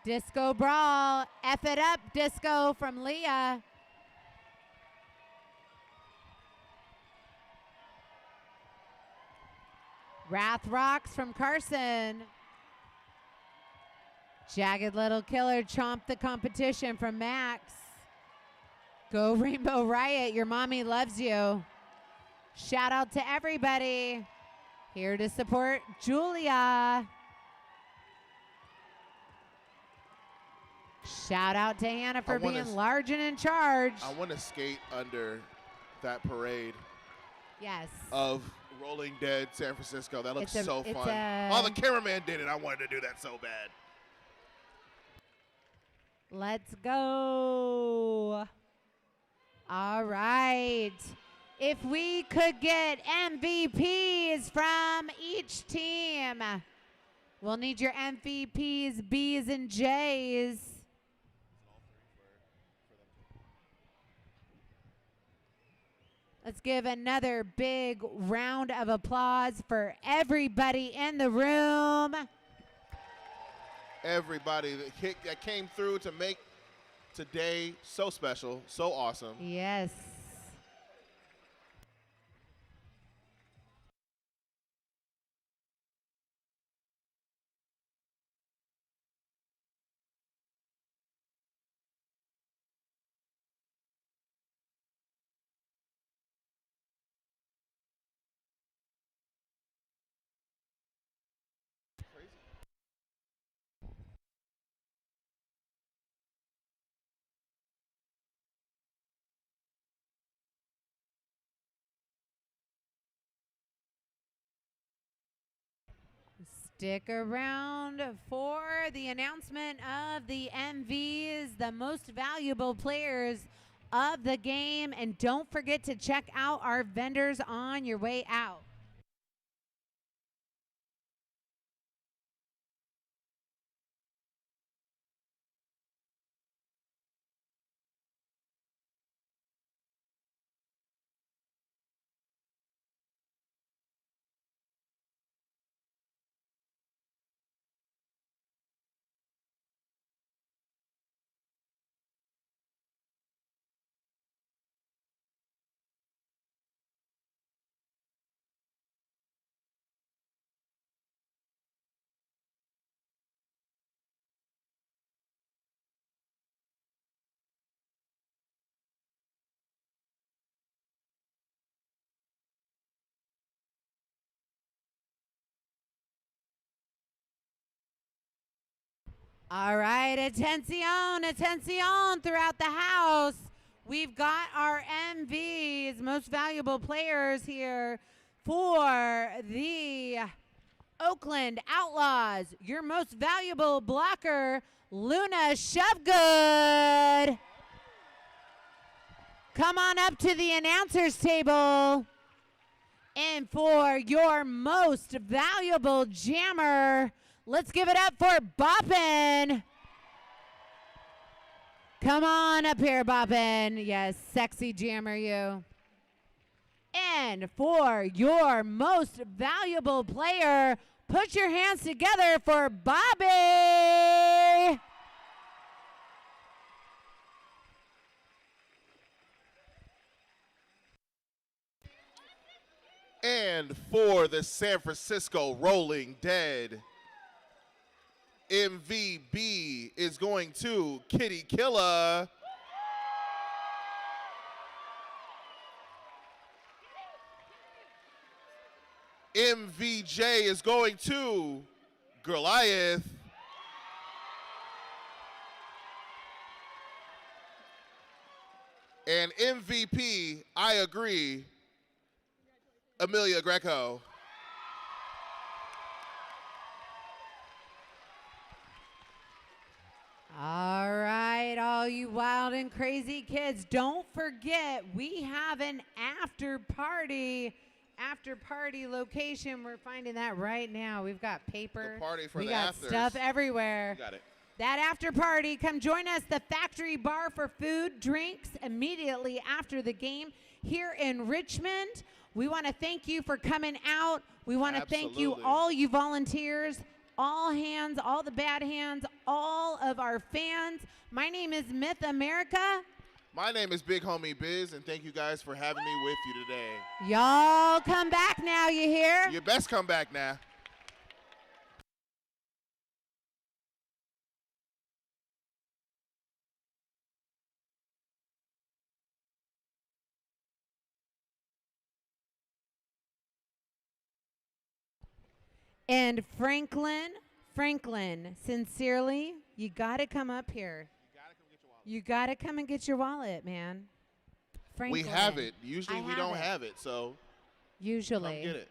Disco Brawl. F it up, Disco from Leah. Wrath Rocks from Carson. Jagged Little Killer Chomp the Competition from Max. Go Rainbow Riot, your mommy loves you. Shout out to everybody. Here to support Julia. Shout out to Hannah for being large and in charge. I want to skate under that parade Yes. of Rolling Dead San Francisco. That looks It's a- so it's fun. a- Oh, the cameraman did it. I wanted to do that so bad. Let's go. All right. If we could get MVPs from each team, we'll need your MVPs, B's, and J's. Let's give another big round of applause for everybody in the room. Everybody that came through to make today so special, so awesome. Yes. Stick around for the announcement of the MVs, the most valuable players of the game. And don't forget to check out our vendors on your way out. All right, attention throughout the house. We've got our MVs, most valuable players here for the Oakland Outlaws. Your most valuable blocker, Luna Shovegood. Come on up to the announcer's table. And for your most valuable jammer, let's give it up for Boppin. Come on up here, Boppin. Yes, sexy jammer you. And for your most valuable player, put your hands together for Bobby. And for the San Francisco Rolling Dead, MVB is going to Kitty Killer. MVJ is going to Goliath. And MVP, I agree, Amelia Greco. All right, all you wild and crazy kids, don't forget we have an after party location. We're finding that right now. We've got paper. The party for we the got afters. stuff everywhere. Got it. That after party, come join us, the Factory Bar for food, drinks, immediately after the game here in Richmond. We want to thank you for coming out. We want to thank you, Absolutely. all you volunteers, all hands, all the bad hands, all of our fans. My name is Myth America. My name is Big Homie Biz, and thank you guys for having me with you today. Y'all come back now, you hear? You best come back now. And Franklin, sincerely, you got to come up here. You got to come and get your wallet, man. Franklin. We have it. Usually I we have don't it. have it, so Usually. come get it.